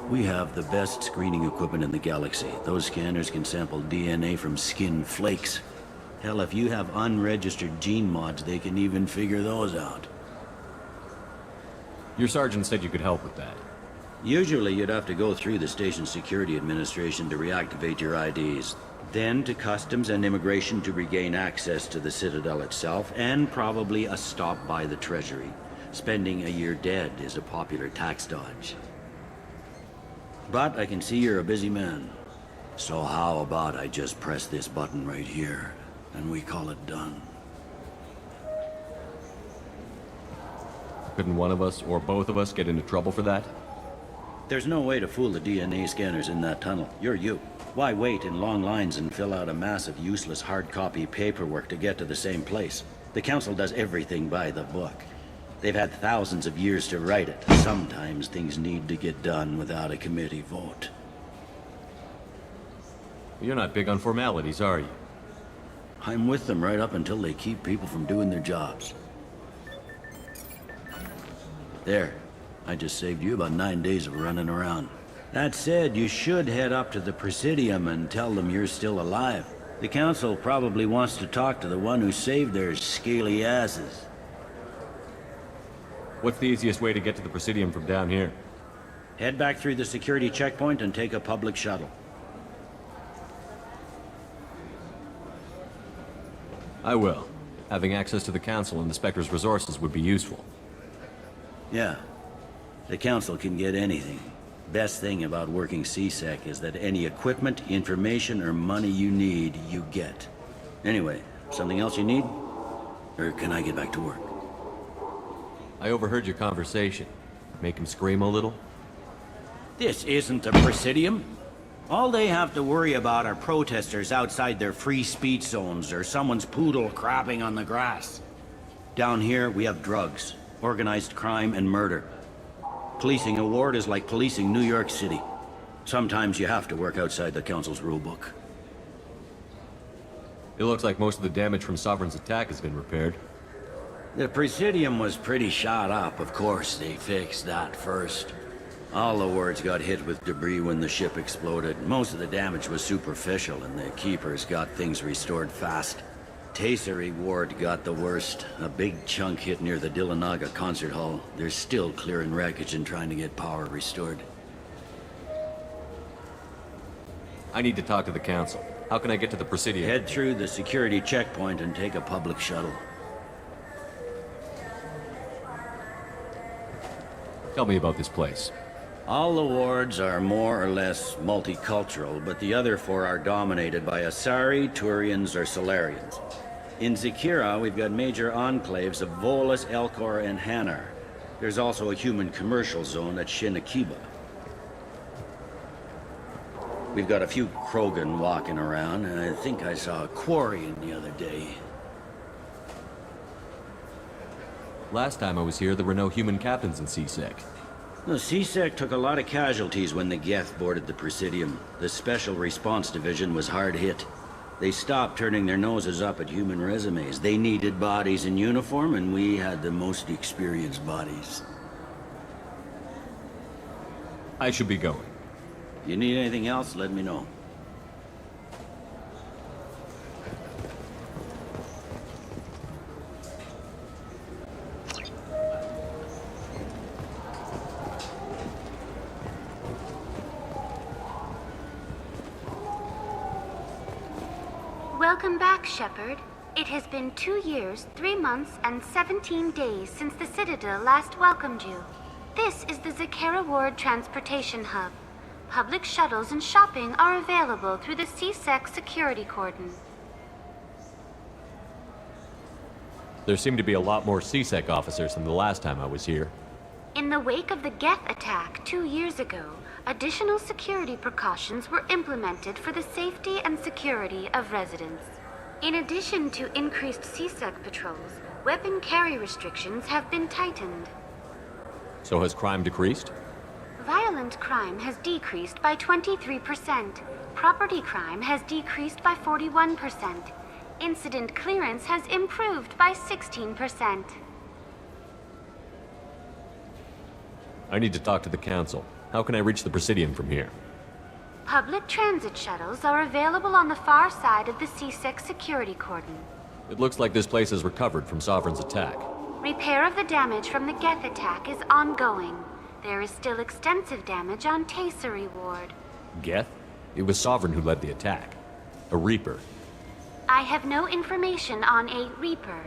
We have the best screening equipment in the galaxy. Those scanners can sample DNA from skin flakes. Hell, if you have unregistered gene mods, they can even figure those out. Your sergeant said you could help with that. Usually you'd have to go through the station security administration to reactivate your IDs. Then to customs and immigration to regain access to the Citadel itself, and probably a stop by the Treasury. Spending a year dead is a popular tax dodge. But I can see you're a busy man. So how about I just press this button right here, and we call it done? Couldn't one of us, or both of us, get into trouble for that? There's no way to fool the DNA scanners in that tunnel. You're you. Why wait in long lines and fill out a massive useless hard copy paperwork to get to the same place? The Council does everything by the book. They've had thousands of years to write it. Sometimes things need to get done without a committee vote. You're not big on formalities, are you? I'm with them right up until they keep people from doing their jobs. There. I just saved you about 9 days of running around. That said, you should head up to the Presidium and tell them you're still alive. The Council probably wants to talk to the one who saved their scaly asses. What's the easiest way to get to the Presidium from down here? Head back through the security checkpoint and take a public shuttle. I will. Having access to the Council and the Spectre's resources would be useful. Yeah. The Council can get anything. Best thing about working CSEC is that any equipment, information, or money you need, you get. Anyway, something else you need? Or can I get back to work? I overheard your conversation. Make him scream a little? This isn't the Presidium. All they have to worry about are protesters outside their free speech zones or someone's poodle crapping on the grass. Down here, we have drugs, organized crime, and murder. Policing a ward is like policing New York City. Sometimes you have to work outside the Council's rulebook. It looks like most of the damage from Sovereign's attack has been repaired. The Presidium was pretty shot up. Of course, they fixed that first. All the wards got hit with debris when the ship exploded. Most of the damage was superficial, and the Keepers got things restored fast. Tasery Ward got the worst. A big chunk hit near the Dillanaga concert hall. They're still clearing wreckage and trying to get power restored. I need to talk to the Council. How can I get to the Presidium? Head through the security checkpoint and take a public shuttle. Tell me about this place. All the wards are more or less multicultural, but the other four are dominated by Asari, Turians, or Solarians. In Zakira, we've got major enclaves of Volus, Elcor, and Hanar. There's also a human commercial zone at Shinakiba. We've got a few Krogan walking around, and I think I saw a Quarian the other day. Last time I was here, there were no human captains in CSEC. The CSEC took a lot of casualties when the Geth boarded the Presidium. The Special Response Division was hard hit. They stopped turning their noses up at human resumes. They needed bodies in uniform, and we had the most experienced bodies. I should be going. You need anything else, let me know. Welcome back, Shepard. It has been 2 years, 3 months, and 17 days since the Citadel last welcomed you. This is the Zakera Ward Transportation Hub. Public shuttles and shopping are available through the CSEC security cordon. There seem to be a lot more CSEC officers than the last time I was here. In the wake of the Geth attack 2 years ago, additional security precautions were implemented for the safety and security of residents. In addition to increased CSEC patrols, weapon carry restrictions have been tightened. So has crime decreased? Violent crime has decreased by 23%. Property crime has decreased by 41%. Incident clearance has improved by 16%. I need to talk to the Council. How can I reach the Presidium from here? Public transit shuttles are available on the far side of the CSEC security cordon. It looks like this place is recovered from Sovereign's attack. Repair of the damage from the Geth attack is ongoing. There is still extensive damage on Tasery Ward. Geth? It was Sovereign who led the attack. A Reaper. I have no information on a Reaper.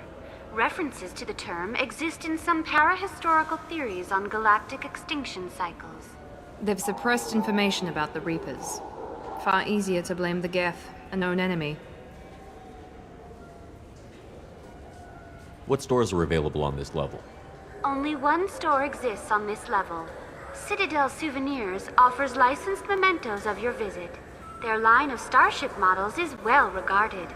References to the term exist in some parahistorical theories on galactic extinction cycles. They've suppressed information about the Reapers. Far easier to blame the Geth, a known enemy. What stores are available on this level? Only one store exists on this level. Citadel Souvenirs offers licensed mementos of your visit. Their line of starship models is well regarded.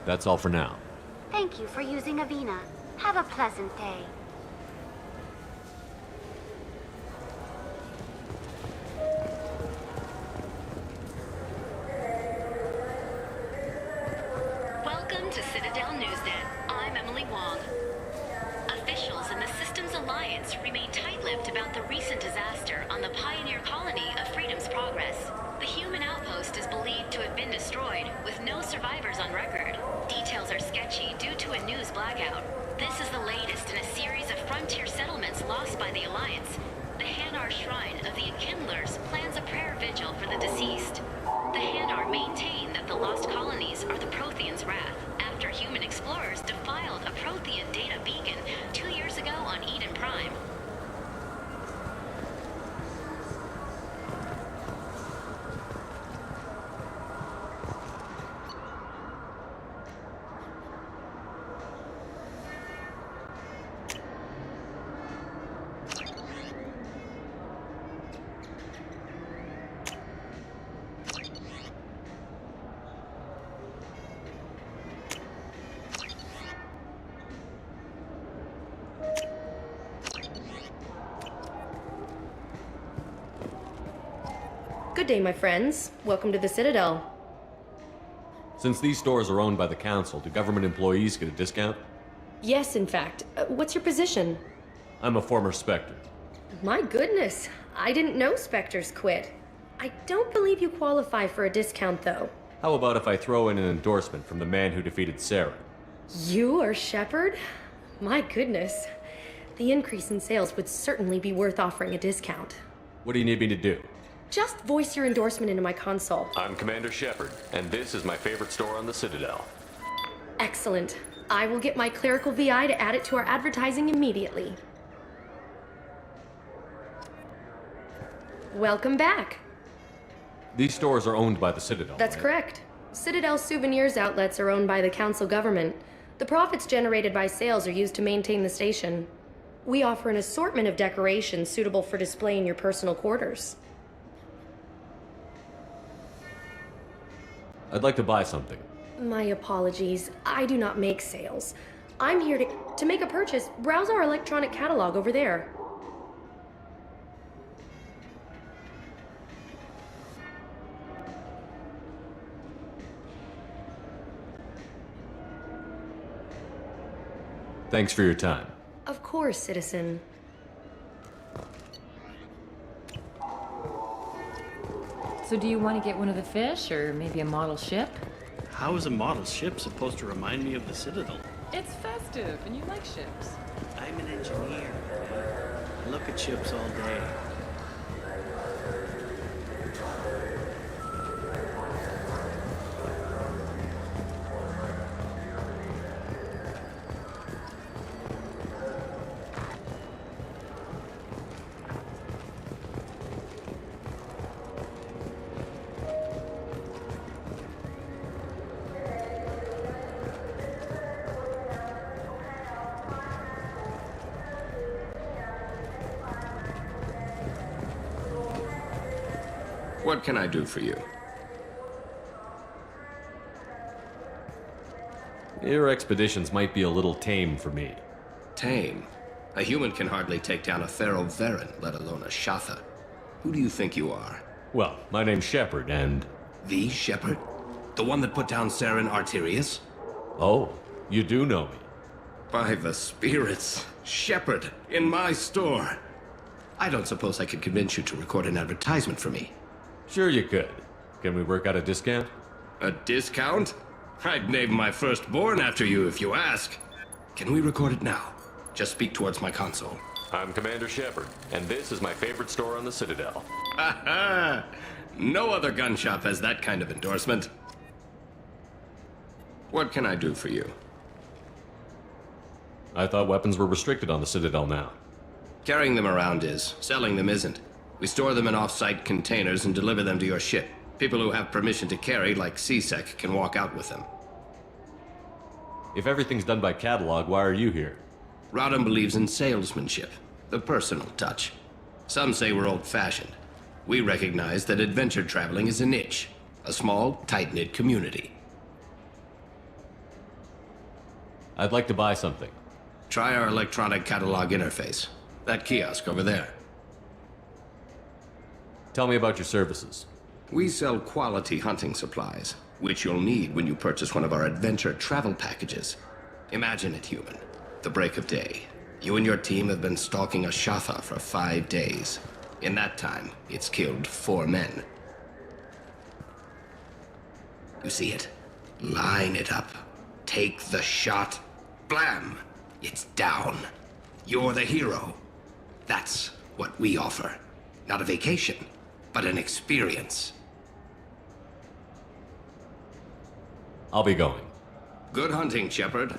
That's all for now. Thank you for using Avina. Have a pleasant day. Welcome to Citadel Newsnet. I'm Emily Wong. Officials in the Systems Alliance remain tight-lipped about the recent disaster on the Pioneer colony of Freedom's Progress. The human outpost is believed to have been destroyed, with no survivors on record. Details are sketchy due to a news blackout. This is the latest in a series of frontier settlements lost by the Alliance. The Hanar Shrine of the Enkindlers plans a prayer vigil for the deceased. The Hanar maintain that the lost colonies are the Protheans' wrath, after human explorers defiled a Prothean data beacon 2 years ago on Eden Prime. Good day, my friends. Welcome to the Citadel. Since these stores are owned by the Council, do government employees get a discount? Yes, in fact. What's your position? I'm a former Spectre. My goodness. I didn't know Spectres quit. I don't believe you qualify for a discount, though. How about if I throw in an endorsement from the man who defeated Saren? You are Shepard? My goodness. The increase in sales would certainly be worth offering a discount. What do you need me to do? Just voice your endorsement into my console. I'm Commander Shepard, and this is my favorite store on the Citadel. Excellent. I will get my clerical VI to add it to our advertising immediately. Welcome back. These stores are owned by the Citadel. That's right? correct. Citadel Souvenirs outlets are owned by the Council government. The profits generated by sales are used to maintain the station. We offer an assortment of decorations suitable for display in your personal quarters. I'd like to buy something. My apologies. I do not make sales. I'm here to make a purchase. Browse our electronic catalog over there. Thanks for your time. Of course, citizen. So do you want to get one of the fish, or maybe a model ship? How is a model ship supposed to remind me of the Citadel? It's festive, and you like ships. I'm an engineer. I look at ships all day. What can I do for you? Your expeditions might be a little tame for me. Tame? A human can hardly take down a Pharaoh Varen, let alone a Shatha. Who do you think you are? Well, my name's Shepard, and... The Shepard? The one that put down Saren Arterius? Oh, you do know me. By the spirits, Shepard, in my store. I don't suppose I could convince you to record an advertisement for me. Sure you could. Can we work out a discount? A discount? I'd name my firstborn after you if you ask. Can we record it now? Just speak towards my console. I'm Commander Shepard, and this is my favorite store on the Citadel. Ha ha! No other gun shop has that kind of endorsement. What can I do for you? I thought weapons were restricted on the Citadel now. Carrying them around is. Selling them isn't. We store them in off-site containers and deliver them to your ship. People who have permission to carry, like CSEC, can walk out with them. If everything's done by catalog, why are you here? Rodham believes in salesmanship, the personal touch. Some say we're old-fashioned. We recognize that adventure traveling is a niche, a small, tight-knit community. I'd like to buy something. Try our electronic catalog interface. That kiosk over there. Tell me about your services. We sell quality hunting supplies, which you'll need when you purchase one of our adventure travel packages. Imagine it, human. The break of day. You and your team have been stalking a Shatha for 5 days. In that time, it's killed 4 men. You see it? Line it up. Take the shot. Blam! It's down. You're the hero. That's what we offer. Not a vacation, but an experience. I'll be going. Good hunting, Shepard.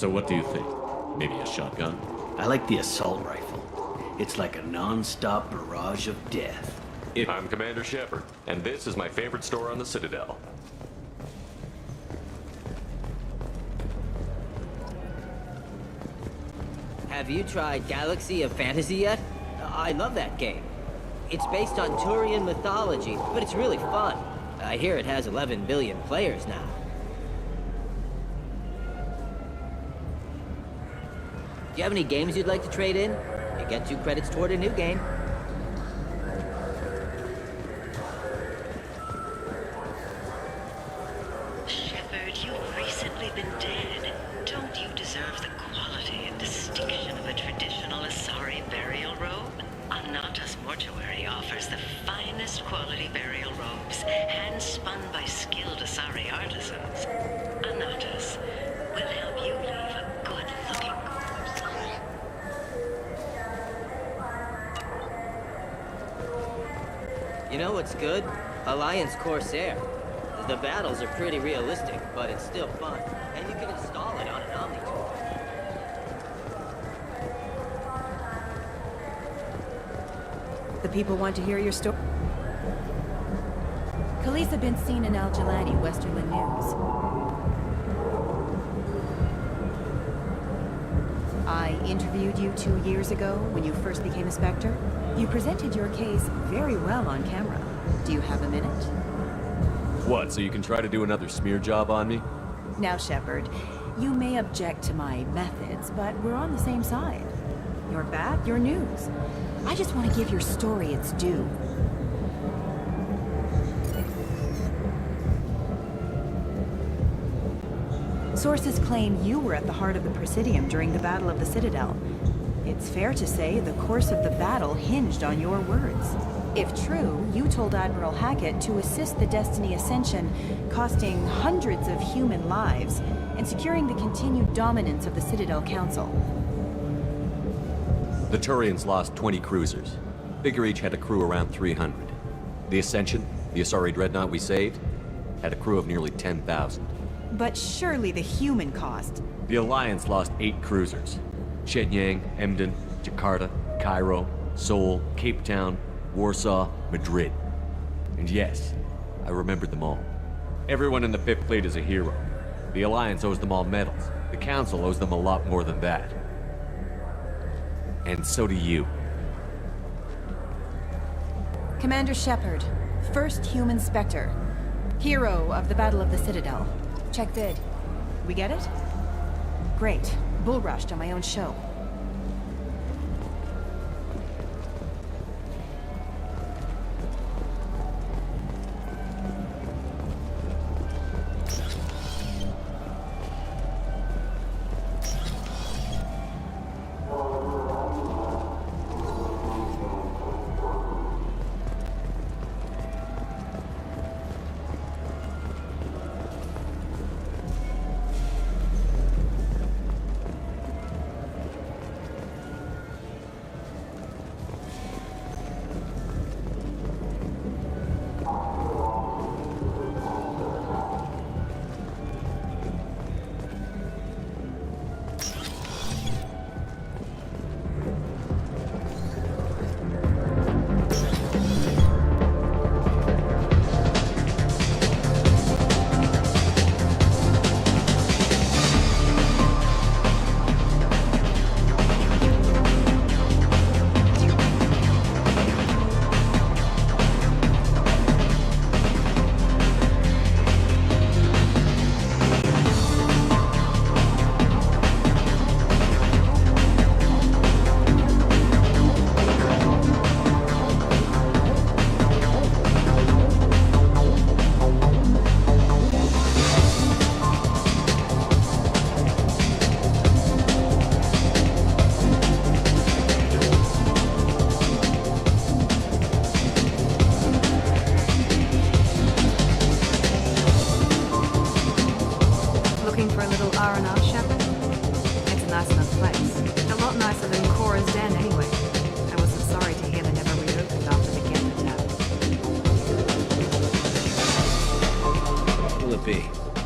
So what do you think? Maybe a shotgun? I like the assault rifle. It's like a non-stop barrage of death. I'm Commander Shepard, and this is my favorite store on the Citadel. Have you tried Galaxy of Fantasy yet? I love that game. It's based on Turian mythology, but it's really fun. I hear it has 11 billion players now. Do you have any games you'd like to trade in? You get 2 credits toward a new game. Shepard, you've recently been dead. Don't you deserve the quality and distinction of a traditional Asari burial robe? Anata's Mortuary offers the finest quality burial robes, hand-spun by skilled Asari artisans. Anata's will help you leave a good-looking corpse. You know what's good? Alliance Corsair. The battles are pretty realistic, but it's still fun. And you can install it on an Omnitool. The people want to hear your story. Khaleesa been seen in Al Jalani, Westerland News. I interviewed you 2 years ago when you first became a Spectre. You presented your case very well on camera. Do you have a minute? What, so you can try to do another smear job on me? Now, Shepard, you may object to my methods, but we're on the same side. You're back, you're news. I just want to give your story its due. Sources claim you were at the heart of the Presidium during the Battle of the Citadel. It's fair to say the course of the battle hinged on your words. If true, you told Admiral Hackett to assist the Destiny Ascension, costing hundreds of human lives, and securing the continued dominance of the Citadel Council. The Turians lost 20 cruisers. Figure each had a crew around 300. The Ascension, the Asari dreadnought we saved, had a crew of nearly 10,000. But surely the human cost. The Alliance lost 8 cruisers. Shenyang, Emden, Jakarta, Cairo, Seoul, Cape Town, Warsaw, Madrid. And yes, I remembered them all. Everyone in the 5th Fleet is a hero. The Alliance owes them all medals. The Council owes them a lot more than that. And so do you. Commander Shepard, first human Spectre. Hero of the Battle of the Citadel. Check vid. We get it? Great. Bull rushed on my own show.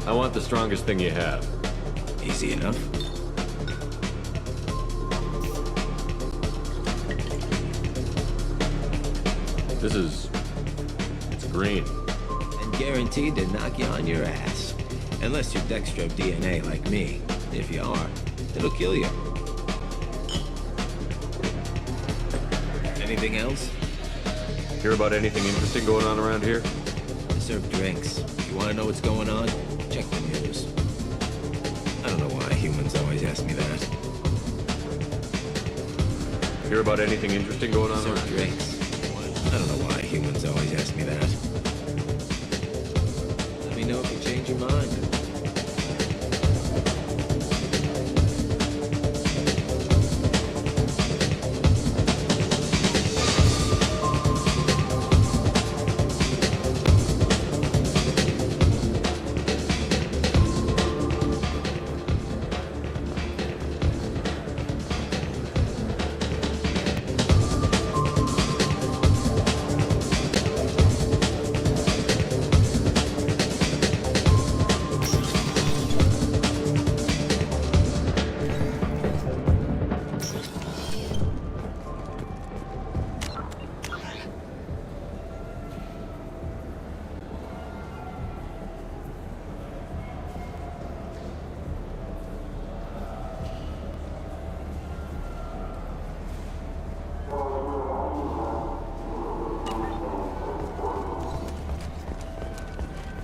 I want the strongest thing you have. Easy enough. It's green. And guaranteed to knock you on your ass. Unless you're dextro DNA like me. If you are, it'll kill you. Anything else? Hear about anything interesting going on around here? I serve drinks. You want to know what's going on? Check the news. I don't know why humans always ask me that. Hear about anything interesting going on Serve around here? drinks. I don't know why humans always ask me that. Let me know if you change your mind.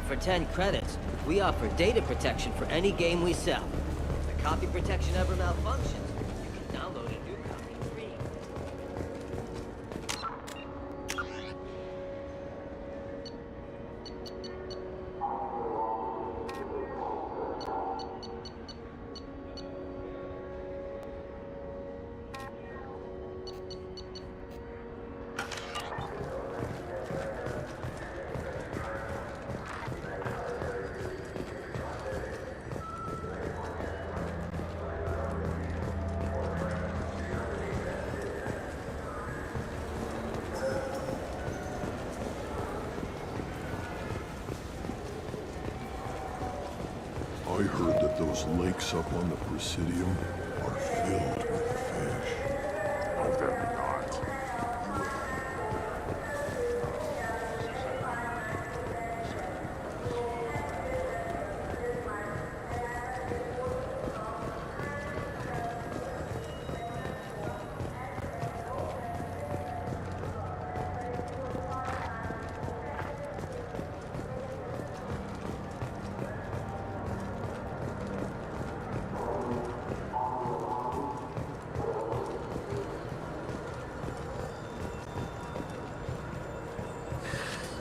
For 10 credits, we offer data protection for any game we sell. If the copy protection ever malfunctions, you can download a new copy free. I heard that those lakes up on the Presidium are filled with fish. No, they're not.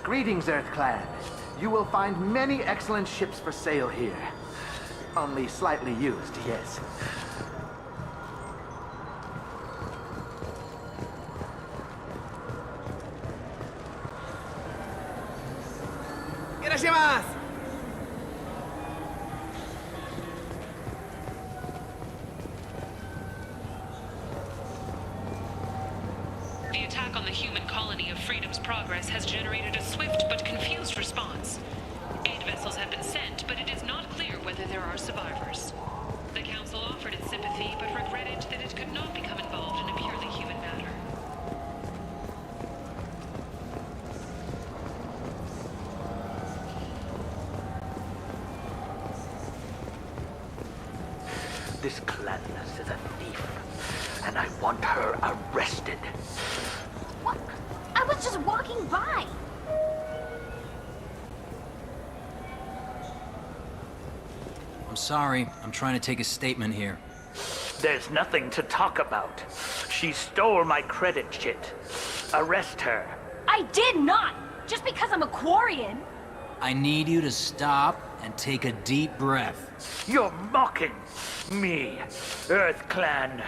Greetings, Earth Clan. You will find many excellent ships for sale here. Only slightly used, yes. Irashimasu! The attack on the human colony of Freedom's Progress has generated a swift but confused response. Aid vessels have been sent, but it is not clear whether there are survivors. The Council offered its sympathy, but regretted that it could not become involved in a purely human matter. This Clanless is a thief, and I want her arrested. What? I was just walking by. I'm sorry. I'm trying to take a statement here. There's nothing to talk about. She stole my credit chit. Arrest her. I did not! Just because I'm a Quarian! I need you to stop and take a deep breath. You're mocking me, Earth Clan.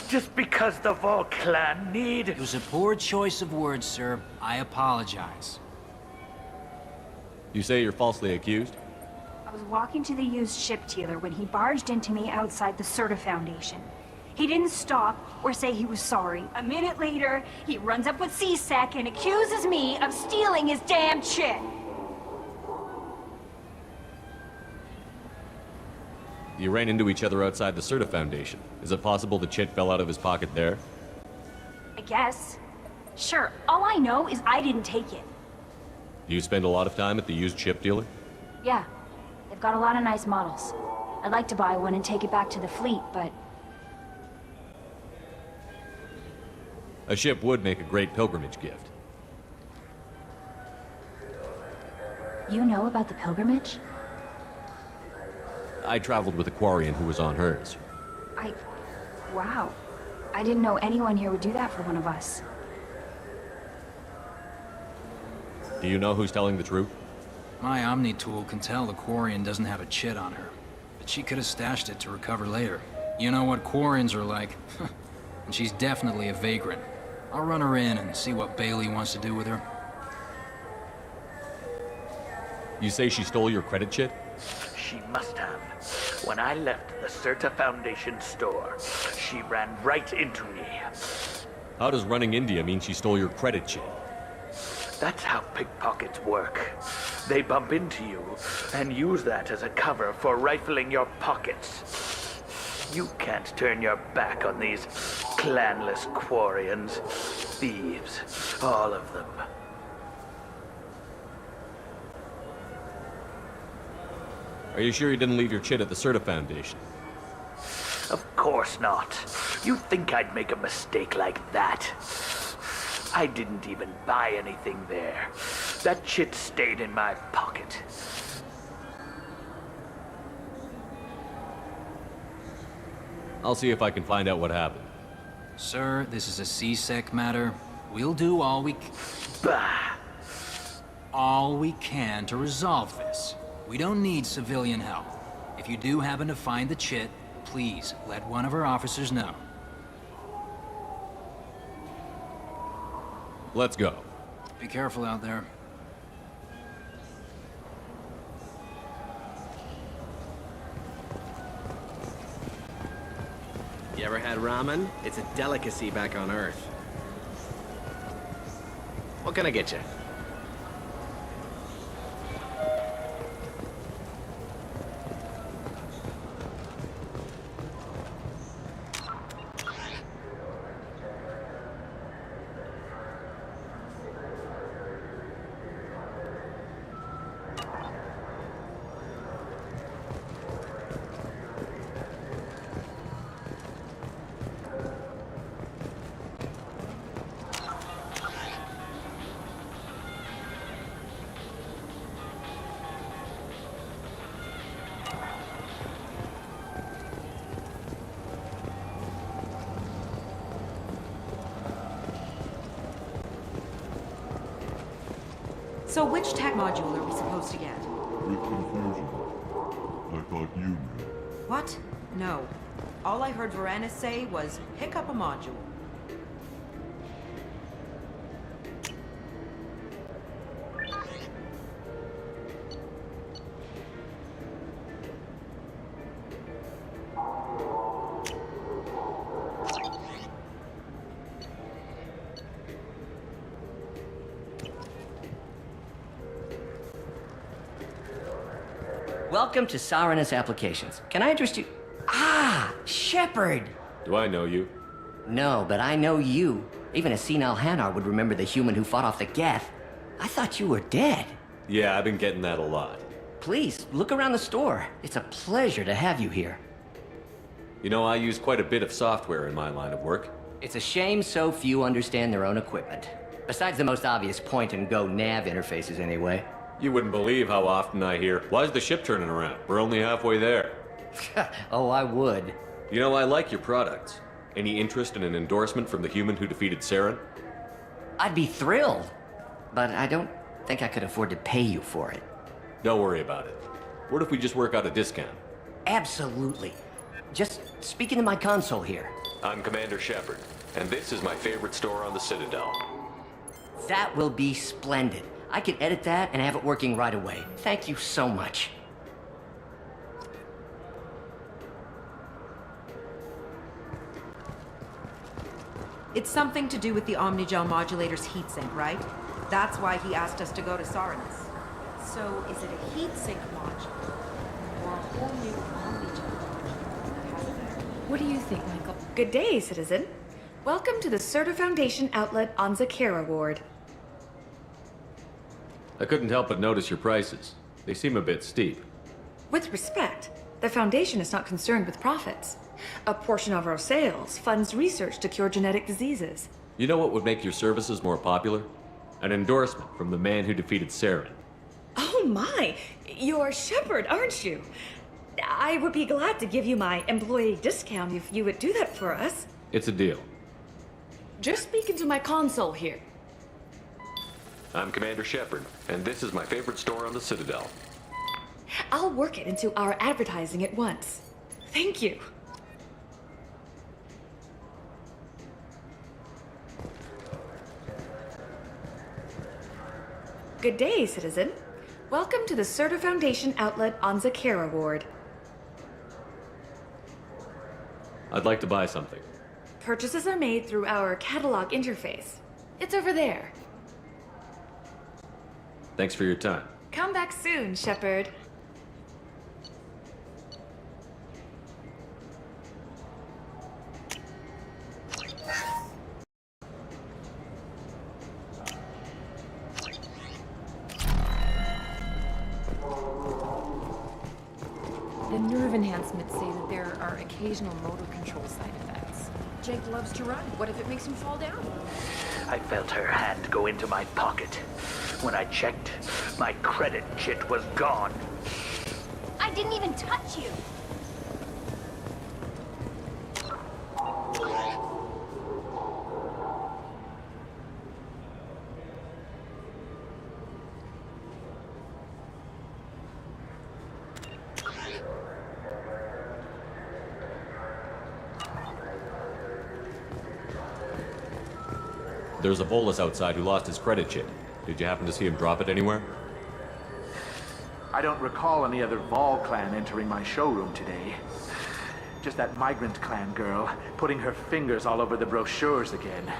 Just because the Vol Clan need... It was a poor choice of words, sir. I apologize. You say you're falsely accused? I was walking to the used ship dealer when he barged into me outside the Serta Foundation. He didn't stop or say he was sorry. A minute later, he runs up with C-Sec and accuses me of stealing his damn chit. You ran into each other outside the Serta Foundation. Is it possible the chit fell out of his pocket there? I guess. Sure, all I know is I didn't take it. Do you spend a lot of time at the used ship dealer? Yeah, they've got a lot of nice models. I'd like to buy one and take it back to the fleet, but... A ship would make a great pilgrimage gift. You know about the pilgrimage? I traveled with a Quarian who was on hers. Wow. I didn't know anyone here would do that for one of us. Do you know who's telling the truth? My Omni tool can tell the Quarian doesn't have a chit on her, but she could have stashed it to recover later. You know what Quarians are like. And she's definitely a vagrant. I'll run her in and see what Bailey wants to do with her. You say she stole your credit chit? She must have. When I left the Certa Foundation store, she ran right into me. How does running into you mean she stole your credit chit? That's how pickpockets work. They bump into you and use that as a cover for rifling your pockets. You can't turn your back on these clanless Quarians. Thieves, all of them. Are you sure you didn't leave your chit at the Certa Foundation? Of course not. You think I'd make a mistake like that? I didn't even buy anything there. That chit stayed in my pocket. I'll see if I can find out what happened. Sir, this is a C-Sec matter. We'll do all we can to resolve this. We don't need civilian help. If you do happen to find the chit, please let one of our officers know. Let's go. Be careful out there. You ever had ramen? It's a delicacy back on Earth. What can I get you? So which tech module are we supposed to get? With confusion. I thought you knew. What? No. All I heard Varanus say was, pick up a module. Welcome to Saranus Applications. Can I interest you? Ah, Shepard! Do I know you? No, but I know you. Even a senile Hanar would remember the human who fought off the Geth. I thought you were dead. Yeah, I've been getting that a lot. Please, look around the store. It's a pleasure to have you here. You know, I use quite a bit of software in my line of work. It's a shame so few understand their own equipment. Besides the most obvious point-and-go nav interfaces, anyway. You wouldn't believe how often I hear, "Why's the ship turning around? We're only halfway there." Oh, I would. You know, I like your products. Any interest in an endorsement from the human who defeated Saren? I'd be thrilled. But I don't think I could afford to pay you for it. Don't worry about it. What if we just work out a discount? Absolutely. Just speak into my console here. I'm Commander Shepard, and this is my favorite store on the Citadel. That will be splendid. I can edit that and have it working right away. Thank you so much. It's something to do with the Omnigel modulator's heatsink, right? That's why he asked us to go to Saranus. So, is it a heatsink module? Or a whole new Omnigel module? What do you think, Michael? Good day, citizen. Welcome to the Serta Foundation outlet on Zakera Ward. I couldn't help but notice your prices. They seem a bit steep. With respect, the Foundation is not concerned with profits. A portion of our sales funds research to cure genetic diseases. You know what would make your services more popular? An endorsement from the man who defeated Saren. Oh my! You're Shepard, aren't you? I would be glad to give you my employee discount if you would do that for us. It's a deal. Just speak into my console here. I'm Commander Shepard, and this is my favorite store on the Citadel. I'll work it into our advertising at once. Thank you. Good day, citizen. Welcome to the Serta Foundation outlet on Zakera Ward. I'd like to buy something. Purchases are made through our catalog interface. It's over there. Thanks for your time. Come back soon, Shepard. The nerve enhancements say that there are occasional motor control side effects. Jake loves to run. What if it makes him fall down? I felt her hand go into my pocket. When I checked, my credit chit was gone. I didn't even touch you. There's a bolus outside who lost his credit chit. Did you happen to see him drop it anywhere? I don't recall any other Vol clan entering my showroom today. Just that migrant clan girl putting her fingers all over the brochures again.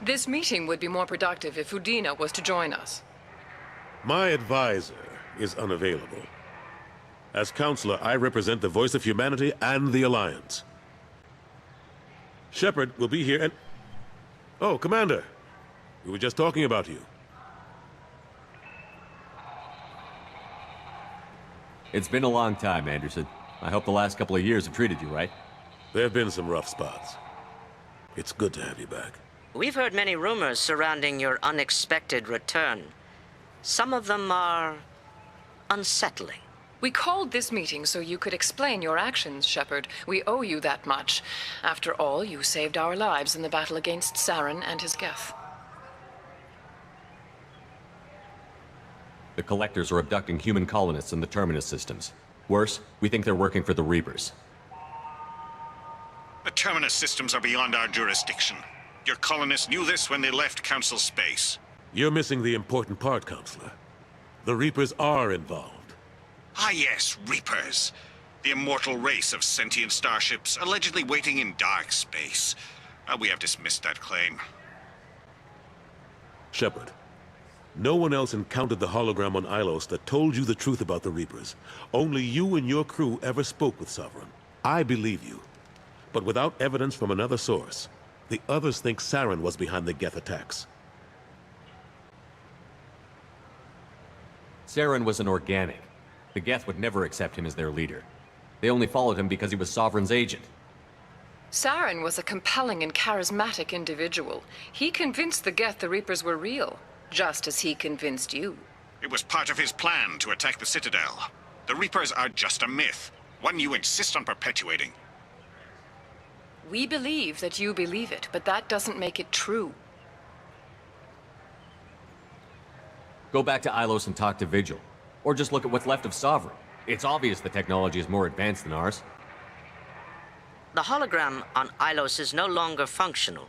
This meeting would be more productive if Udina was to join us. My advisor is unavailable. As counselor, I represent the voice of humanity and the Alliance. Shepard will be here and... Oh, Commander. We were just talking about you. It's been a long time, Anderson. I hope the last couple of years have treated you right. There have been some rough spots. It's good to have you back. We've heard many rumors surrounding your unexpected return. Some of them are unsettling. We called this meeting so you could explain your actions, Shepard. We owe you that much. After all, you saved our lives in the battle against Saren and his Geth. The Collectors are abducting human colonists in the Terminus systems. Worse, we think they're working for the Reapers. The Terminus systems are beyond our jurisdiction. Your colonists knew this when they left Council space. You're missing the important part, Counselor. The Reapers are involved. Ah yes, Reapers. The immortal race of sentient starships allegedly waiting in dark space. We have dismissed that claim. Shepard, No one else encountered the hologram on Ilos that told you the truth about the Reapers. Only you and your crew ever spoke with Sovereign. I believe you. But without evidence from another source, the others think Saren was behind the Geth attacks. Saren was an organic. The Geth would never accept him as their leader. They only followed him because he was Sovereign's agent. Saren was a compelling and charismatic individual. He convinced the Geth the Reapers were real, just as he convinced you. It was part of his plan to attack the Citadel. The Reapers are just a myth, one you insist on perpetuating. We believe that you believe it, but that doesn't make it true. Go back to Ilos and talk to Vigil. Or just look at what's left of Sovereign. It's obvious the technology is more advanced than ours. The hologram on Ilos is no longer functional,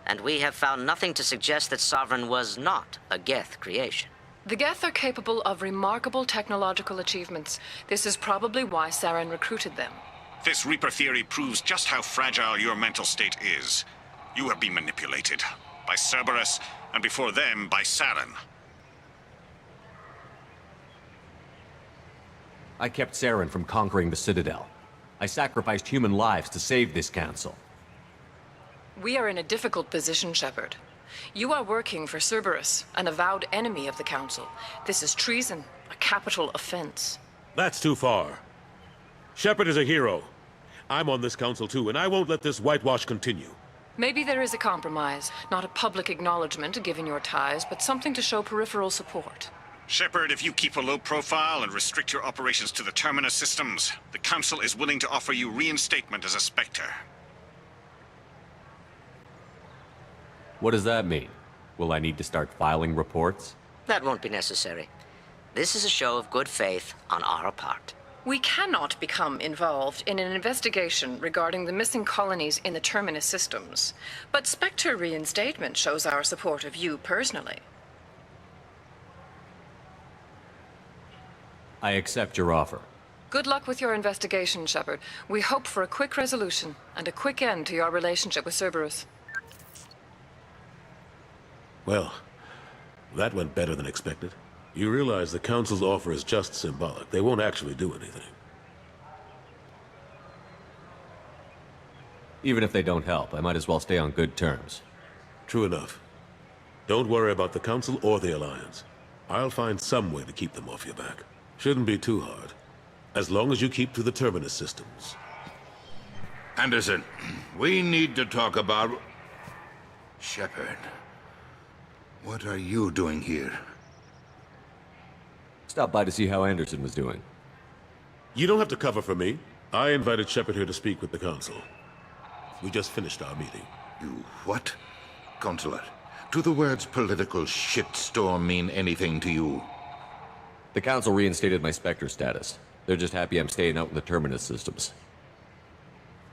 and we have found nothing to suggest that Sovereign was not a Geth creation. The Geth are capable of remarkable technological achievements. This is probably why Saren recruited them. This Reaper theory proves just how fragile your mental state is. You have been manipulated. By Cerberus, and before them, by Saren. I kept Saren from conquering the Citadel. I sacrificed human lives to save this council. We are in a difficult position, Shepard. You are working for Cerberus, an avowed enemy of the Council. This is treason, a capital offense. That's too far. Shepard is a hero. I'm on this council too, and I won't let this whitewash continue. Maybe there is a compromise. Not a public acknowledgement given your ties, but something to show peripheral support. Shepard, if you keep a low profile and restrict your operations to the Terminus systems, the Council is willing to offer you reinstatement as a Spectre. What does that mean? Will I need to start filing reports? That won't be necessary. This is a show of good faith on our part. We cannot become involved in an investigation regarding the missing colonies in the Terminus systems, but Spectre reinstatement shows our support of you personally. I accept your offer. Good luck with your investigation, Shepard. We hope for a quick resolution and a quick end to your relationship with Cerberus. Well, that went better than expected. You realize the Council's offer is just symbolic. They won't actually do anything. Even if they don't help, I might as well stay on good terms. True enough. Don't worry about the Council or the Alliance. I'll find some way to keep them off your back. Shouldn't be too hard. As long as you keep to the Terminus systems. Anderson, we need to talk about... Shepard. What are you doing here? Stopped by to see how Anderson was doing. You don't have to cover for me. I invited Shepard here to speak with the Council. We just finished our meeting. You what? Consular, do the words political shitstorm mean anything to you? The Council reinstated my Spectre status. They're just happy I'm staying out in the Terminus systems.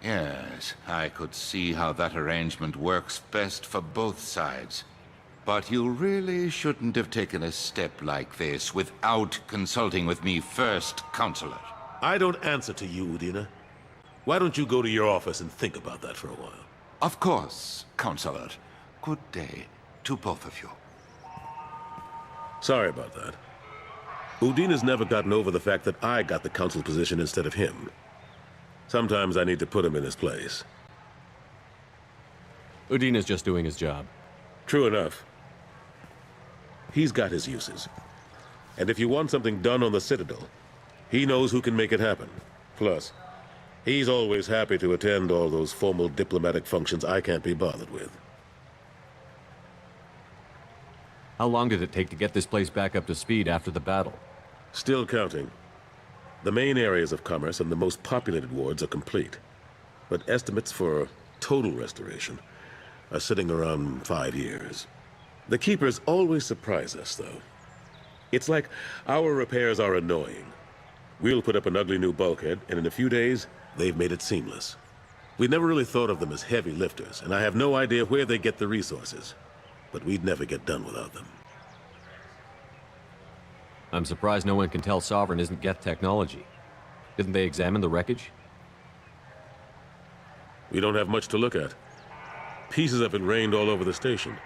Yes, I could see how that arrangement works best for both sides. But you really shouldn't have taken a step like this without consulting with me first, Counselor. I don't answer to you, Udina. Why don't you go to your office and think about that for a while? Of course, Counselor. Good day to both of you. Sorry about that. Udina's never gotten over the fact that I got the Council position instead of him. Sometimes I need to put him in his place. Udina's just doing his job. True enough. He's got his uses. And if you want something done on the Citadel, he knows who can make it happen. Plus, he's always happy to attend all those formal diplomatic functions I can't be bothered with. How long did it take to get this place back up to speed after the battle? Still counting. The main areas of commerce and the most populated wards are complete. But estimates for total restoration are sitting around 5 years. The Keepers always surprise us, though. It's like our repairs are annoying. We'll put up an ugly new bulkhead, and in a few days, they've made it seamless. We never really thought of them as heavy lifters, and I have no idea where they get the resources. But we'd never get done without them. I'm surprised no one can tell Sovereign isn't Geth technology. Didn't they examine the wreckage? We don't have much to look at. Pieces of it rained all over the station.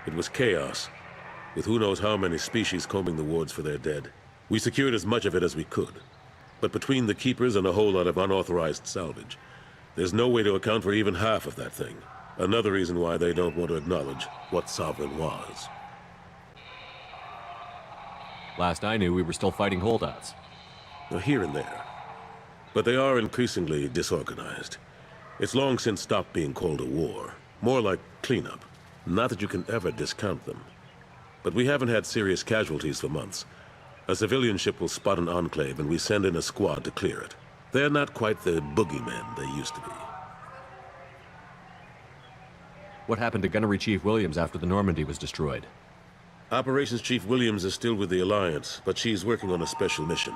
It was chaos. with who knows how many species combing the wards for their dead. We secured as much of it as we could. But between the keepers and a whole lot of unauthorized salvage, there's no way to account for even half of that thing. Another reason why they don't want to acknowledge what Sovereign was. Last I knew, we were still fighting holdouts. Here and there. But they are increasingly disorganized. It's long since stopped being called a war. More like cleanup. Not that you can ever discount them. But we haven't had serious casualties for months. A civilian ship will spot an enclave and we send in a squad to clear it. They're not quite the boogeymen they used to be. What happened to Gunnery Chief Williams after the Normandy was destroyed? Operations Chief Williams is still with the Alliance, but she's working on a special mission.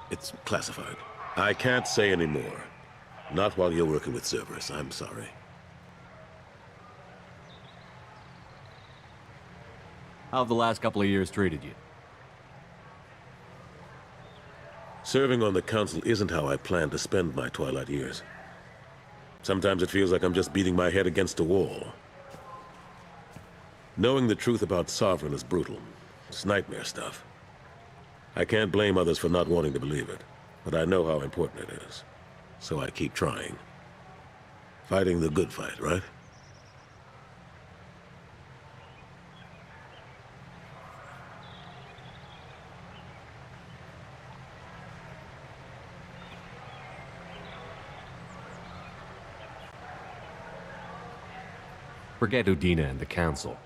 It's classified. I can't say any more. Not while you're working with Cerberus, I'm sorry. How have the last couple of years treated you? Serving on the Council isn't how I plan to spend my twilight years. Sometimes it feels like I'm just beating my head against a wall. Knowing the truth about Sovereign is brutal. It's nightmare stuff. I can't blame others for not wanting to believe it, but I know how important it is. So I keep trying. Fighting the good fight, right? Forget Udina and the Council.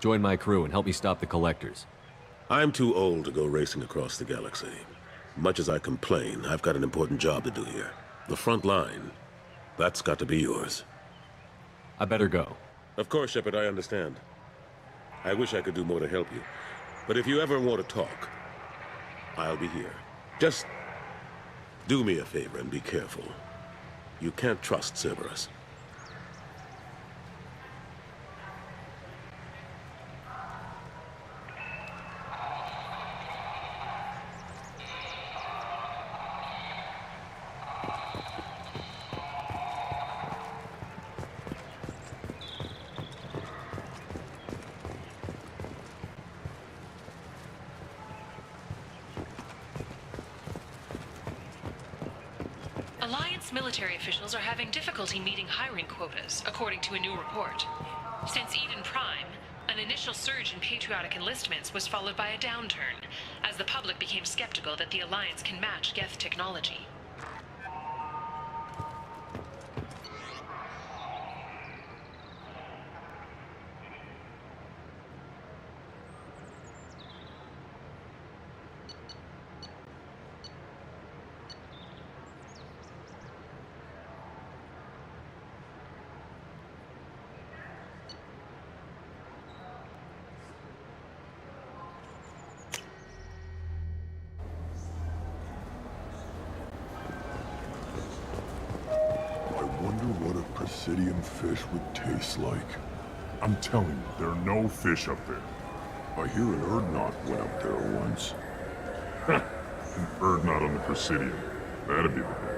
Join my crew and help me stop the Collectors. I'm too old to go racing across the galaxy. Much as I complain, I've got an important job to do here. The front line. That's got to be yours. I better go. Of course, Shepard, I understand. I wish I could do more to help you. But if you ever want to talk, I'll be here. Just do me a favor and be careful. You can't trust Cerberus. Alliance military officials are having difficulty meeting hiring quotas, according to a new report. Since Eden Prime, an initial surge in patriotic enlistments was followed by a downturn, as the public became skeptical that the Alliance can match Geth technology. Presidium fish would taste like. I'm telling you, there are no fish up there. I hear an Urdnot went up there once. An Urdnot on the Presidium. That'd be the thing.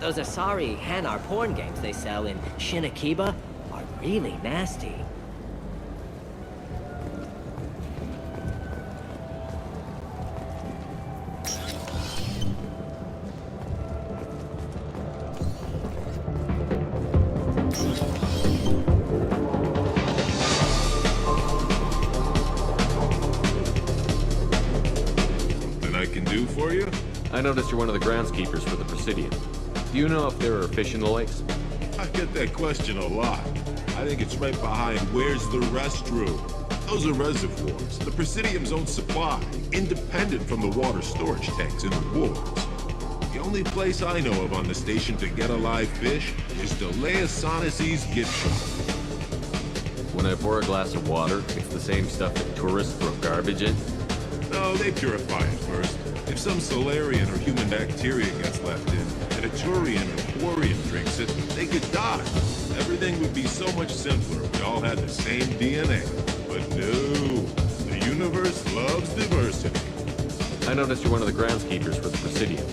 Those Asari Hanar porn games they sell in Shinakiba are really nasty. Something I can do for you? I noticed you're one of the groundskeepers for the Presidium. Do you know if there are fish in the lakes? I get that question a lot. I think it's right behind where's the restroom. Those are reservoirs, the Presidium's own supply, independent from the water storage tanks in the wards. The only place I know of on the station to get a live fish is Delea Sonasy's gift shop. When I pour a glass of water, it's the same stuff that tourists throw garbage in? No, they purify it first. If some Solarian or human bacteria gets left in, and a Turian or Quarian drinks it, they could die. Everything would be so much simpler if we all had the same DNA. But no, the universe loves diversity. I noticed you're one of the groundskeepers for the Presidium.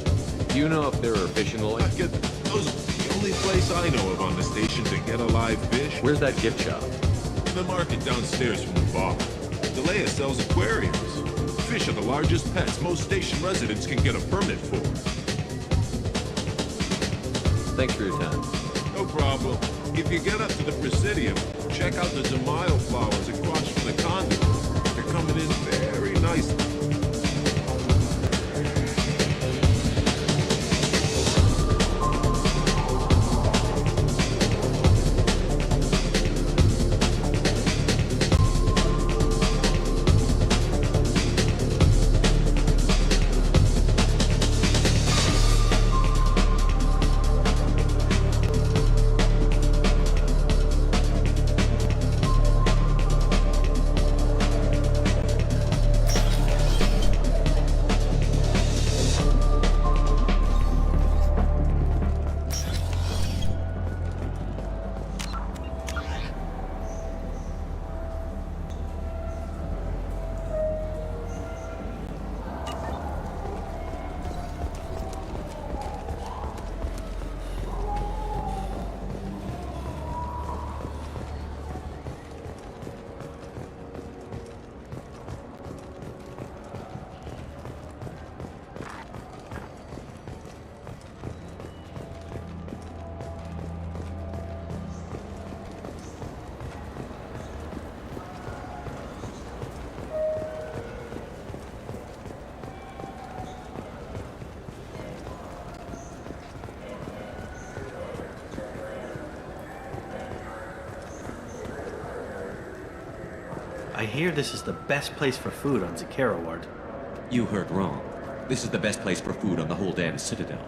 Do you know if there are fish in the lake? Those are the only place I know of on the station to get a live fish. Where's that gift shop? In the market downstairs from the bar. Delea sells aquariums. Fish are the largest pets most station residents can get a permit for. Thanks for your time. No problem. If you get up to the Presidium, check out the Zamayo flowers across from the conduit. They're coming in very nicely. I hear this is the best place for food on Zakera Ward. You heard wrong. This is the best place for food on the whole damn Citadel.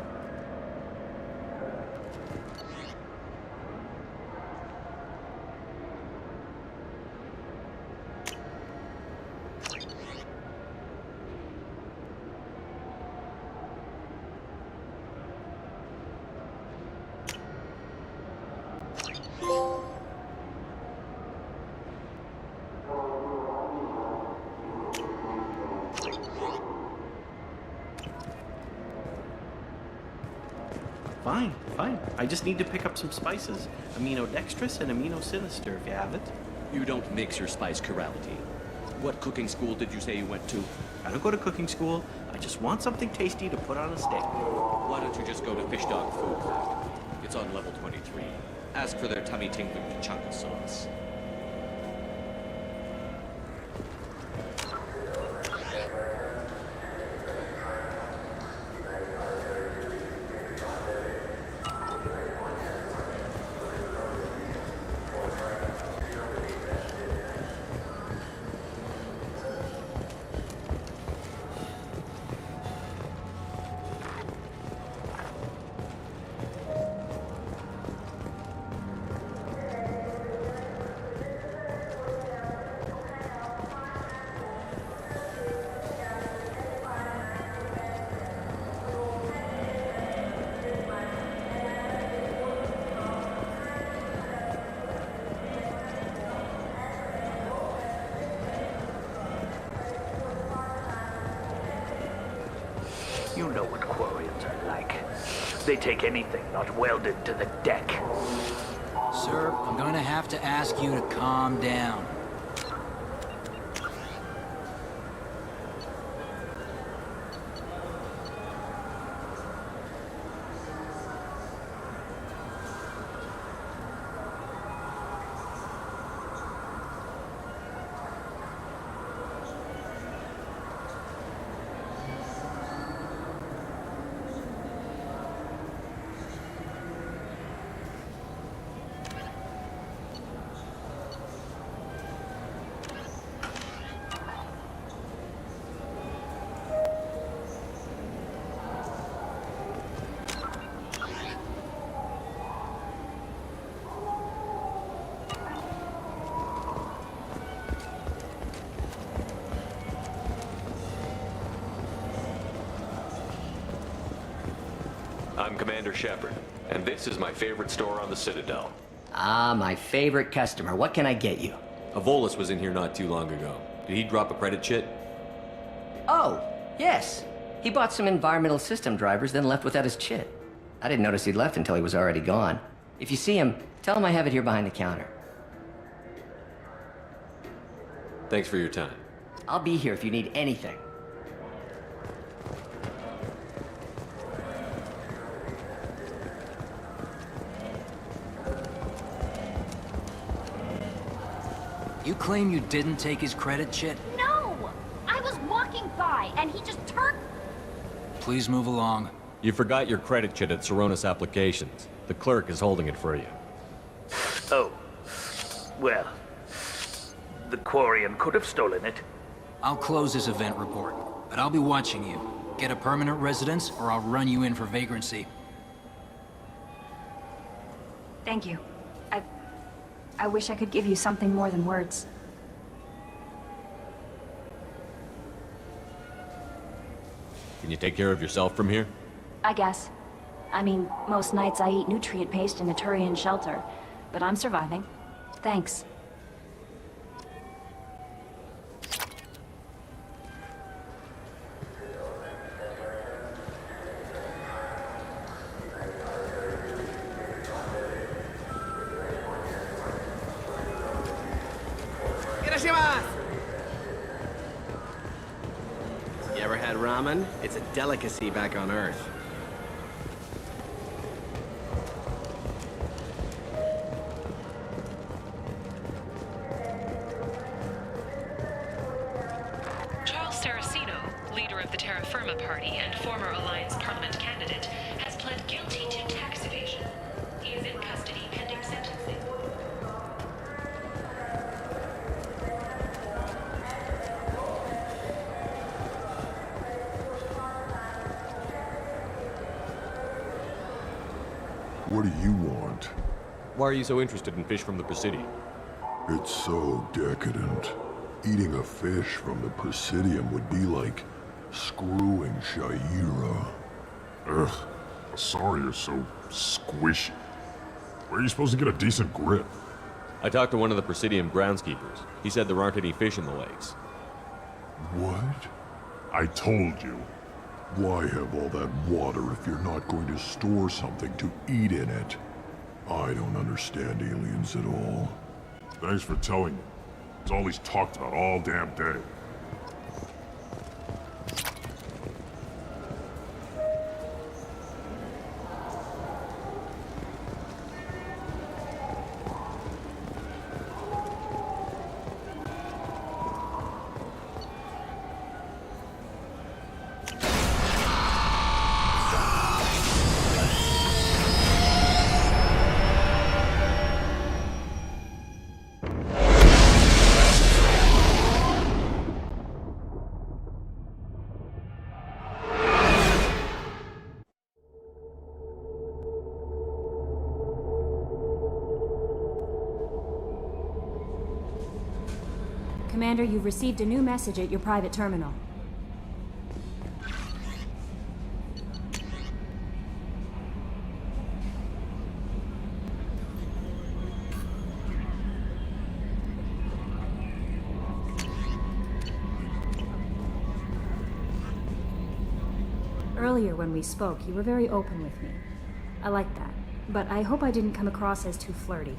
Fine. I just need to pick up some spices. Aminodextrous and aminosinister, if you have it. You don't mix your spice chirality. What cooking school did you say you went to? I don't go to cooking school. I just want something tasty to put on a steak. Why don't you just go to Fish Dog Food Factory? It's on level 23. Ask for their tummy-tingling chunka sauce. You know what Quarians are like. They take anything not welded to the deck. Sir, I'm going to have to ask you to calm down. I'm Commander Shepard, and this is my favorite store on the Citadel. Ah, my favorite customer. What can I get you? Volus was in here not too long ago. Did he drop a credit chit? Oh, yes. He bought some environmental system drivers, then left without his chit. I didn't notice he'd left until he was already gone. If you see him, tell him I have it here behind the counter. Thanks for your time. I'll be here if you need anything. You claim you didn't take his credit chit? No! I was walking by, and he just turned... Please move along. You forgot your credit chit at Saronis Applications. The clerk is holding it for you. Oh. Well, the Quarian could have stolen it. I'll close this event report, but I'll be watching you. Get a permanent residence, or I'll run you in for vagrancy. Thank you. I wish I could give you something more than words. Can you take care of yourself from here? I guess. I mean, most nights I eat nutrient paste in a Turian shelter, but I'm surviving. Thanks. You ever had ramen? It's a delicacy back on Earth. Charles Saraceno, leader of the Terra Firma Party and former Alliance Parliament candidate, has pled guilty to tax evasion. He is in custody pending sentencing. What do you want? Why are you so interested in fish from the Presidium? It's so decadent. Eating a fish from the Presidium would be like screwing Shaira. Ugh, sorry you're so squishy. Where are you supposed to get a decent grip? I talked to one of the Presidium groundskeepers. He said there aren't any fish in the lakes. What? I told you. Why have all that water if you're not going to store something to eat in it? I don't understand aliens at all. Thanks for telling me. It's all he's talked about all damn day. Commander, you've received a new message at your private terminal. Earlier when we spoke, you were very open with me. I like that. But I hope I didn't come across as too flirty.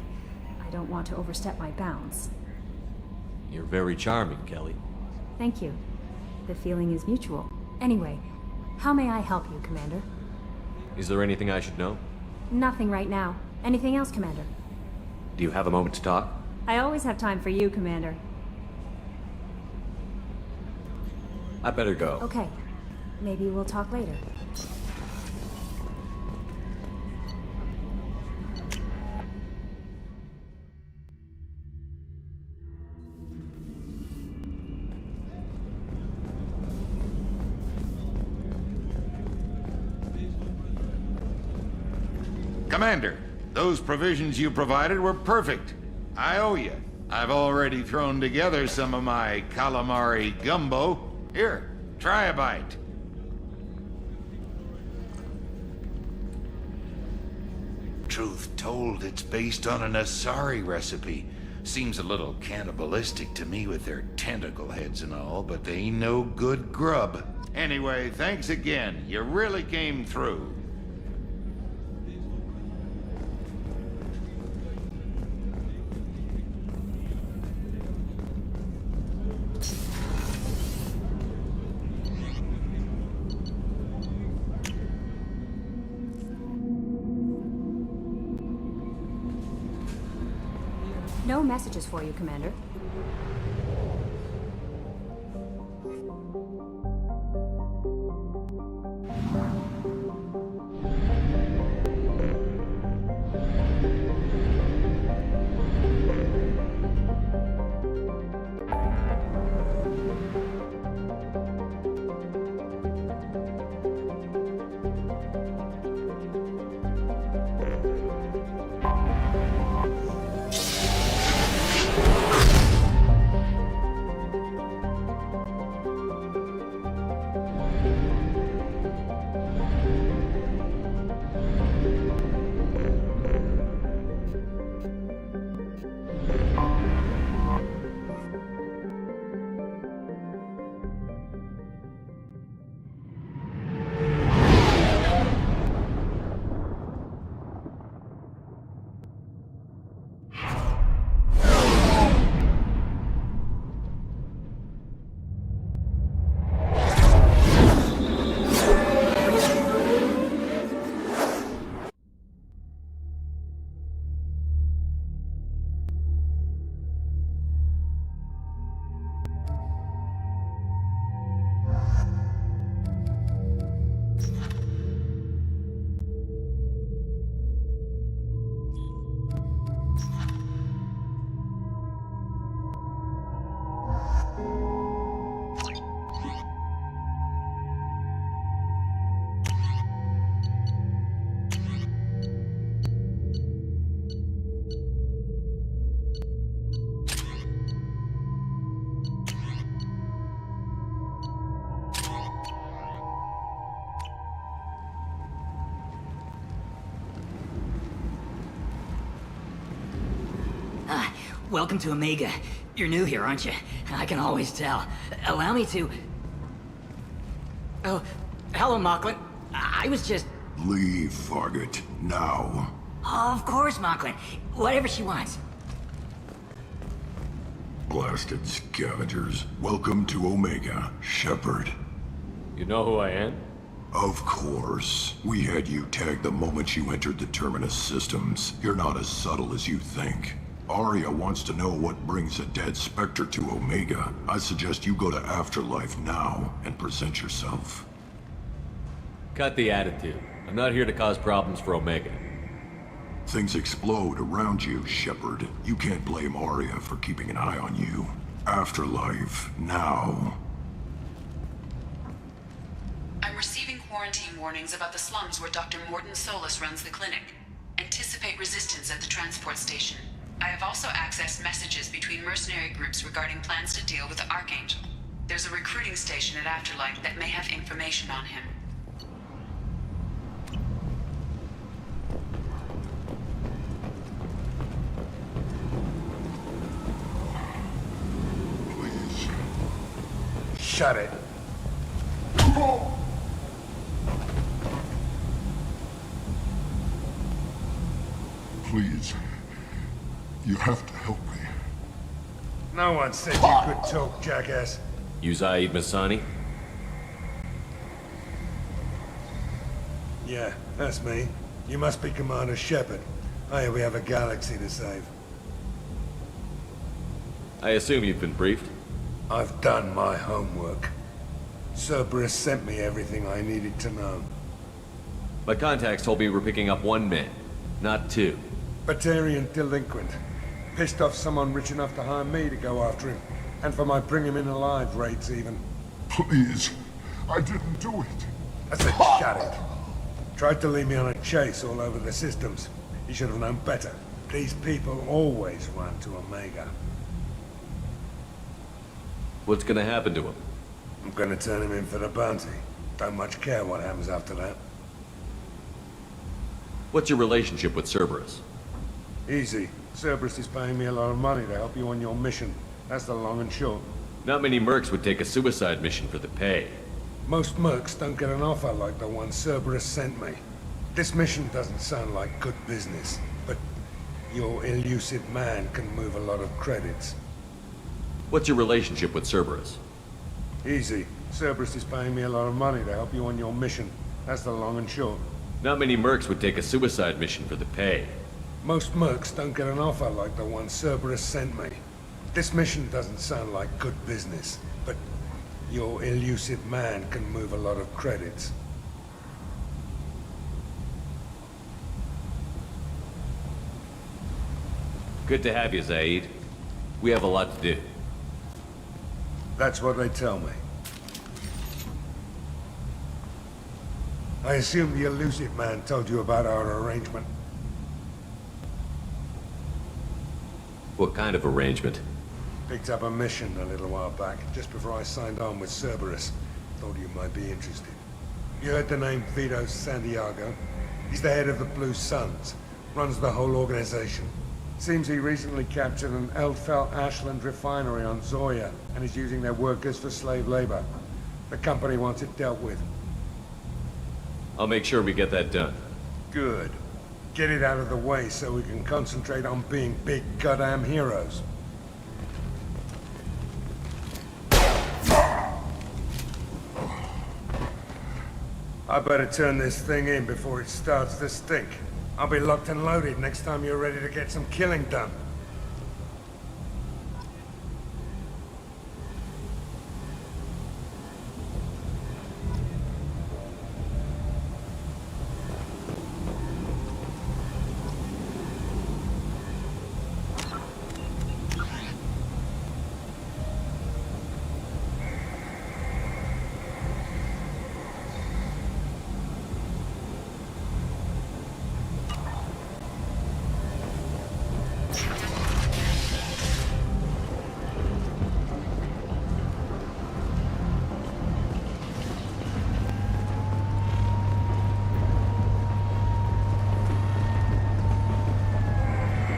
I don't want to overstep my bounds. You're very charming, Kelly. Thank you. The feeling is mutual. Anyway, how may I help you, Commander? Is there anything I should know? Nothing right now. Anything else, Commander? Do you have a moment to talk? I always have time for you, Commander. I better go. Okay. Maybe we'll talk later. Commander, those provisions you provided were perfect. I owe you. I've already thrown together some of my calamari gumbo. Here, try a bite. Truth told, it's based on an Asari recipe. Seems a little cannibalistic to me with their tentacle heads and all, but they ain't no good grub. Anyway, thanks again. You really came through. No messages for you, Commander. Welcome to Omega. You're new here, aren't you? I can always tell. Allow me to... Oh, hello, Mocklin. I was just... Leave, Fargate. Now. Of course, Mocklin. Whatever she wants. Blasted scavengers. Welcome to Omega, Shepard. You know who I am? Of course. We had you tagged the moment you entered the Terminus systems. You're not as subtle as you think. Arya wants to know what brings a dead Spectre to Omega. I suggest you go to Afterlife now and present yourself. Cut the attitude. I'm not here to cause problems for Omega. Things explode around you, Shepard. You can't blame Arya for keeping an eye on you. Afterlife, now. I'm receiving quarantine warnings about the slums where Dr. Morton Solus runs the clinic. Anticipate resistance at the transport station. I have also accessed messages between mercenary groups regarding plans to deal with the Archangel. There's a recruiting station at Afterlife that may have information on him. Shut it. Please. You have to help me. No one said you could talk, jackass. You Zaid Masani? Yeah, that's me. You must be Commander Shepard. Hey, we have a galaxy to save. I assume you've been briefed? I've done my homework. Cerberus sent me everything I needed to know. My contacts told me we're picking up one man, not two. Batarian delinquent. Pissed off someone rich enough to hire me to go after him. And for my bring him in alive rates even. Please. I didn't do it. I said shut it. Tried to lead me on a chase all over the systems. He should have known better. These people always run to Omega. What's gonna happen to him? I'm gonna turn him in for the bounty. Don't much care what happens after that. What's your relationship with Cerberus? Easy. Cerberus is paying me a lot of money to help you on your mission. That's the long and short. Not many mercs would take a suicide mission for the pay. Most mercs don't get an offer like the one Cerberus sent me. This mission doesn't sound like good business, but your elusive man can move a lot of credits. What's your relationship with Cerberus? Easy. Cerberus is paying me a lot of money to help you on your mission. That's the long and short. Not many mercs would take a suicide mission for the pay. Most mercs don't get an offer like the one Cerberus sent me. This mission doesn't sound like good business, but your elusive man can move a lot of credits. Good to have you, Zaid. We have a lot to do. That's what they tell me. I assume the elusive man told you about our arrangement. What kind of arrangement? Picked up a mission a little while back, just before I signed on with Cerberus. Thought you might be interested. You heard the name Vito Santiago? He's the head of the Blue Suns. Runs the whole organization. Seems he recently captured an Eldfell Ashland refinery on Zoya and is using their workers for slave labor. The company wants it dealt with. I'll make sure we get that done. Good. Get it out of the way so we can concentrate on being big goddamn heroes. I better turn this thing in before it starts to stink. I'll be locked and loaded next time you're ready to get some killing done.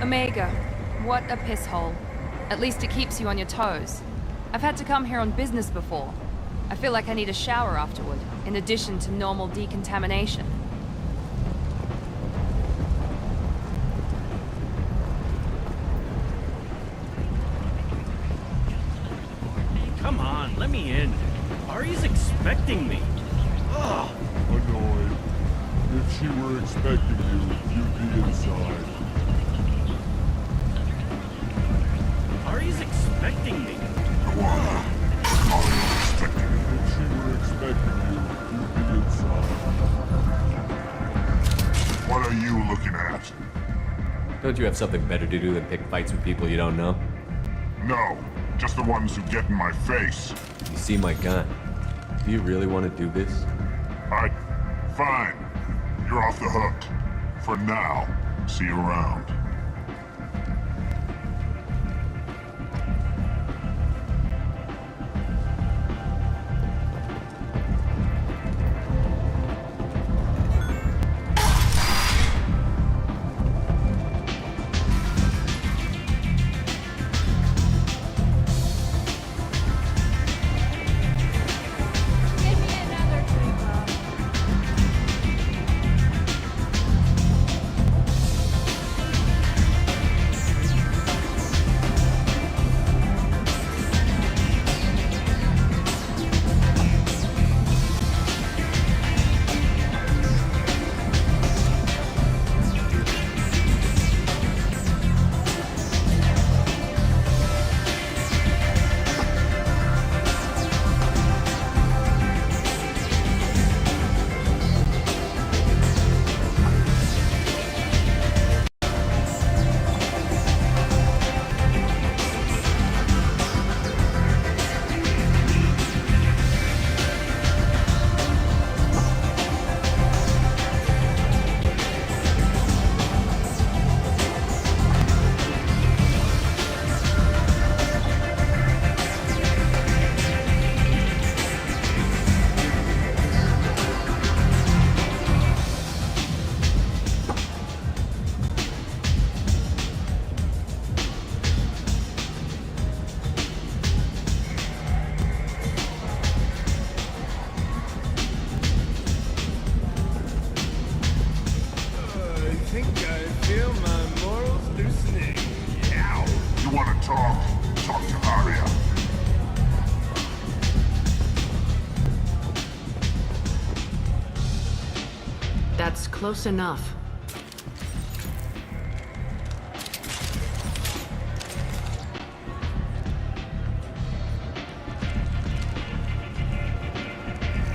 Omega, what a piss hole. At least it keeps you on your toes. I've had to come here on business before. I feel like I need a shower afterward, in addition to normal decontamination. Come on, let me in. Ari's expecting me. Ugh. Annoyed. If she were expecting you, you'd be inside. Ari's expecting me. Go on. Ari's expecting you. If she were expecting you, you'd be inside. What are you looking at? Don't you have something better to do than pick fights with people you don't know? No, just the ones who get in my face. You see my gun. Do you really want to do this? Fine. You're off the hook. For now. See you around. That's close enough.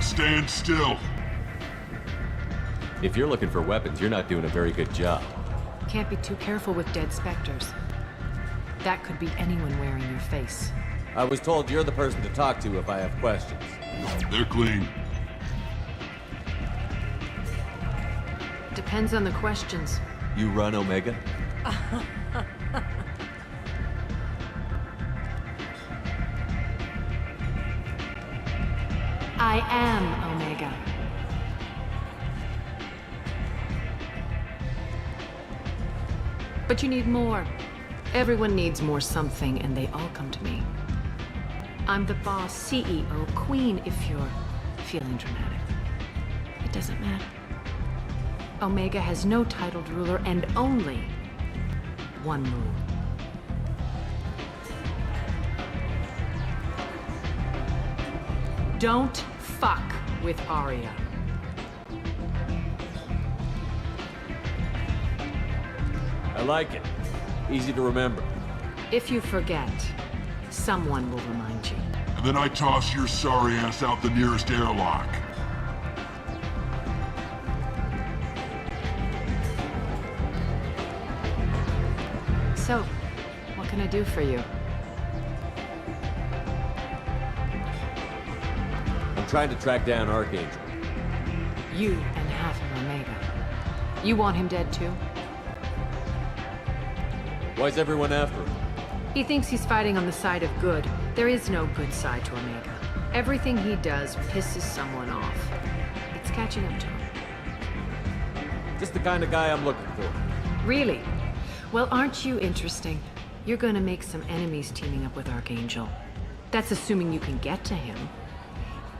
Stand still. If you're looking for weapons, you're not doing a very good job. Can't be too careful with dead specters. That could be anyone wearing your face. I was told you're the person to talk to if I have questions. They're clean. Depends on the questions. You run Omega? I am Omega. But you need more. Everyone needs more something, and they all come to me. I'm the boss, CEO, queen, if you're feeling dramatic. It doesn't matter. Omega has no titled ruler and only one rule. Don't fuck with Arya. I like it. Easy to remember. If you forget, someone will remind you. And then I toss your sorry ass out the nearest airlock. So, what can I do for you? I'm trying to track down Archangel. You and half of Omega. You want him dead too? Why's everyone after him? He thinks he's fighting on the side of good. There is no good side to Omega. Everything he does pisses someone off. It's catching up to him. Just the kind of guy I'm looking for. Really? Well, aren't you interesting? You're gonna make some enemies teaming up with Archangel. That's assuming you can get to him.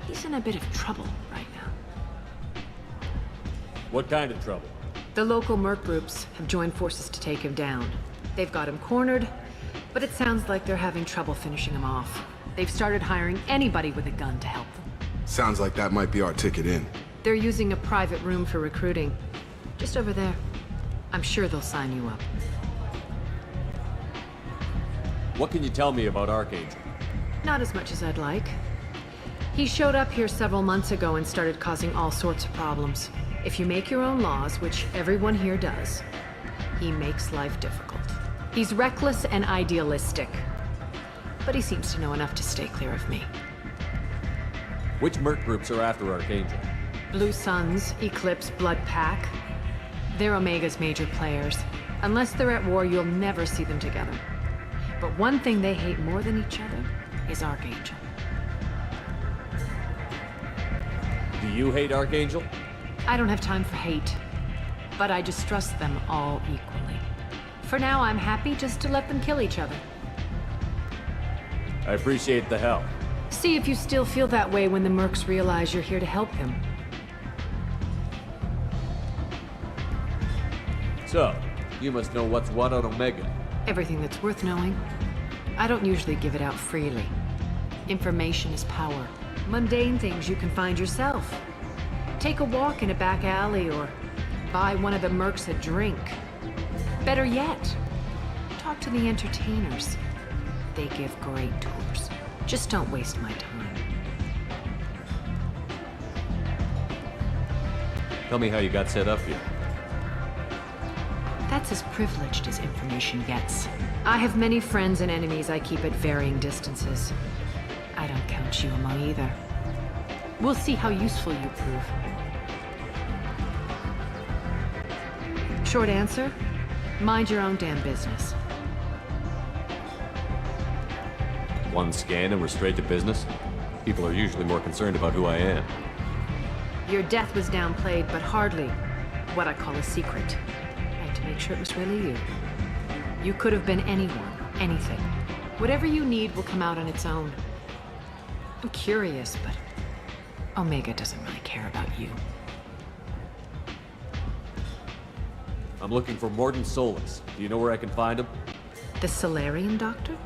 He's in a bit of trouble right now. What kind of trouble? The local merc groups have joined forces to take him down. They've got him cornered, but it sounds like they're having trouble finishing him off. They've started hiring anybody with a gun to help them. Sounds like that might be our ticket in. They're using a private room for recruiting. Just over there. I'm sure they'll sign you up. What can you tell me about Archangel? Not as much as I'd like. He showed up here several months ago and started causing all sorts of problems. If you make your own laws, which everyone here does, he makes life difficult. He's reckless and idealistic. But he seems to know enough to stay clear of me. Which merc groups are after Archangel? Blue Suns, Eclipse, Blood Pack. They're Omega's major players. Unless they're at war, you'll never see them together. But one thing they hate more than each other is Archangel. Do you hate Archangel? I don't have time for hate, but I distrust them all equally. For now, I'm happy just to let them kill each other. I appreciate the help. See if you still feel that way when the mercs realize you're here to help them. So, you must know what's what on Omega. Everything that's worth knowing. I don't usually give it out freely. Information is power. Mundane things you can find yourself. Take a walk in a back alley or buy one of the mercs a drink. Better yet, talk to the entertainers. They give great tours. Just don't waste my time. Tell me how you got set up here. That's as privileged as information gets. I have many friends and enemies I keep at varying distances. I don't count you among either. We'll see how useful you prove. Short answer, mind your own damn business. One scan and we're straight to business? People are usually more concerned about who I am. Your death was downplayed, but hardly what I call a secret. I had to make sure it was really you. You could have been anyone, anything. Whatever you need will come out on its own. I'm curious, but Omega doesn't really care about you. I'm looking for Morden Solis. Do you know where I can find him? The Solarian doctor?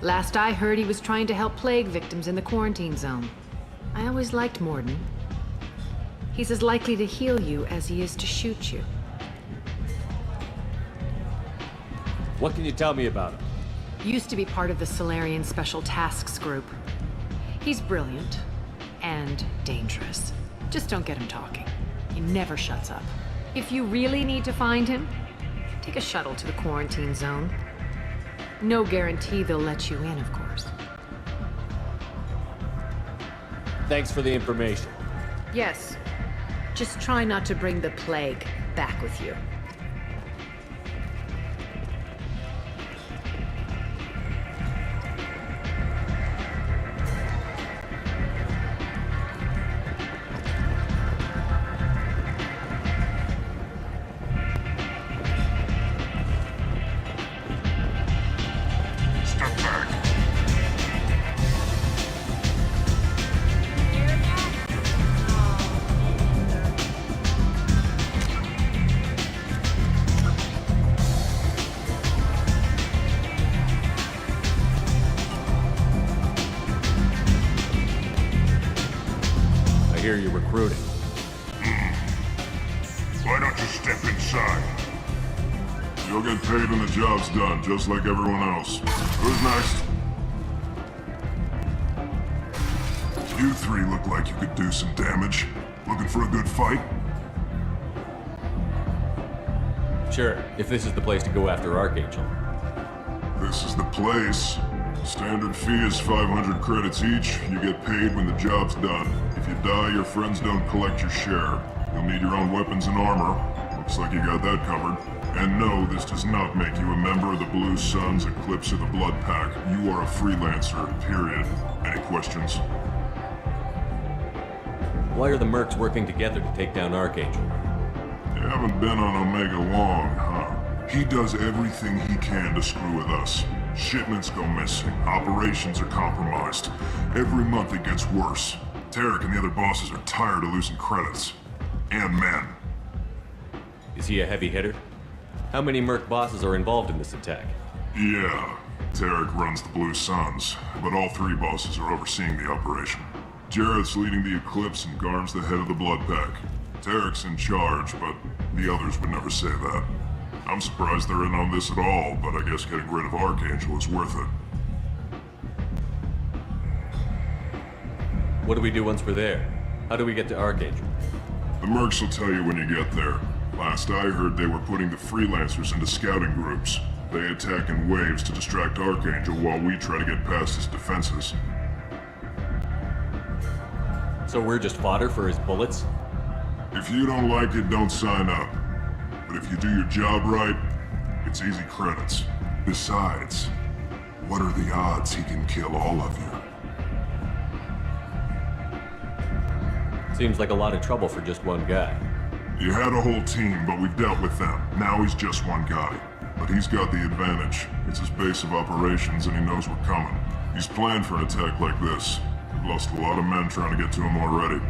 Last I heard, he was trying to help plague victims in the quarantine zone. I always liked Morden. He's as likely to heal you as he is to shoot you. What can you tell me about him? Used to be part of the Solarian Special Tasks Group. He's brilliant and dangerous. Just don't get him talking. He never shuts up. If you really need to find him, take a shuttle to the quarantine zone. No guarantee they'll let you in, of course. Thanks for the information. Yes. Just try not to bring the plague back with you. I hear you're recruiting. Why don't you step inside? You'll get paid when the job's done, just like everyone else. Who's next? You three look like you could do some damage. Looking for a good fight? Sure, if this is the place to go after Archangel. This is the place. Standard fee is 500 credits each. You get paid when the job's done. If you die, your friends don't collect your share. You'll need your own weapons and armor. Looks like you got that covered. And no, this does not make you a member of the Blue Suns, Eclipse, or the Blood Pack. You are a freelancer, period. Any questions? Why are the mercs working together to take down Archangel? You haven't been on Omega long, huh? He does everything he can to screw with us. Shipments go missing. Operations are compromised. Every month it gets worse. Tarek and the other bosses are tired of losing credits. And men. Is he a heavy hitter? How many merc bosses are involved in this attack? Yeah. Tarek runs the Blue Suns, but all three bosses are overseeing the operation. Jarrett's leading the Eclipse and Garm's the head of the Blood Pack. Tarek's in charge, but the others would never say that. I'm surprised they're in on this at all, but I guess getting rid of Archangel is worth it. What do we do once we're there? How do we get to Archangel? The mercs will tell you when you get there. Last I heard, they were putting the freelancers into scouting groups. They attack in waves to distract Archangel while we try to get past his defenses. So we're just fodder for his bullets? If you don't like it, don't sign up. But if you do your job right, it's easy credits. Besides, what are the odds he can kill all of you? Seems like a lot of trouble for just one guy. You had a whole team, but we've dealt with them. Now he's just one guy. But he's got the advantage. It's his base of operations and he knows we're coming. He's planned for an attack like this. We've lost a lot of men trying to get to him already.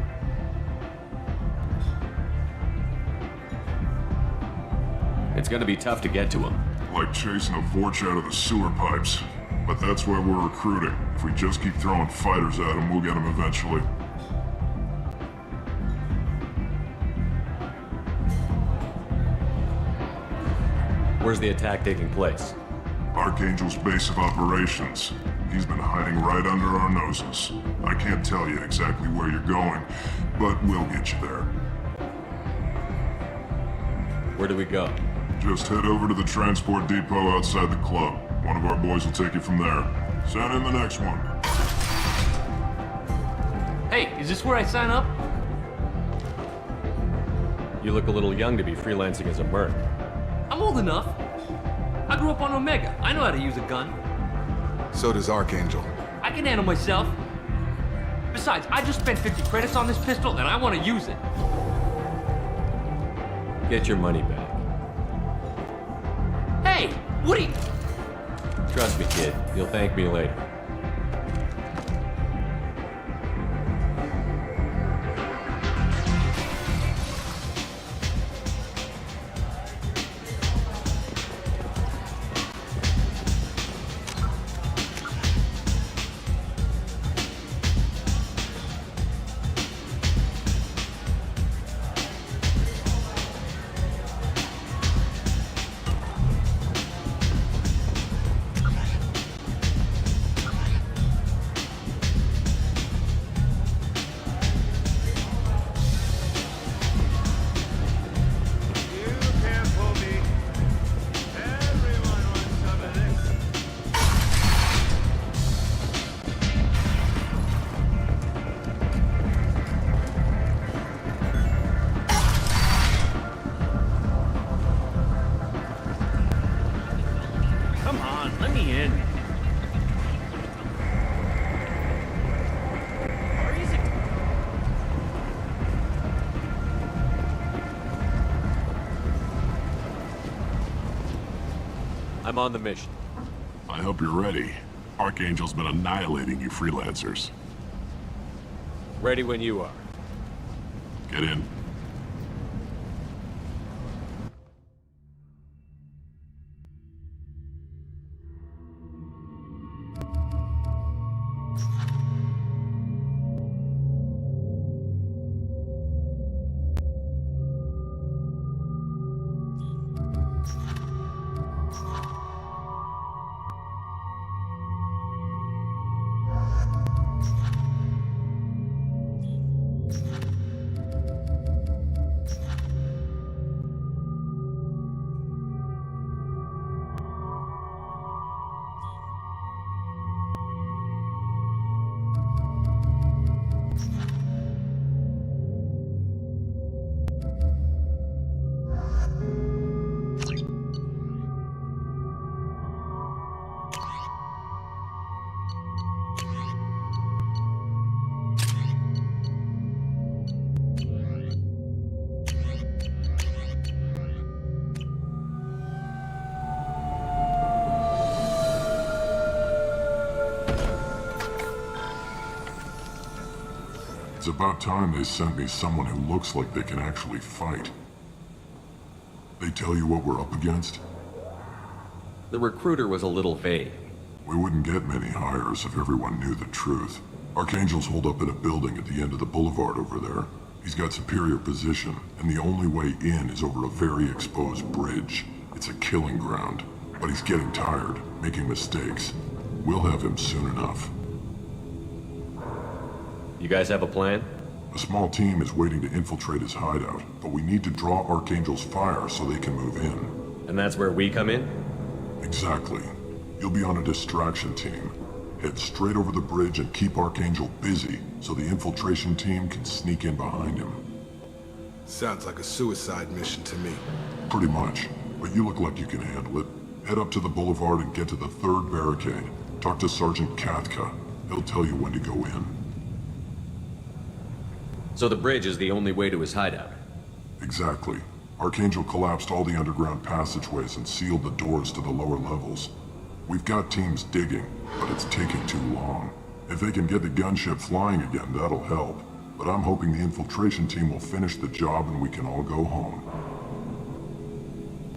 It's gonna be tough to get to him. Like chasing a Vorch out of the sewer pipes. But that's why we're recruiting. If we just keep throwing fighters at him, we'll get him eventually. Where's the attack taking place? Archangel's base of operations. He's been hiding right under our noses. I can't tell you exactly where you're going, but we'll get you there. Where do we go? Just head over to the transport depot outside the club. One of our boys will take you from there. Send in the next one. Hey, is this where I sign up? You look a little young to be freelancing as a merc. I'm old enough. I grew up on Omega. I know how to use a gun. So does Archangel. I can handle myself. Besides, I just spent 50 credits on this pistol and I want to use it. Get your money back. Hey, what are you... Trust me, kid. You'll thank me later. I'm on the mission. I hope you're ready. Archangel's been annihilating you freelancers. Ready when you are. Get in. It's about time they sent me someone who looks like they can actually fight. They tell you what we're up against? The recruiter was a little vague. We wouldn't get many hires if everyone knew the truth. Archangel's holed up in a building at the end of the boulevard over there. He's got superior position, and the only way in is over a very exposed bridge. It's a killing ground. But he's getting tired, making mistakes. We'll have him soon enough. You guys have a plan? A small team is waiting to infiltrate his hideout, but we need to draw Archangel's fire so they can move in. And that's where we come in? Exactly. You'll be on a distraction team. Head straight over the bridge and keep Archangel busy so the infiltration team can sneak in behind him. Sounds like a suicide mission to me. Pretty much, but you look like you can handle it. Head up to the boulevard and get to the 3rd barricade. Talk to Sergeant Katka. He'll tell you when to go in. So the bridge is the only way to his hideout? Exactly. Archangel collapsed all the underground passageways and sealed the doors to the lower levels. We've got teams digging, but it's taking too long. If they can get the gunship flying again, that'll help. But I'm hoping the infiltration team will finish the job and we can all go home.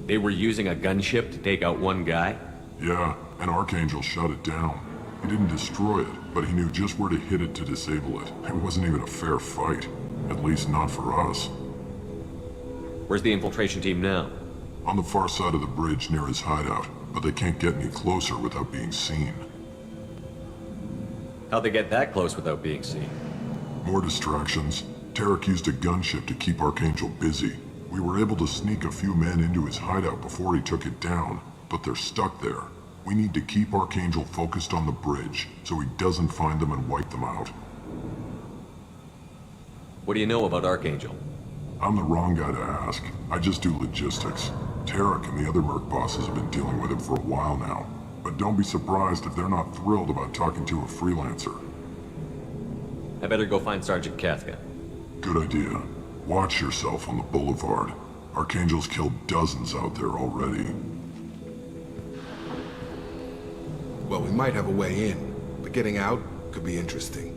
They were using a gunship to take out one guy? Yeah, and Archangel shut it down. He didn't destroy it, but he knew just where to hit it to disable it. It wasn't even a fair fight. At least not for us. Where's the infiltration team now? On the far side of the bridge near his hideout, but they can't get any closer without being seen. How'd they get that close without being seen? More distractions. Tarek used a gunship to keep Archangel busy. We were able to sneak a few men into his hideout before he took it down, but they're stuck there. We need to keep Archangel focused on the bridge, so he doesn't find them and wipe them out. What do you know about Archangel? I'm the wrong guy to ask. I just do logistics. Tarek and the other merc bosses have been dealing with him for a while now. But don't be surprised if they're not thrilled about talking to a freelancer. I better go find Sergeant Katka. Good idea. Watch yourself on the boulevard. Archangel's killed dozens out there already. Well, we might have a way in, but getting out could be interesting.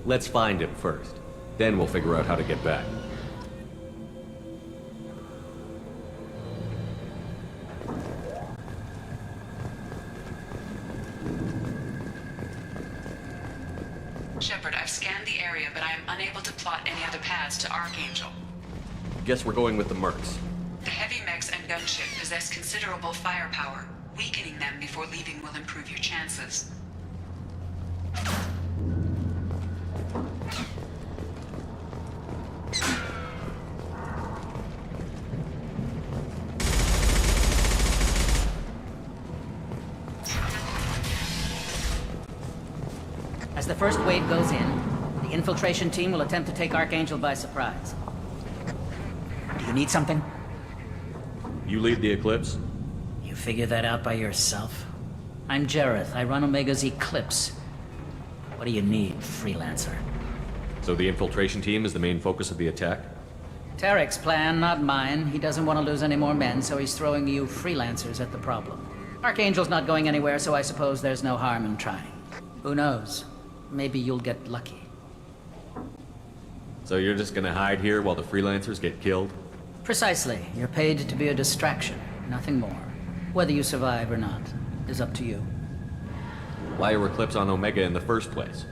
Let's find him first. Then we'll figure out how to get back. Shepard, I've scanned the area, but I am unable to plot any other paths to Archangel. Guess we're going with the mercs. The heavy mechs and gunship possess considerable firepower. Weakening them before leaving will improve your chances. As the first wave goes in, the infiltration team will attempt to take Archangel by surprise. Do you need something? You lead the Eclipse? You figure that out by yourself? I'm Jareth. I run Omega's Eclipse. What do you need, freelancer? So the infiltration team is the main focus of the attack? Tarek's plan, not mine. He doesn't want to lose any more men, so he's throwing you freelancers at the problem. Archangel's not going anywhere, so I suppose there's no harm in trying. Who knows? Maybe you'll get lucky. So you're just gonna hide here while the freelancers get killed? Precisely. You're paid to be a distraction, nothing more. Whether you survive or not is up to you. Why are Eclipse on Omega in the first place?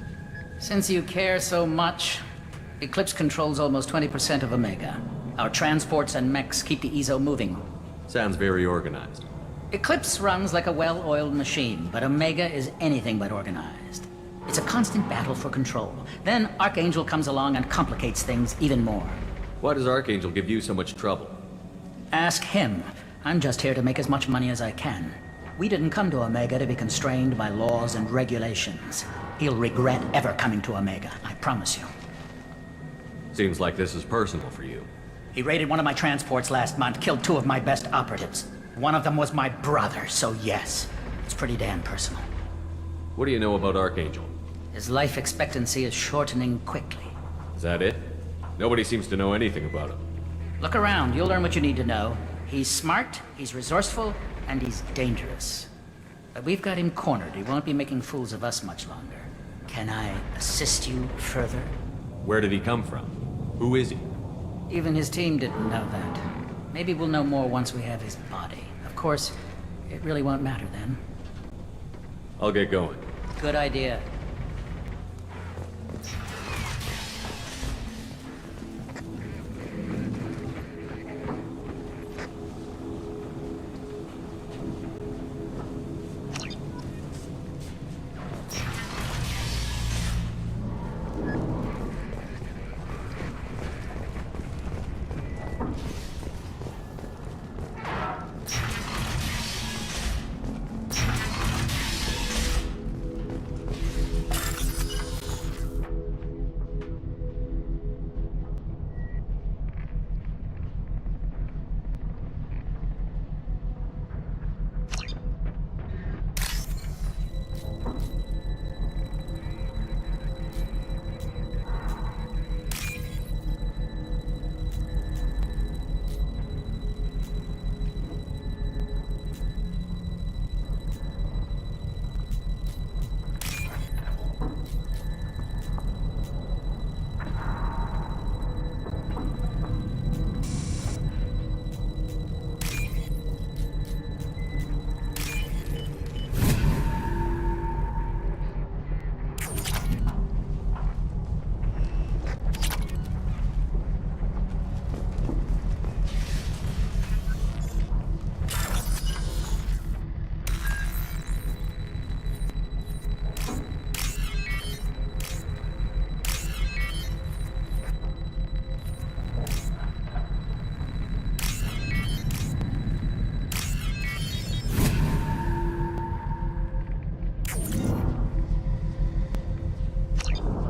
Since you care so much, Eclipse controls almost 20% of Omega. Our transports and mechs keep the EZO moving. Sounds very organized. Eclipse runs like a well-oiled machine, but Omega is anything but organized. It's a constant battle for control. Then Archangel comes along and complicates things even more. Why does Archangel give you so much trouble? Ask him. I'm just here to make as much money as I can. We didn't come to Omega to be constrained by laws and regulations. He'll regret ever coming to Omega, I promise you. Seems like this is personal for you. He raided one of my transports last month, killed 2 of my best operatives. One of them was my brother, so yes, it's pretty damn personal. What do you know about Archangel? His life expectancy is shortening quickly. Is that it? Nobody seems to know anything about him. Look around, you'll learn what you need to know. He's smart, he's resourceful, and he's dangerous. But we've got him cornered. He won't be making fools of us much longer. Can I assist you further? Where did he come from? Who is he? Even his team didn't know that. Maybe we'll know more once we have his body. Of course, it really won't matter then. I'll get going. Good idea.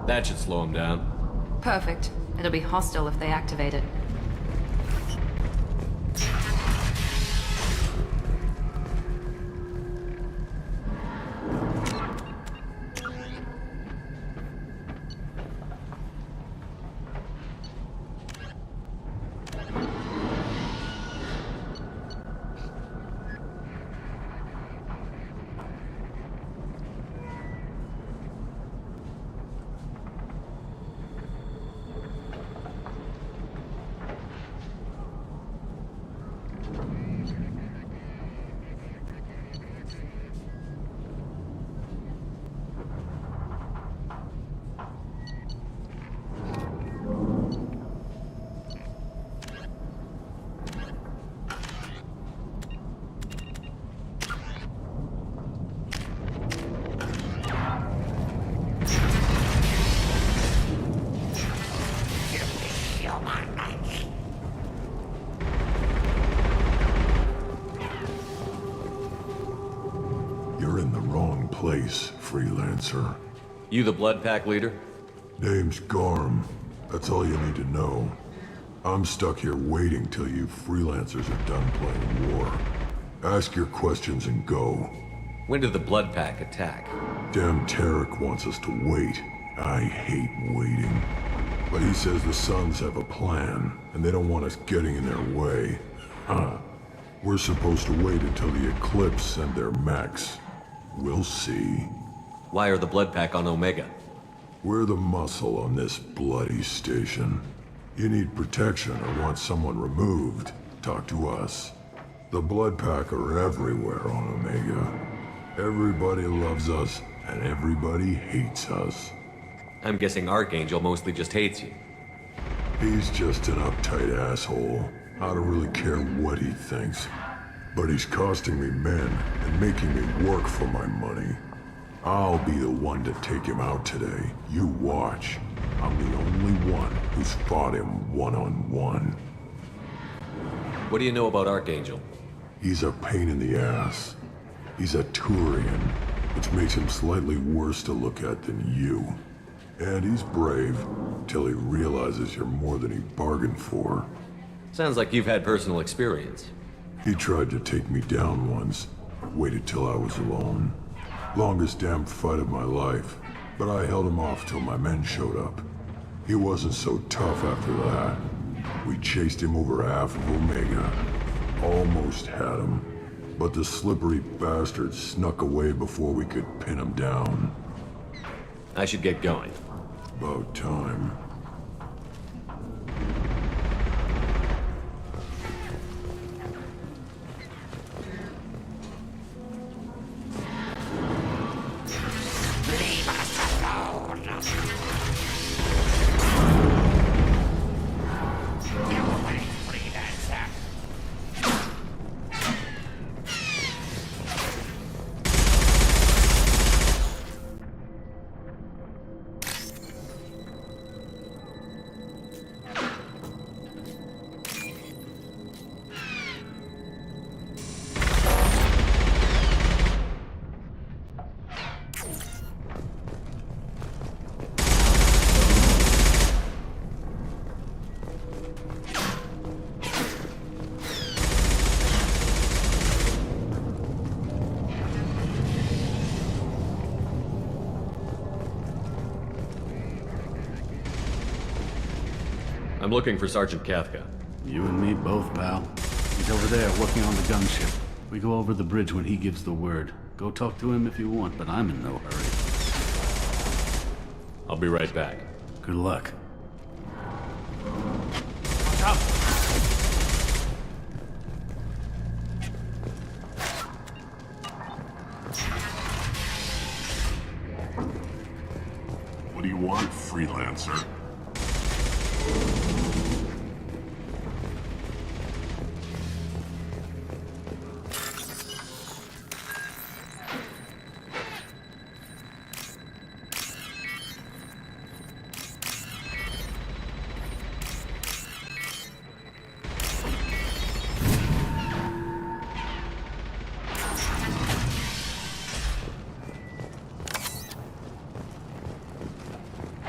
That should slow him down. Perfect. It'll be hostile if they activate it. Place, freelancer. You the Blood Pack leader? Name's Garm. That's all you need to know. I'm stuck here waiting till you freelancers are done playing war. Ask your questions and go. When did the Blood Pack attack? Damn Tarek wants us to wait. I hate waiting. But he says the Suns have a plan, and they don't want us getting in their way. We're supposed to wait until the Eclipse send their mechs. We'll see. Why are the Blood Pack on Omega? We're the muscle on this bloody station. You need protection or want someone removed, talk to us. The Blood Pack are everywhere on Omega. Everybody loves us, and everybody hates us. I'm guessing Archangel mostly just hates you. He's just an uptight asshole. I don't really care what he thinks. But he's costing me men and making me work for my money. I'll be the one to take him out today. You watch. I'm the only one who's fought him one-on-one. What do you know about Archangel? He's a pain in the ass. He's a Turian, which makes him slightly worse to look at than you. And he's brave, till he realizes you're more than he bargained for. Sounds like you've had personal experience. He tried to take me down once. Waited till I was alone. Longest damn fight of my life. But I held him off till my men showed up. He wasn't so tough after that. We chased him over half of Omega. Almost had him. But the slippery bastard snuck away before we could pin him down. I should get going. About time. I'm looking for Sergeant Kafka. You and me both, pal. He's over there working on the gunship. We go over the bridge when he gives the word. Go talk to him if you want, but I'm in no hurry. I'll be right back. Good luck. Watch out! What do you want, freelancer?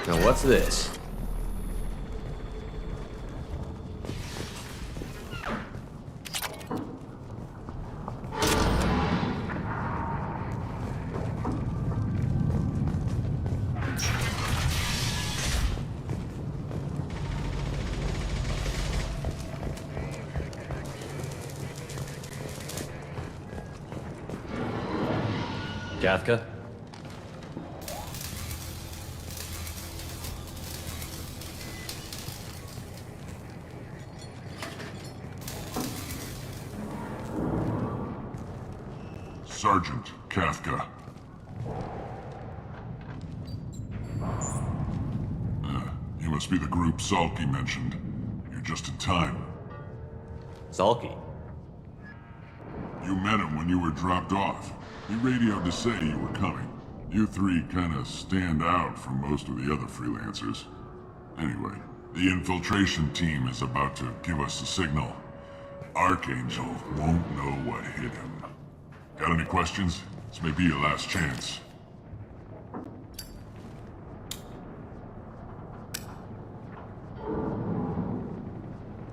Now what's this? Kafka? Sergeant Kafka. You must be the group Zalki mentioned. You're just in time. Zalki? You met him when you were dropped off. He radioed to say you were coming. You three kinda stand out from most of the other freelancers. Anyway, the infiltration team is about to give us the signal. Archangel won't know what hit him. Got any questions? This may be your last chance.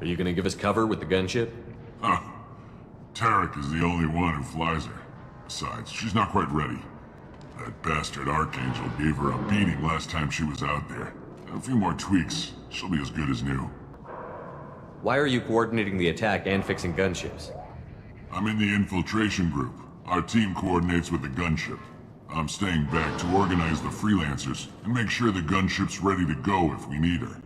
Are you gonna give us cover with the gunship? Huh. Tarek is the only one who flies her. Besides, she's not quite ready. That bastard Archangel gave her a beating last time she was out there. A few more tweaks, She'll be as good as new. Why are you coordinating the attack and fixing gunships? I'm in the infiltration group. Our team coordinates with the gunship. I'm staying back to organize the freelancers and make sure the gunship's ready to go if we need her.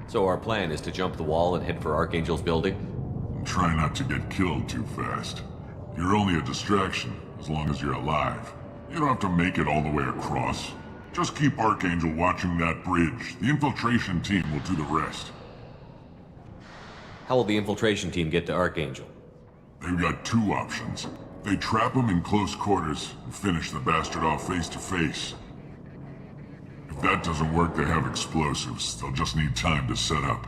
So our plan is to jump the wall and head for Archangel's building? And try not to get killed too fast. You're only a distraction, as long as you're alive. You don't have to make it all the way across. Just keep Archangel watching that bridge. The infiltration team will do the rest. How will the infiltration team get to Archangel? They've got two options. They trap him in close quarters and finish the bastard off face to face. If that doesn't work, they have explosives. They'll just need time to set up.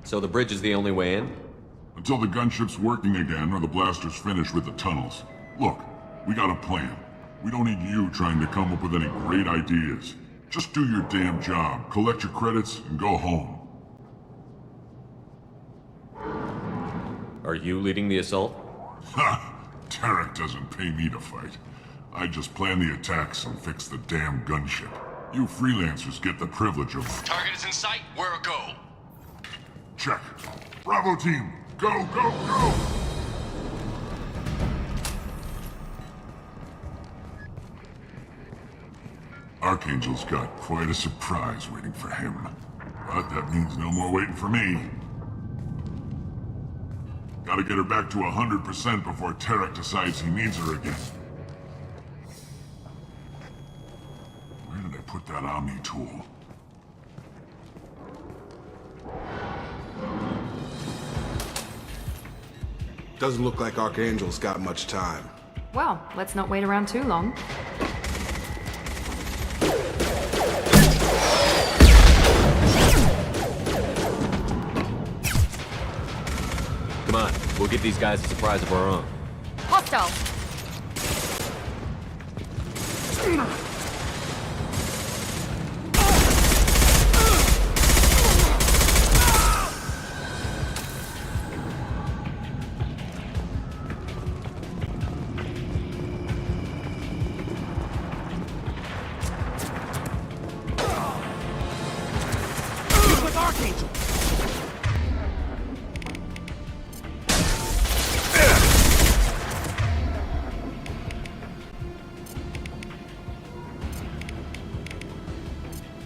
So the bridge is the only way in? Until the gunship's working again or the blasters finish with the tunnels. Look, we got a plan. We don't need you trying to come up with any great ideas. Just do your damn job, collect your credits, and go home. Are you leading the assault? Ha! Tarek doesn't pay me to fight. I just plan the attacks and fix the damn gunship. You freelancers get the privilege of... Target is in sight. Where a go? Check. Bravo team! Go, go, go! Archangel's got quite a surprise waiting for him. But that means no more waiting for me. Gotta get her back to 100% before Tarek decides he needs her again. Where did I put that Omni tool? Doesn't look like Archangel's got much time. Well, let's not wait around too long. Come on, we'll give these guys a surprise of our own. Hostile! With Archangel!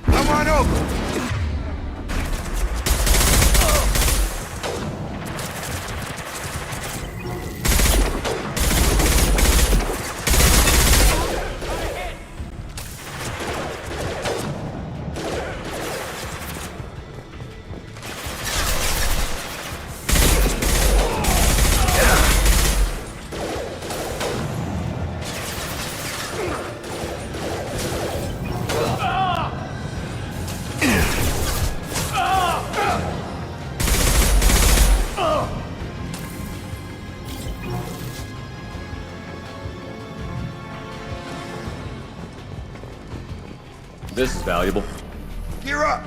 Come on over! This is valuable. Gear up!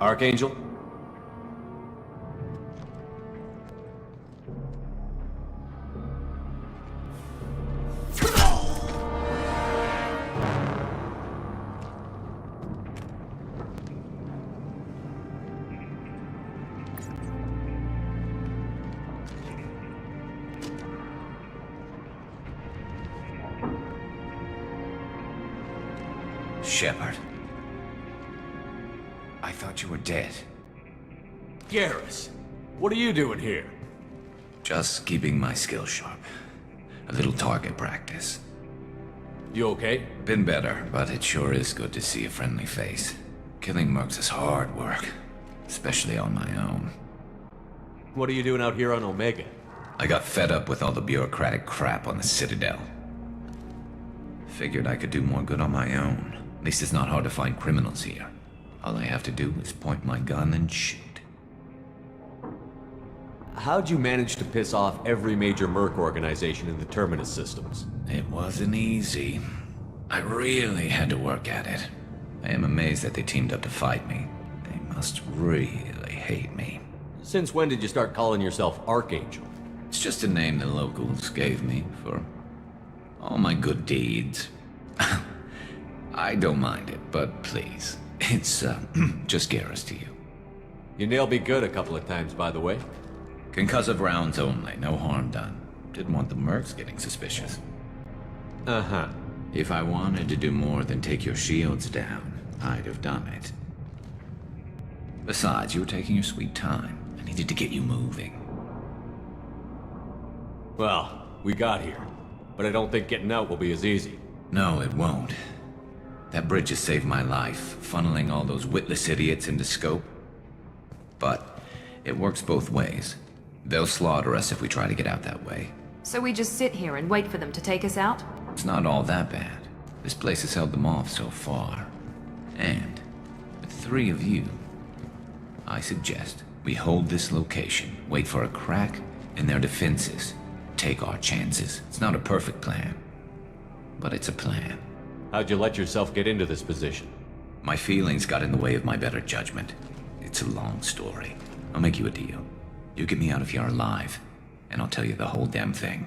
Archangel? Shepard. I thought you were dead. Garrus, what are you doing here? Just keeping my skill sharp. A little target practice. You okay? Been better, but it sure is good to see a friendly face. Killing mercs is hard work, especially on my own. What are you doing out here on Omega? I got fed up with all the bureaucratic crap on the Citadel. Figured I could do more good on my own. At least it's not hard to find criminals here. All I have to do is point my gun and shoot. How'd you manage to piss off every major merc organization in the Terminus systems? It wasn't easy. I really had to work at it. I am amazed that they teamed up to fight me. They must really hate me. Since when did you start calling yourself Archangel? It's just a name the locals gave me for all my good deeds. I don't mind it, but please, it's just Garrus to you. You nailed me good a couple of times, by the way. Concussive rounds only, no harm done. Didn't want the mercs getting suspicious. Uh-huh. If I wanted to do more than take your shields down, I'd have done it. Besides, you were taking your sweet time. I needed to get you moving. Well, we got here, but I don't think getting out will be as easy. No, it won't. That bridge has saved my life, funneling all those witless idiots into scope. But it works both ways. They'll slaughter us if we try to get out that way. So we just sit here and wait for them to take us out? It's not all that bad. This place has held them off so far. And with 3 of you, I suggest we hold this location, wait for a crack in their defenses, take our chances. It's not a perfect plan, but it's a plan. How'd you let yourself get into this position? My feelings got in the way of my better judgment. It's a long story. I'll make you a deal. You get me out of here alive, and I'll tell you the whole damn thing.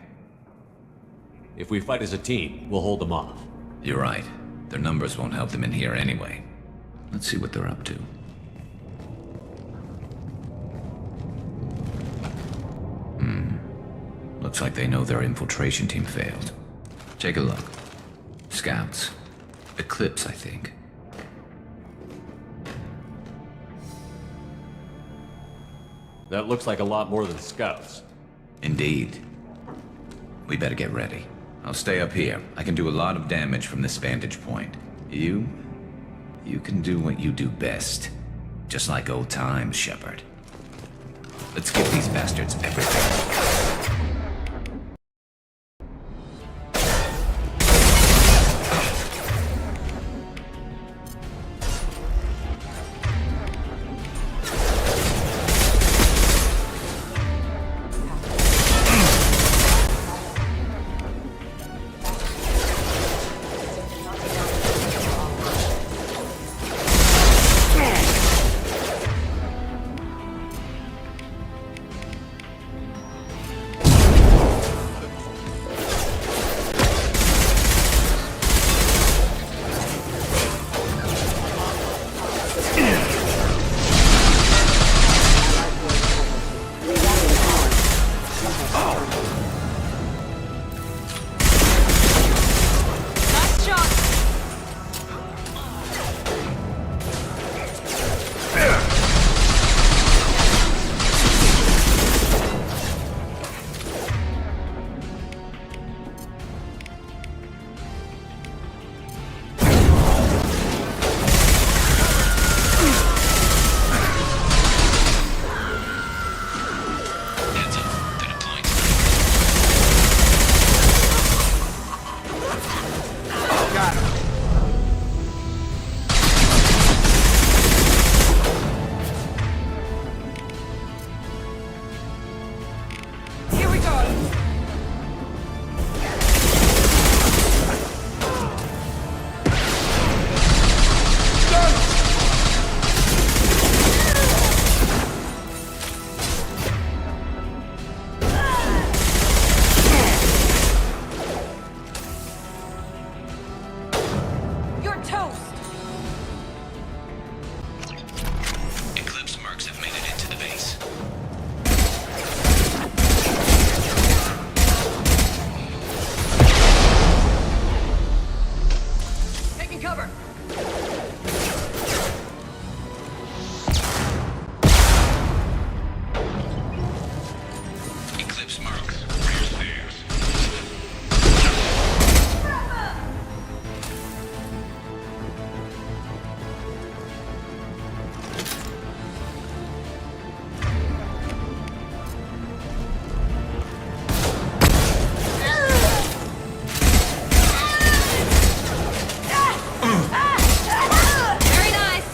If we fight as a team, we'll hold them off. You're right. Their numbers won't help them in here anyway. Let's see what they're up to. Looks like they know their infiltration team failed. Take a look. Scouts. Eclipse, I think. That looks like a lot more than scouts. Indeed. We better get ready. I'll stay up here. I can do a lot of damage from this vantage point. You can do what you do best. Just like old times, Shepard. Let's give these bastards everything. toast! Eclipse marks have made it into the base. Taking cover! Eclipse marks. Where's theirs? Very nice!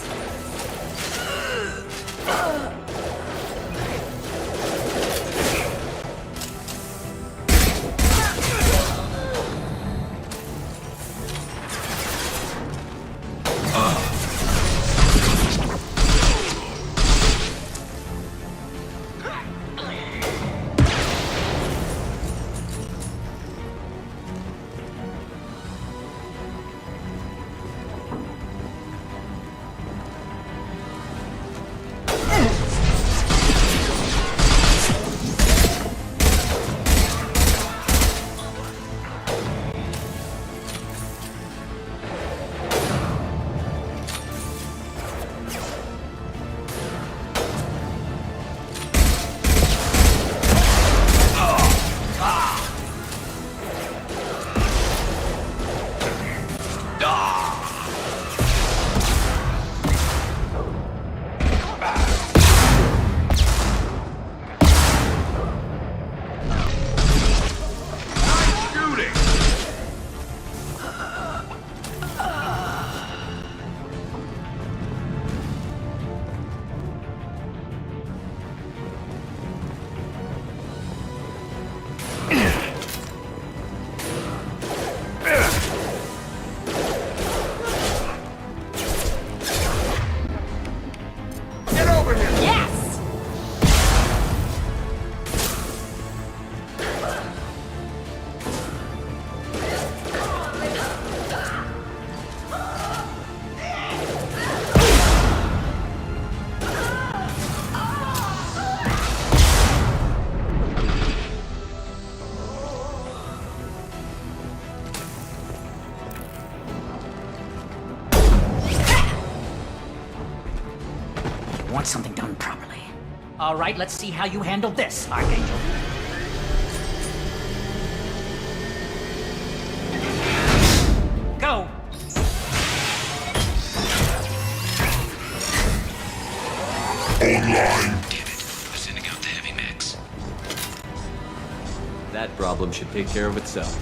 Want something done properly. All right, let's see how you handle this, Archangel. Go! Online. Damn it. They're sending out the heavy mechs. That problem should take care of itself.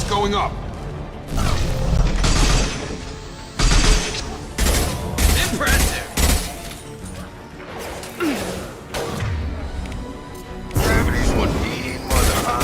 Going up. Impressive! Gravity's one beating mother, huh?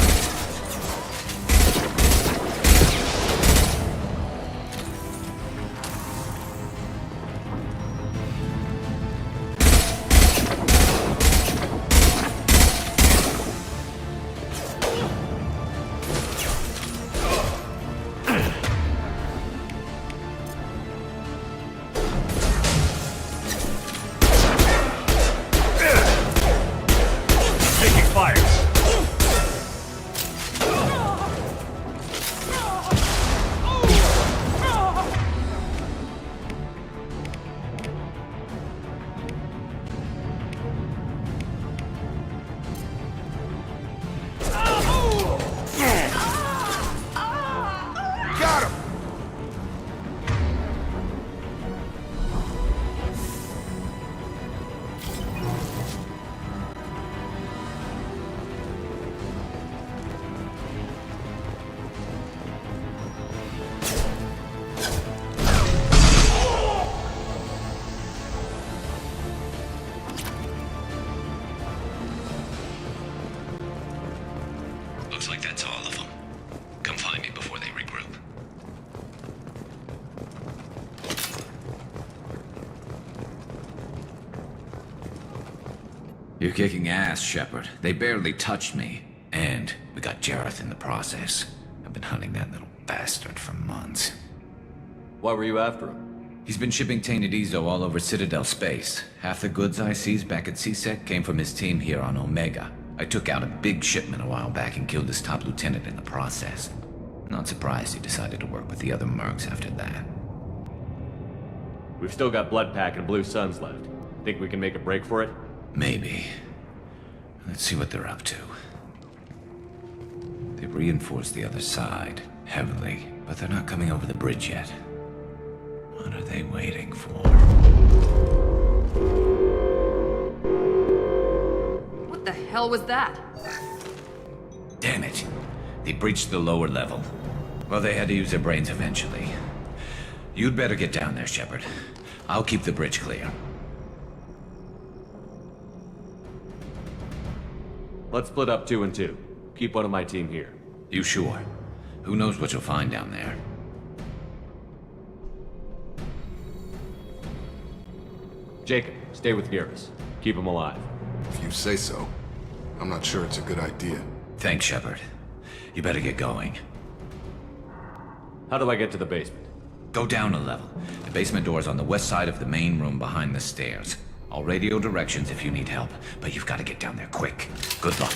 You're kicking ass, Shepard. They barely touched me. And we got Jareth in the process. I've been hunting that little bastard for months. Why were you after him? He's been shipping tainted Ezo all over Citadel space. Half the goods I seized back at CSEC came from his team here on Omega. I took out a big shipment a while back and killed his top lieutenant in the process. Not surprised he decided to work with the other mercs after that. We've still got Bloodpack and Blue Suns left. Think we can make a break for it? Maybe. Let's see what they're up to. They've reinforced the other side, heavily, but they're not coming over the bridge yet. What are they waiting for? What the hell was that? Damn it. They breached the lower level. Well, they had to use their brains eventually. You'd better get down there, Shepard. I'll keep the bridge clear. Let's split up 2 and 2. Keep one of my team here. You sure? Who knows what you'll find down there? Jacob, stay with Garrus. Keep him alive. If you say so. I'm not sure it's a good idea. Thanks, Shepard. You better get going. How do I get to the basement? Go down a level. The basement door's on the west side of the main room behind the stairs. I'll radio directions if you need help, but you've got to get down there quick. Good luck.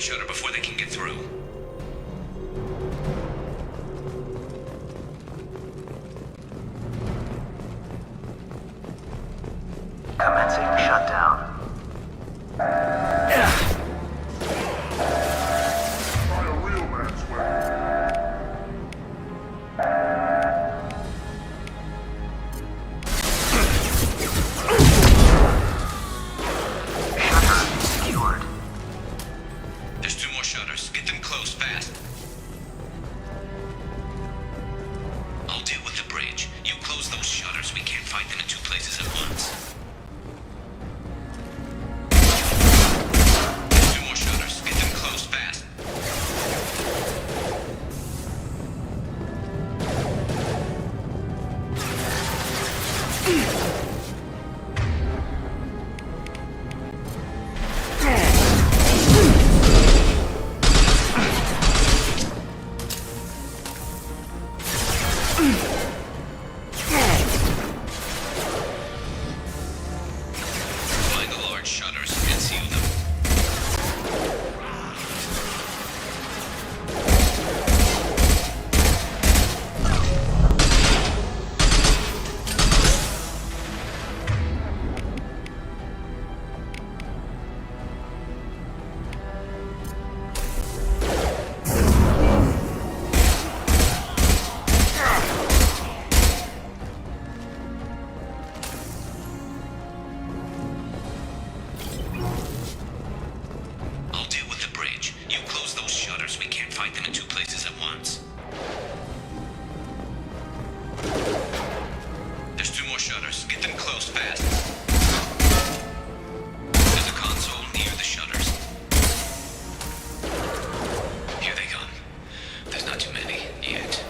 shutter before they can get through. Commencing shutdown. There's 2 more shutters. Get them closed fast. I'll deal with the bridge. You close those shutters. We can't fight them in 2 places at once. There's 2 more shutters. Get them closed fast. Find the large shutters and seal them. I'll deal with the bridge. You close those shutters. We can't fight them in 2 places at once. There's 2 more shutters. Get them closed fast. There's a console near the shutters. Here they come. There's not too many yet.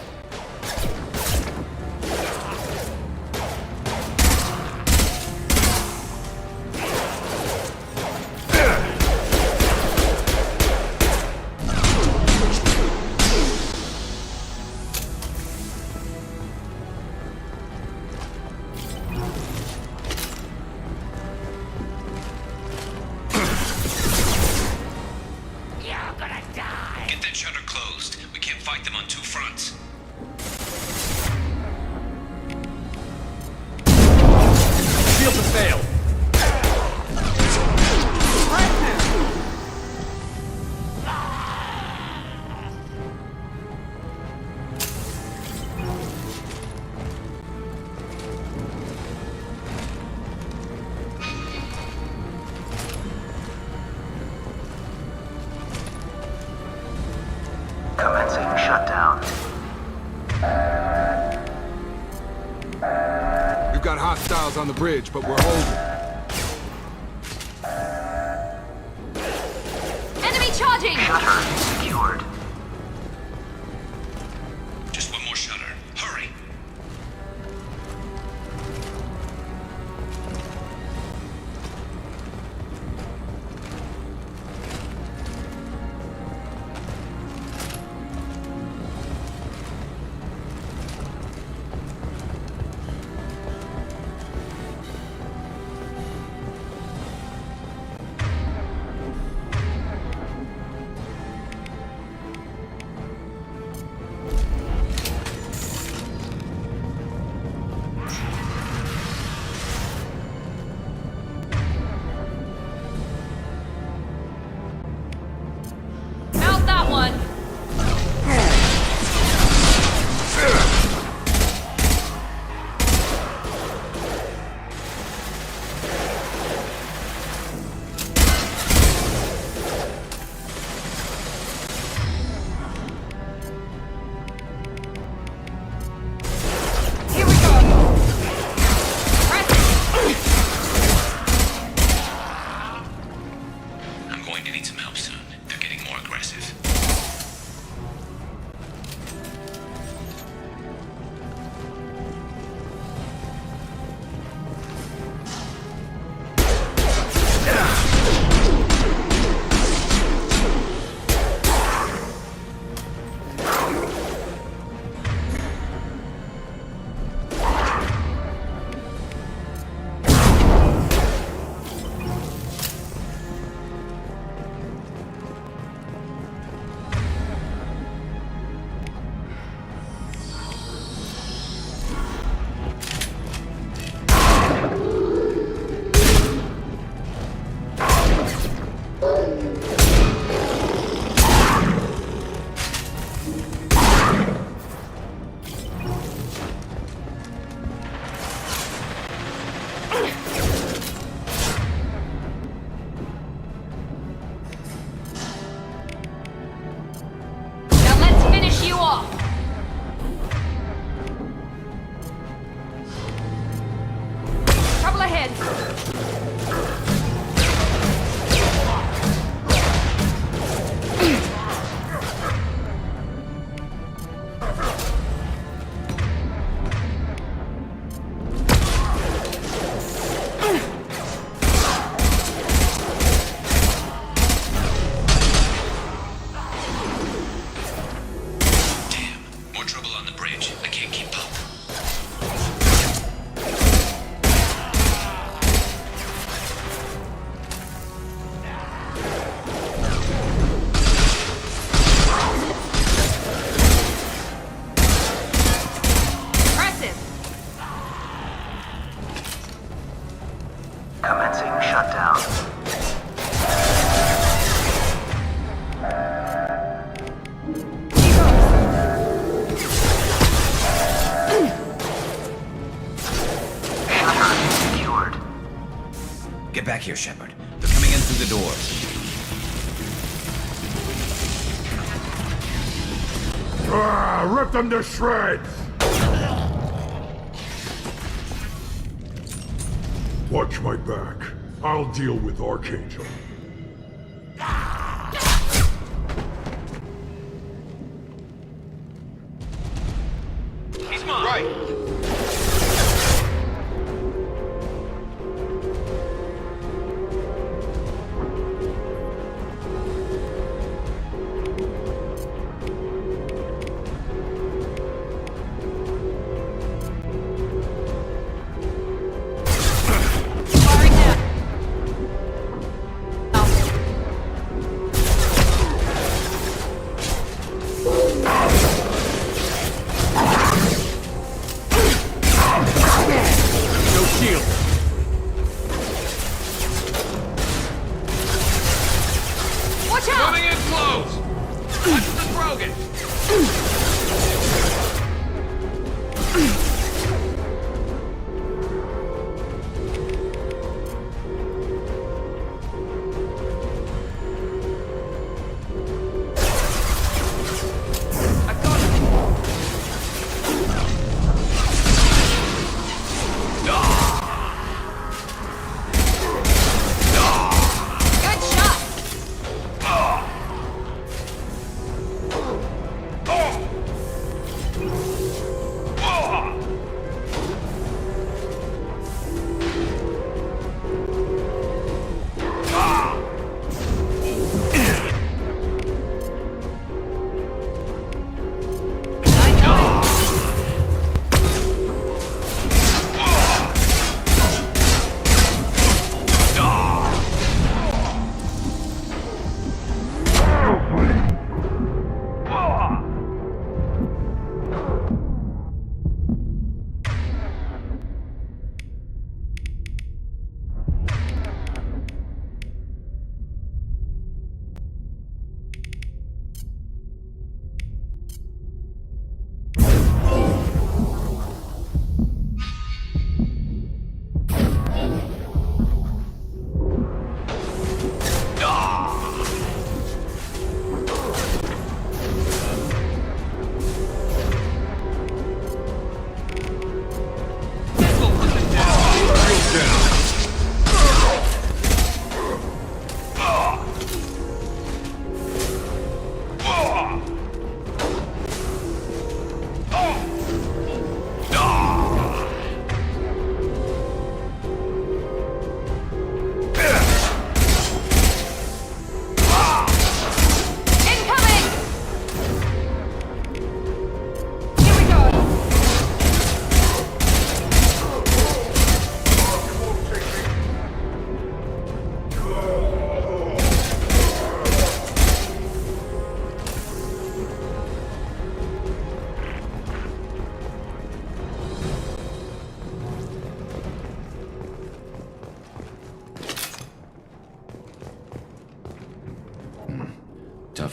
We've got hostiles on the bridge, but we're holding. Enemy charging! Shutter secured. Just one more shutter. Hurry! Mount that one! Here we go! Press it! I'm going to need some help soon. They're getting more aggressive. Now let's finish you off! Trouble ahead! More trouble on the bridge. I can't keep up. Impressive! Commencing shutdown. Shutter secured. Get back here, Shepard. They're coming in through the doors. Rip them to shreds! Watch my back. I'll deal with Archangel. He's mine. Right. Firing now! No shield. Watch out! Coming in close. Watch the Krogan. No!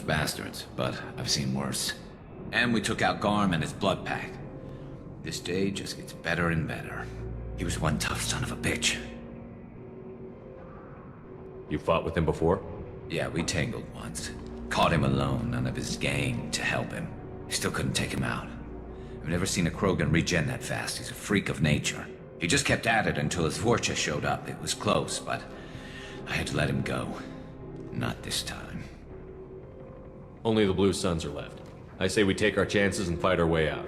bastards, but I've seen worse. And we took out Garm and his blood pack. This day just gets better and better. He was one tough son of a bitch. You fought with him before? Yeah, we tangled once. Caught him alone, none of his gang to help him. Still couldn't take him out. I've never seen a Krogan regen that fast. He's a freak of nature. He just kept at it until his Vorcha showed up. It was close, but I had to let him go. Not this time. Only the Blue Suns are left. I say we take our chances and fight our way out.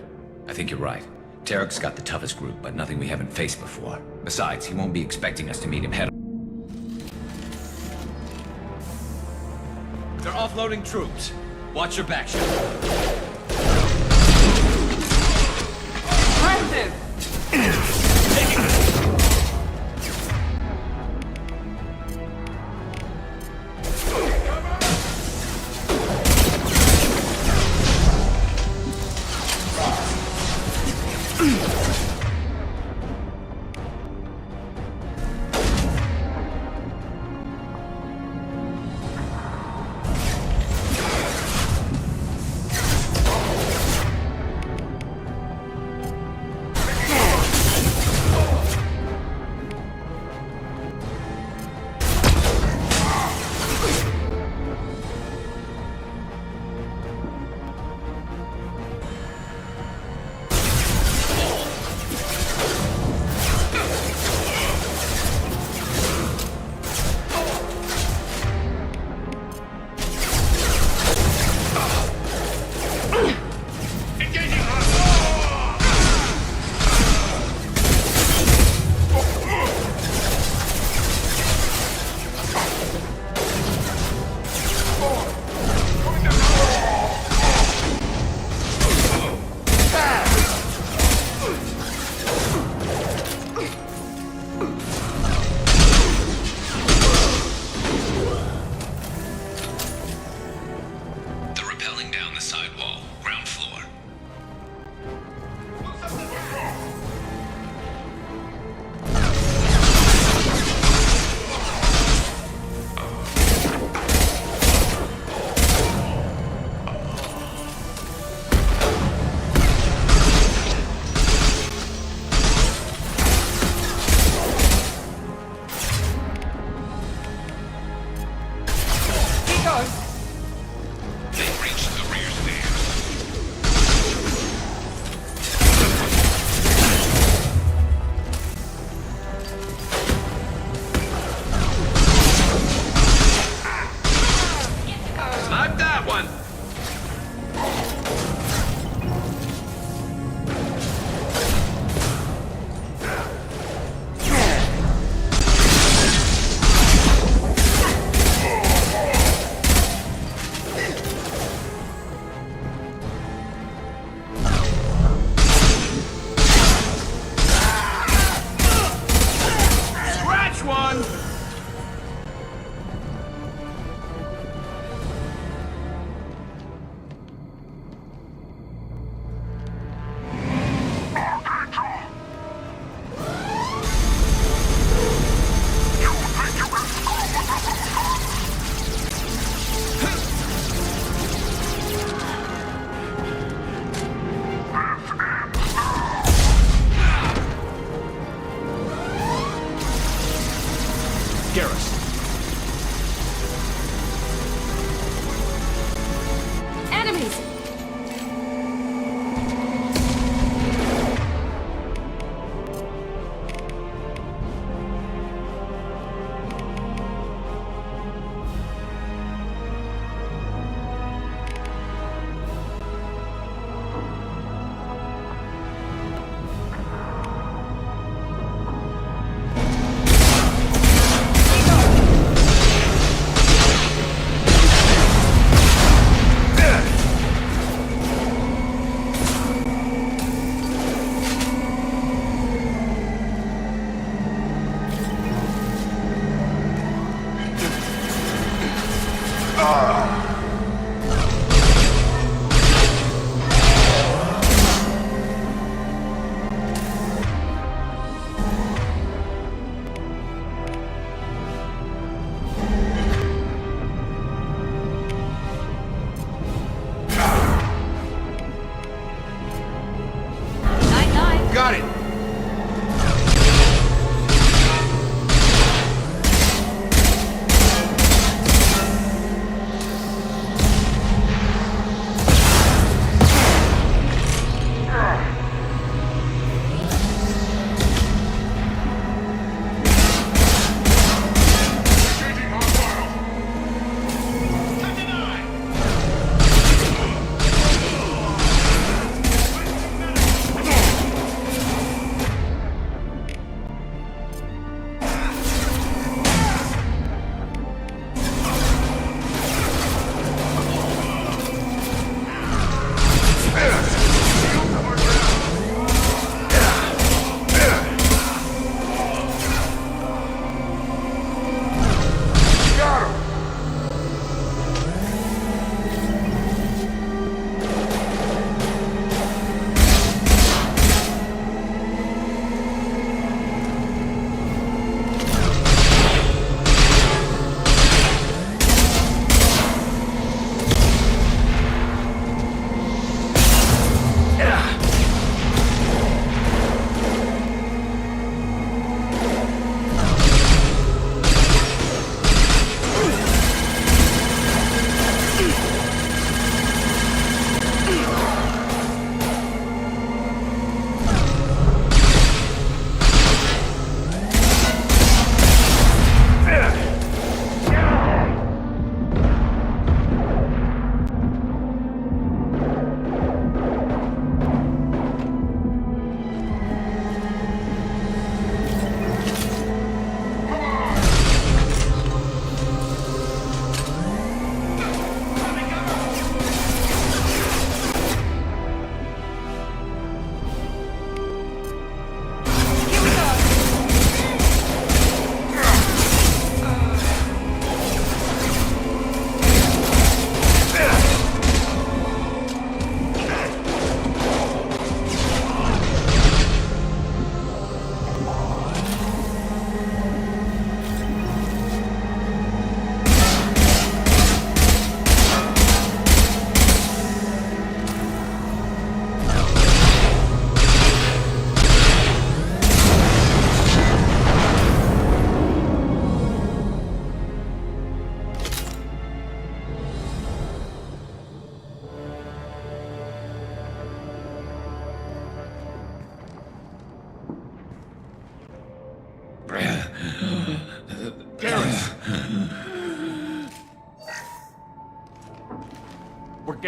I think you're right. Tarek's got the toughest group, but nothing we haven't faced before. Besides, he won't be expecting us to meet him head on. They're offloading troops. Watch your back, Shep.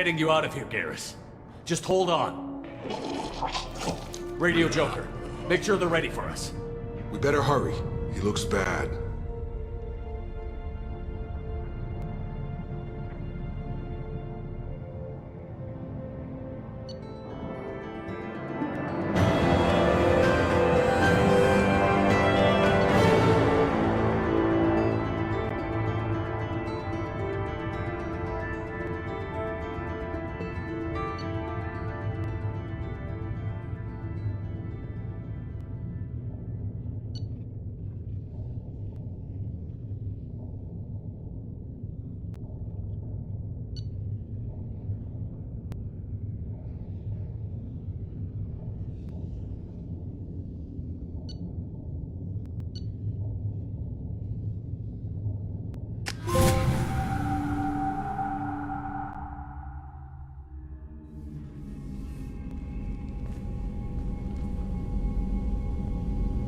getting you out of here, Garrus. Just hold on. Radio Joker, make sure they're ready for us. We better hurry. He looks bad.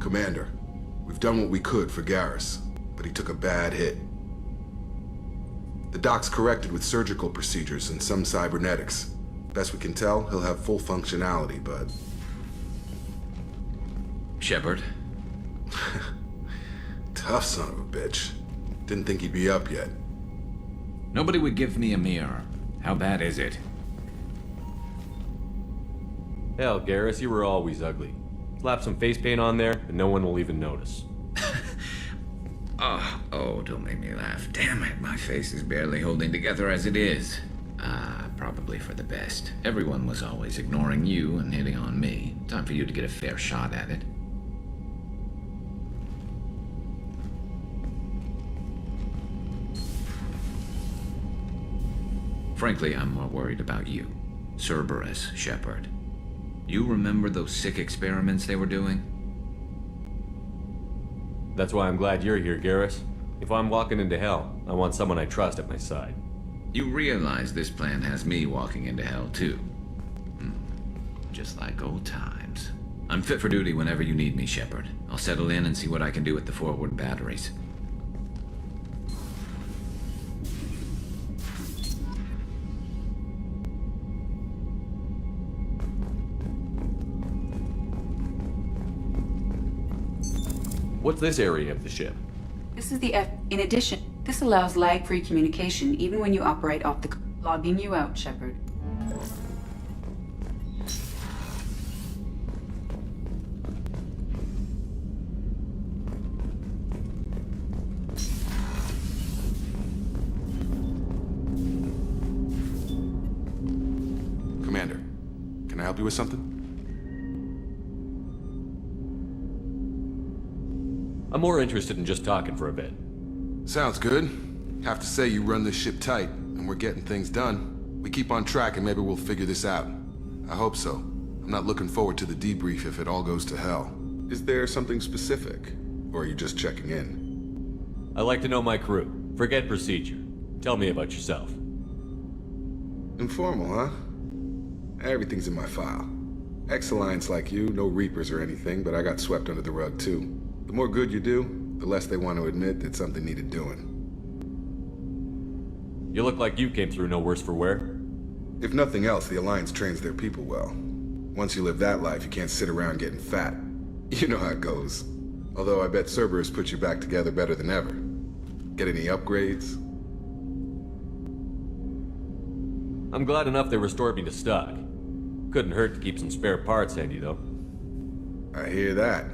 Commander, we've done what we could for Garrus, but he took a bad hit. The doc's corrected with surgical procedures and some cybernetics. Best we can tell, he'll have full functionality, but... Shepard? Tough son of a bitch. Didn't think he'd be up yet. Nobody would give me a mirror. How bad is it? Hell, Garrus, you were always ugly. Slap some face paint on there, and no one will even notice. Oh, don't make me laugh. Damn it, my face is barely holding together as it is. Probably for the best. Everyone was always ignoring you and hitting on me. Time for you to get a fair shot at it. Frankly, I'm more worried about you. Cerberus, Shepard. You remember those sick experiments they were doing? That's why I'm glad you're here, Garrus. If I'm walking into hell, I want someone I trust at my side. You realize this plan has me walking into hell, too. Just like old times. I'm fit for duty whenever you need me, Shepard. I'll settle in and see what I can do with the forward batteries. What's this area of the ship? This is the In addition, this allows lag-free communication even when you operate off the... Logging you out, Shepard. Commander, can I help you with something? I'm more interested in just talking for a bit. Sounds good. Have to say you run this ship tight, and we're getting things done. We keep on track and maybe we'll figure this out. I hope so. I'm not looking forward to the debrief if it all goes to hell. Is there something specific? Or are you just checking in? I like to know my crew. Forget procedure. Tell me about yourself. Informal, huh? Everything's in my file. Ex-Alliance like you, no Reapers or anything, but I got swept under the rug too. The more good you do, the less they want to admit that something needed doing. You look like you came through no worse for wear. If nothing else, the Alliance trains their people well. Once you live that life, you can't sit around getting fat. You know how it goes. Although I bet Cerberus put you back together better than ever. Get any upgrades? I'm glad enough they restored me to stock. Couldn't hurt to keep some spare parts handy, though. I hear that.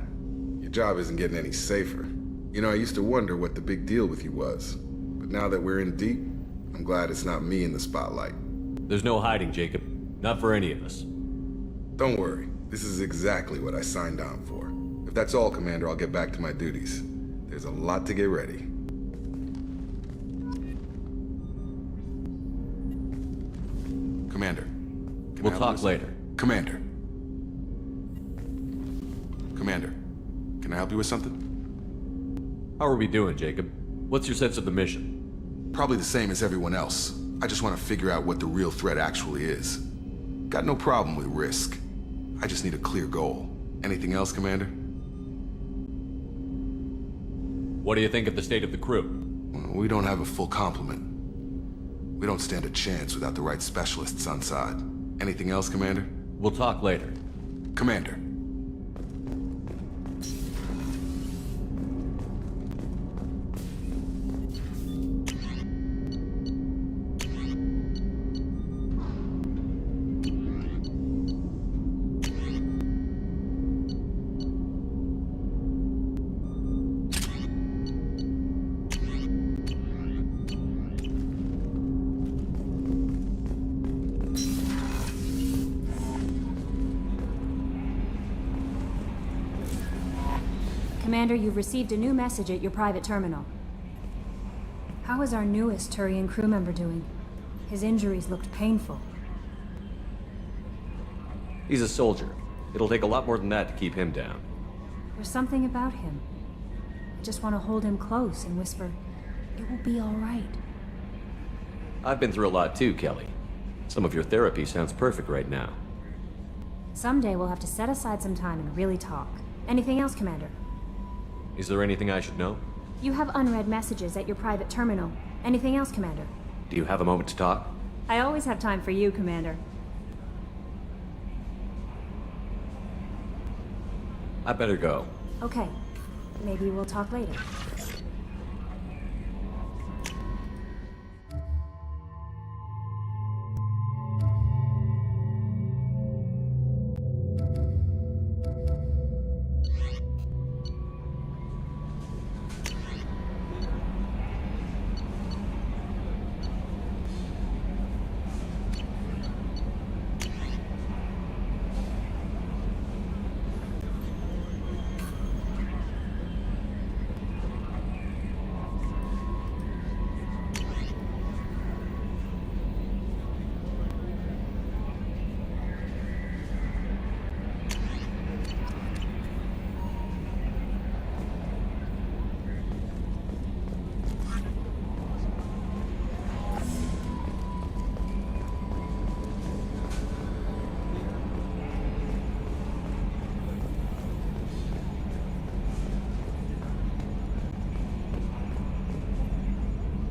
Your job isn't getting any safer. You know, I used to wonder what the big deal with you was. But now that we're in deep, I'm glad it's not me in the spotlight. There's no hiding, Jacob. Not for any of us. Don't worry. This is exactly what I signed on for. If that's all, Commander, I'll get back to my duties. There's a lot to get ready. Commander. We'll talk later. Commander. Commander. Can I help you with something? How are we doing, Jacob? What's your sense of the mission? Probably the same as everyone else. I just want to figure out what the real threat actually is. Got no problem with risk. I just need a clear goal. Anything else, Commander? What do you think of the state of the crew? Well, we don't have a full complement. We don't stand a chance without the right specialists on side. Anything else, Commander? We'll talk later. Commander. Commander, you've received a new message at your private terminal. How is our newest Turian crew member doing? His injuries looked painful. He's a soldier. It'll take a lot more than that to keep him down. There's something about him. I just want to hold him close and whisper, "It will be all right." I've been through a lot too, Kelly. Some of your therapy sounds perfect right now. Someday we'll have to set aside some time and really talk. Anything else, Commander? Is there anything I should know? You have unread messages at your private terminal. Anything else, Commander? Do you have a moment to talk? I always have time for you, Commander. I better go. Okay. Maybe we'll talk later.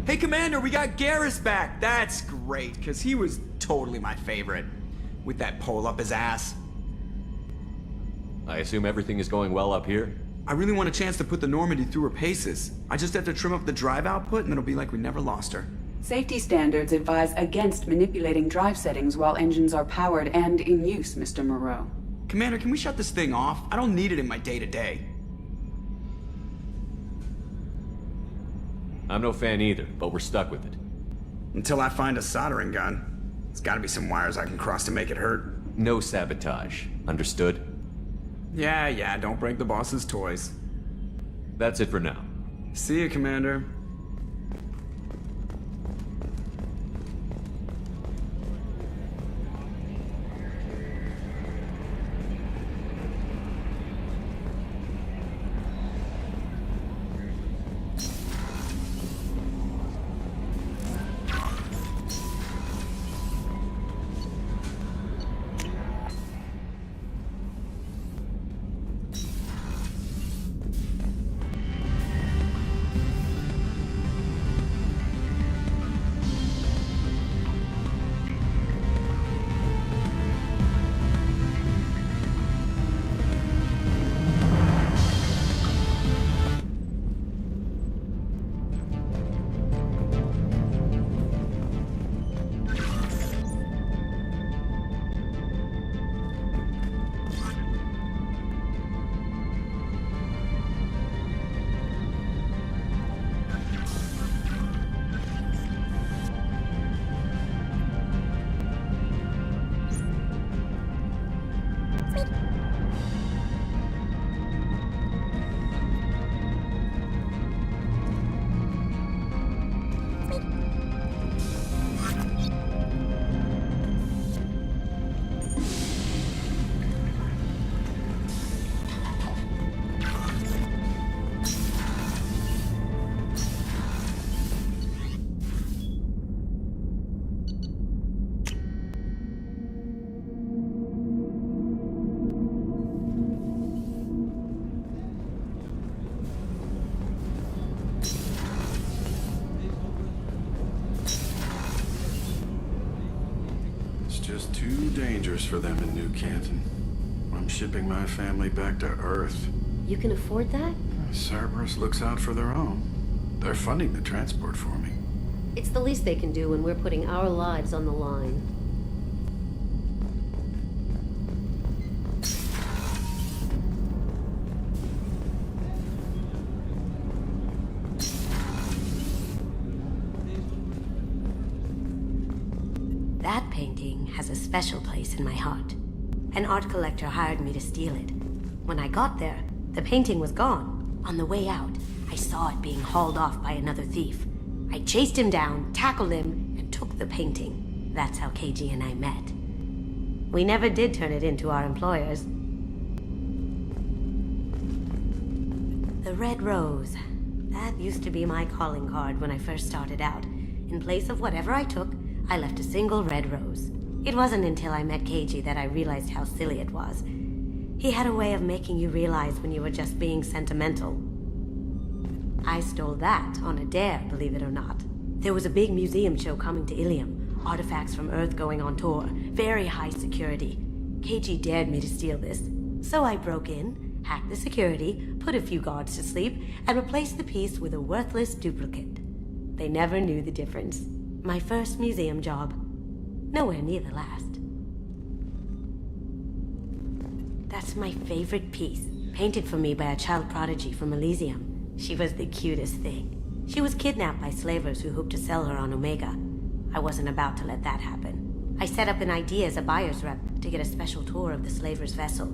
Hey, Commander, we got Garrus back. That's great, because he was totally my favorite. With that pole up his ass. I assume everything is going well up here? I really want a chance to put the Normandy through her paces. I just have to trim up the drive output and it'll be like we never lost her. Safety standards advise against manipulating drive settings while engines are powered and in use, Mr. Moreau. Commander, can we shut this thing off? I don't need it in my day-to-day. I'm no fan either, but we're stuck with it. Until I find a soldering gun. There's gotta be some wires I can cross to make it hurt. No sabotage. Understood? Yeah, don't break the boss's toys. That's it for now. See you, Commander. shelters for them in New Canton. I'm shipping my family back to Earth. You can afford that? Cerberus looks out for their own. They're funding the transport for me. It's the least they can do when we're putting our lives on the line. That painting has a special place in my heart. An art collector hired me to steal it. When I got there, the painting was gone. On the way out, I saw it being hauled off by another thief. I chased him down, tackled him, and took the painting. That's how KG and I met. We never did turn it into our employers. The red rose. That used to be my calling card when I first started out. In place of whatever I took, I left a single red rose. It wasn't until I met KG that I realized how silly it was. He had a way of making you realize when you were just being sentimental. I stole that on a dare, believe it or not. There was a big museum show coming to Ilium. Artifacts from Earth going on tour. Very high security. KG dared me to steal this. So I broke in, hacked the security, put a few guards to sleep, and replaced the piece with a worthless duplicate. They never knew the difference. My first museum job. Nowhere near the last. That's my favorite piece, painted for me by a child prodigy from Elysium. She was the cutest thing. She was kidnapped by slavers who hoped to sell her on Omega. I wasn't about to let that happen. I set up an idea as a buyer's rep to get a special tour of the slaver's vessel.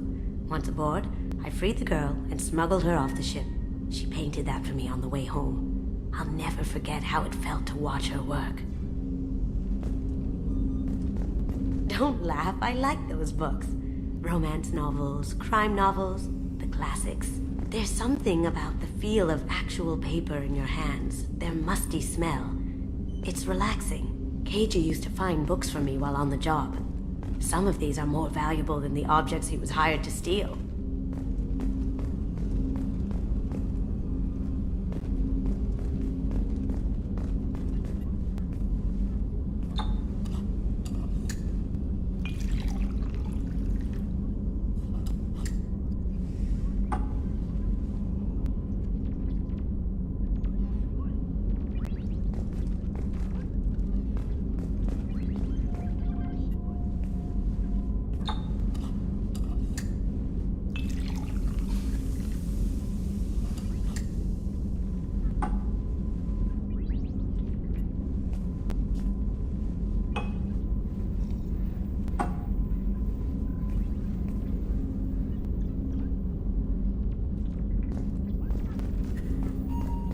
Once aboard, I freed the girl and smuggled her off the ship. She painted that for me on the way home. I'll never forget how it felt to watch her work. Don't laugh, I like those books. Romance novels, crime novels, the classics. There's something about the feel of actual paper in your hands, their musty smell. It's relaxing. KG used to find books for me while on the job. Some of these are more valuable than the objects he was hired to steal.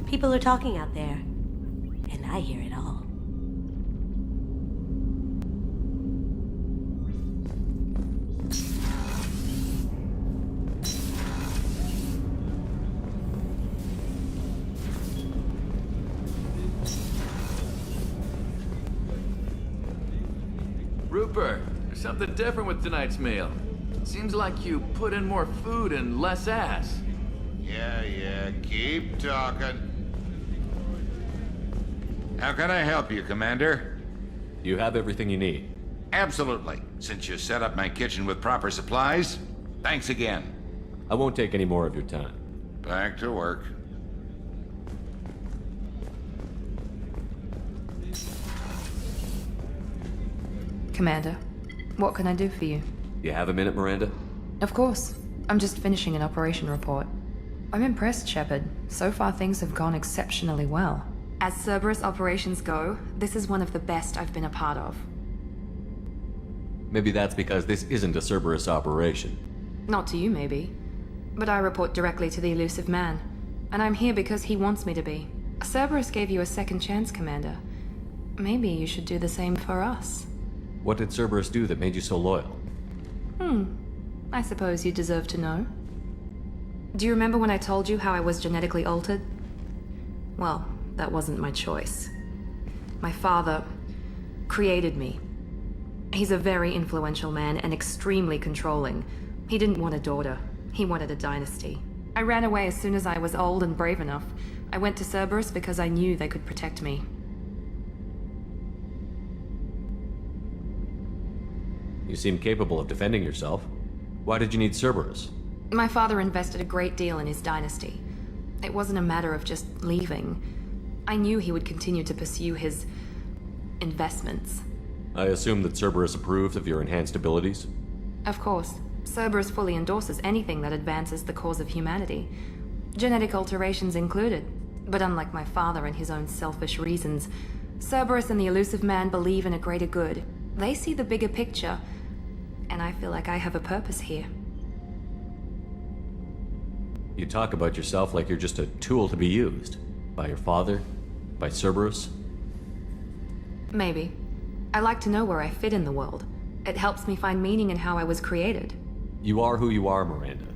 People are talking out there, and I hear it all. Rupert, there's something different with tonight's meal. Seems like you put in more food and less ass. Yeah, keep talking. How can I help you, Commander? You have everything you need. Absolutely. Since you set up my kitchen with proper supplies, thanks again. I won't take any more of your time. Back to work. Commander, what can I do for you? You have a minute, Miranda? Of course. I'm just finishing an operation report. I'm impressed, Shepard. So far things have gone exceptionally well. As Cerberus operations go, this is one of the best I've been a part of. Maybe that's because this isn't a Cerberus operation. Not to you, maybe. But I report directly to the elusive man. And I'm here because he wants me to be. Cerberus gave you a second chance, Commander. Maybe you should do the same for us. What did Cerberus do that made you so loyal? I suppose you deserve to know. Do you remember when I told you how I was genetically altered? Well, that wasn't my choice. My father created me. He's a very influential man and extremely controlling. He didn't want a daughter. He wanted a dynasty. I ran away as soon as I was old and brave enough. I went to Cerberus because I knew they could protect me. You seem capable of defending yourself. Why did you need Cerberus? My father invested a great deal in his dynasty. It wasn't a matter of just leaving. I knew he would continue to pursue his investments. I assume that Cerberus approved of your enhanced abilities? Of course, Cerberus fully endorses anything that advances the cause of humanity, genetic alterations included. But unlike my father and his own selfish reasons, Cerberus and the Elusive Man believe in a greater good. They see the bigger picture, and I feel like I have a purpose here. You talk about yourself like you're just a tool to be used. By your father? By Cerberus? Maybe. I like to know where I fit in the world. It helps me find meaning in how I was created. You are who you are, Miranda.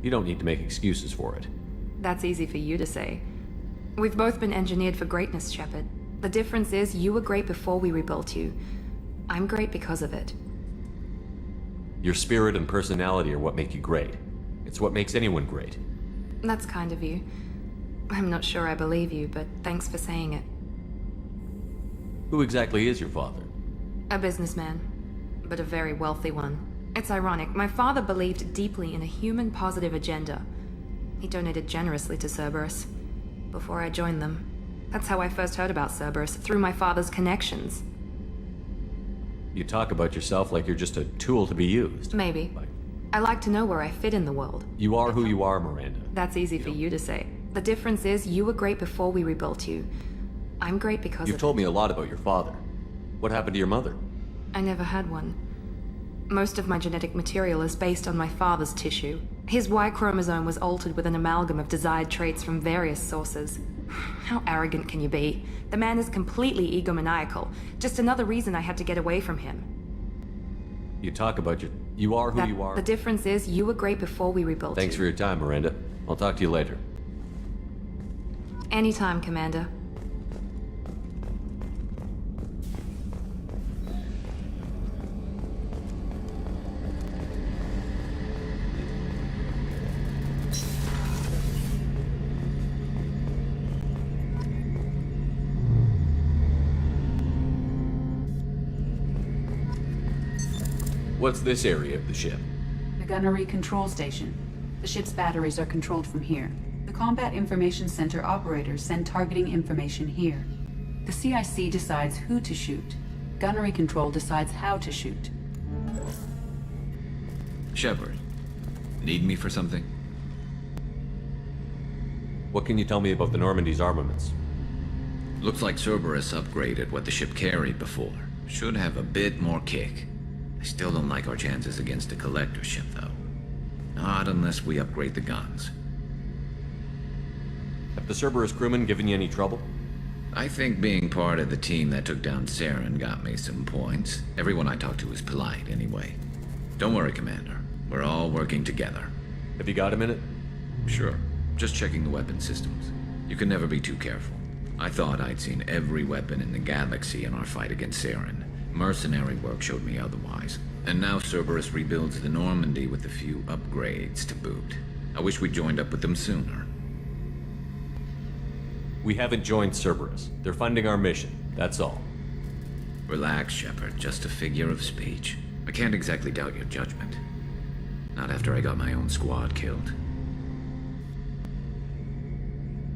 You don't need to make excuses for it. That's easy for you to say. We've both been engineered for greatness, Shepard. The difference is you were great before we rebuilt you. I'm great because of it. Your spirit and personality are what make you great. It's what makes anyone great. That's kind of you. I'm not sure I believe you, but thanks for saying it. Who exactly is your father? A businessman, but a very wealthy one. It's ironic, my father believed deeply in a human-positive agenda. He donated generously to Cerberus before I joined them. That's how I first heard about Cerberus, through my father's connections. You talk about yourself like you're just a tool to be used. Maybe. I like to know where I fit in the world. You are who you are, Miranda. That's easy for you to say. The difference is you were great before we rebuilt you. I'm great because You've told me a lot about your father. What happened to your mother? I never had one. Most of my genetic material is based on my father's tissue. His Y chromosome was altered with an amalgam of desired traits from various sources. How arrogant can you be? The man is completely egomaniacal. Just another reason I had to get away from him. You talk about you are who you are. The difference is you were great before we rebuilt Thanks you. for your time, Miranda. I'll talk to you later. Anytime, Commander. What's this area of the ship? The gunnery control station. The ship's batteries are controlled from here. The Combat Information Center operators send targeting information here. The CIC decides who to shoot. Gunnery control decides how to shoot. Shepard, need me for something? What can you tell me about the Normandy's armaments? Looks like Cerberus upgraded what the ship carried before. Should have a bit more kick. I still don't like our chances against the Collector ship, though. Not unless we upgrade the guns. Have the Cerberus crewmen given you any trouble? I think being part of the team that took down Saren got me some points. Everyone I talked to was polite, anyway. Don't worry, Commander. We're all working together. Have you got a minute? Sure. Just checking the weapon systems. You can never be too careful. I thought I'd seen every weapon in the galaxy in our fight against Saren. Mercenary work showed me otherwise. And now Cerberus rebuilds the Normandy with a few upgrades to boot. I wish we'd joined up with them sooner. We haven't joined Cerberus. They're funding our mission, that's all. Relax, Shepard. Just a figure of speech. I can't exactly doubt your judgment. Not after I got my own squad killed.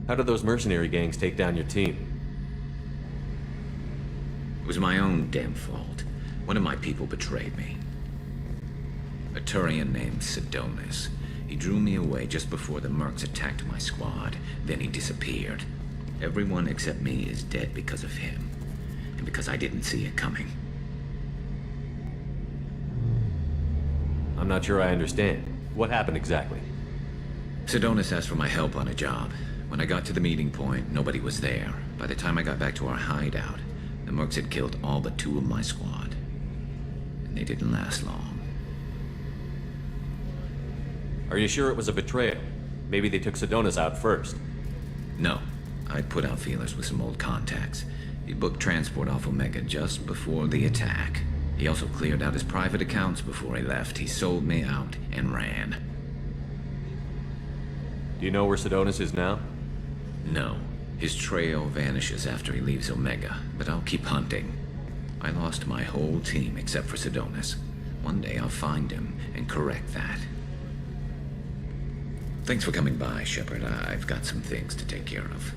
How did those mercenary gangs take down your team? It was my own damn fault. One of my people betrayed me. A Turian named Sidonis. He drew me away just before the mercs attacked my squad. Then he disappeared. Everyone except me is dead because of him. And because I didn't see it coming. I'm not sure I understand. What happened exactly? Sidonis asked for my help on a job. When I got to the meeting point, nobody was there. By the time I got back to our hideout, the mercs had killed all but 2 of my squad. And they didn't last long. Are you sure it was a betrayal? Maybe they took Sidonis out first. No. I'd put out feelers with some old contacts. He booked transport off Omega just before the attack. He also cleared out his private accounts before he left. He sold me out and ran. Do you know where Sidonis is now? No. His trail vanishes after he leaves Omega, but I'll keep hunting. I lost my whole team except for Sidonis. One day I'll find him and correct that. Thanks for coming by, Shepard. I've got some things to take care of.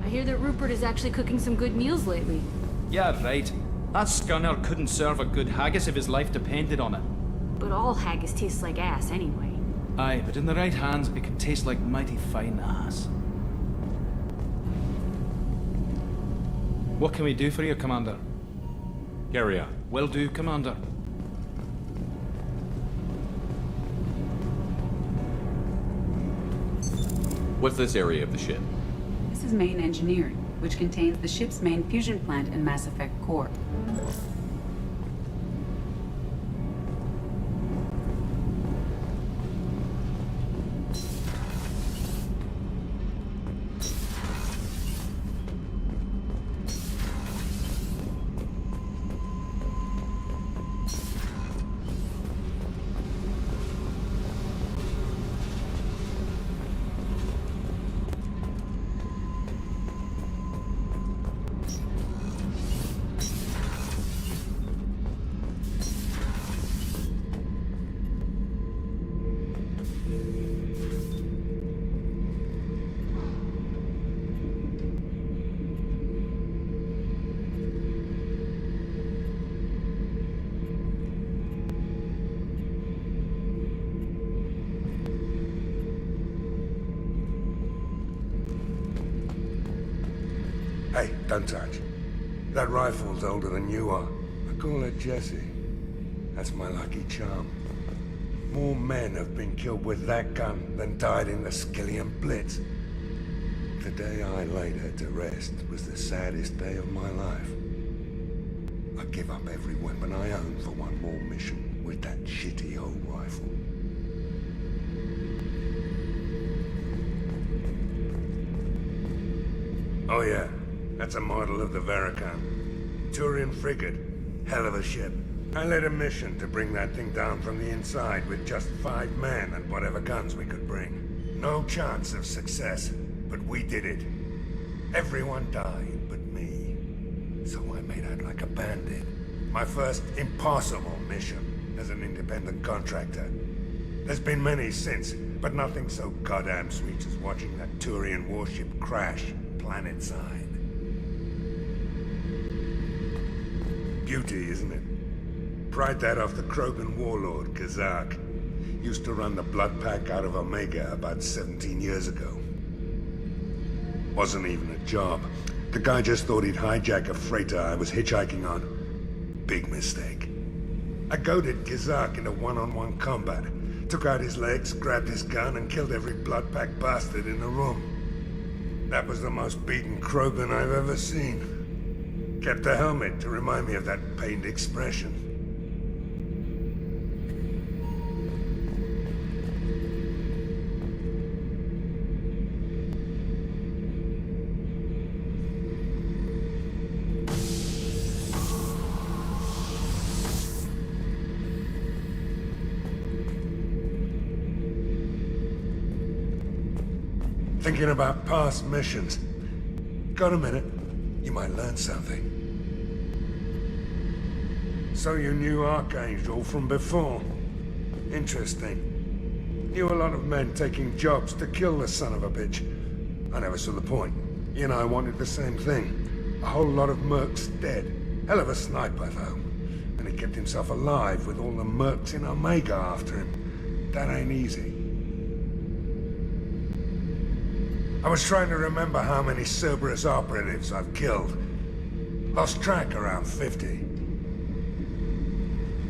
I hear that Rupert is actually cooking some good meals lately. Yeah, right. That scunner couldn't serve a good haggis if his life depended on it. But all haggis tastes like ass anyway. Aye, but in the right hands, it can taste like mighty fine ass. What can we do for you, Commander? Carry on. Will do, Commander. What's this area of the ship? This is main engineering, which contains the ship's main fusion plant and Mass Effect core. Hey, don't touch. That rifle's older than you are. I call it Jesse. That's my lucky charm. More men have been killed with that gun than died in the Skillian Blitz. The day I laid her to rest was the saddest day of my life. I give up every weapon I own for one more mission with that shitty old rifle. Oh yeah, that's a model of the Verican. Turian frigate. Hell of a ship. I led a mission to bring that thing down from the inside with just 5 men and whatever guns we could bring. No chance of success, but we did it. Everyone died but me. So I made out like a bandit. My first impossible mission as an independent contractor. There's been many since, but nothing so goddamn sweet as watching that Turian warship crash planetside. Beauty, isn't it? Pried that off the Krogan warlord, Kazak. Used to run the blood pack out of Omega about 17 years ago. Wasn't even a job. The guy just thought he'd hijack a freighter I was hitchhiking on. Big mistake. I goaded Kazak into one-on-one combat. Took out his legs, grabbed his gun, and killed every blood pack bastard in the room. That was the most beaten Krogan I've ever seen. Kept a helmet to remind me of that pained expression. Thinking about past missions. Got a minute? You might learn something. So you knew Archangel from before. Interesting. Knew a lot of men taking jobs to kill the son of a bitch. I never saw the point. You and I wanted the same thing. A whole lot of mercs dead. Hell of a sniper, though. And he kept himself alive with all the mercs in Omega after him. That ain't easy. I was trying to remember how many Cerberus operatives I've killed. Lost track around 50.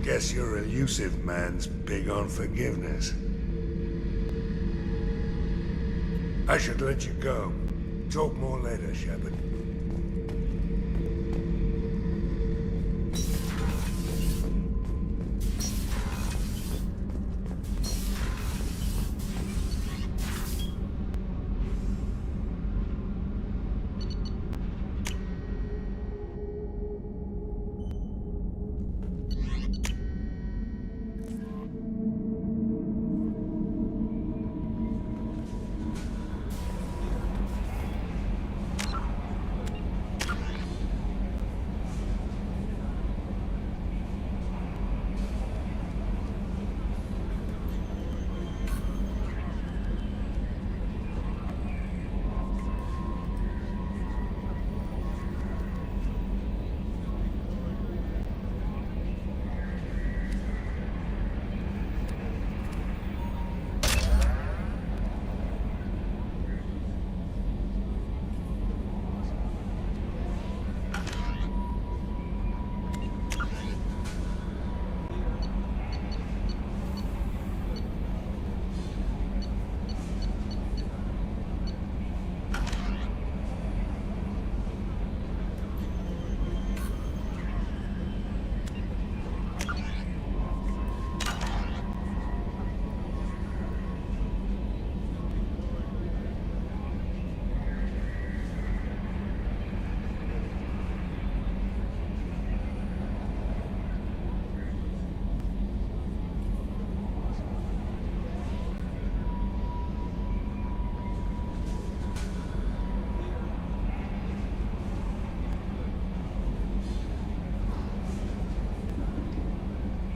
Guess your elusive man's big on forgiveness. I should let you go. Talk more later, Shepard.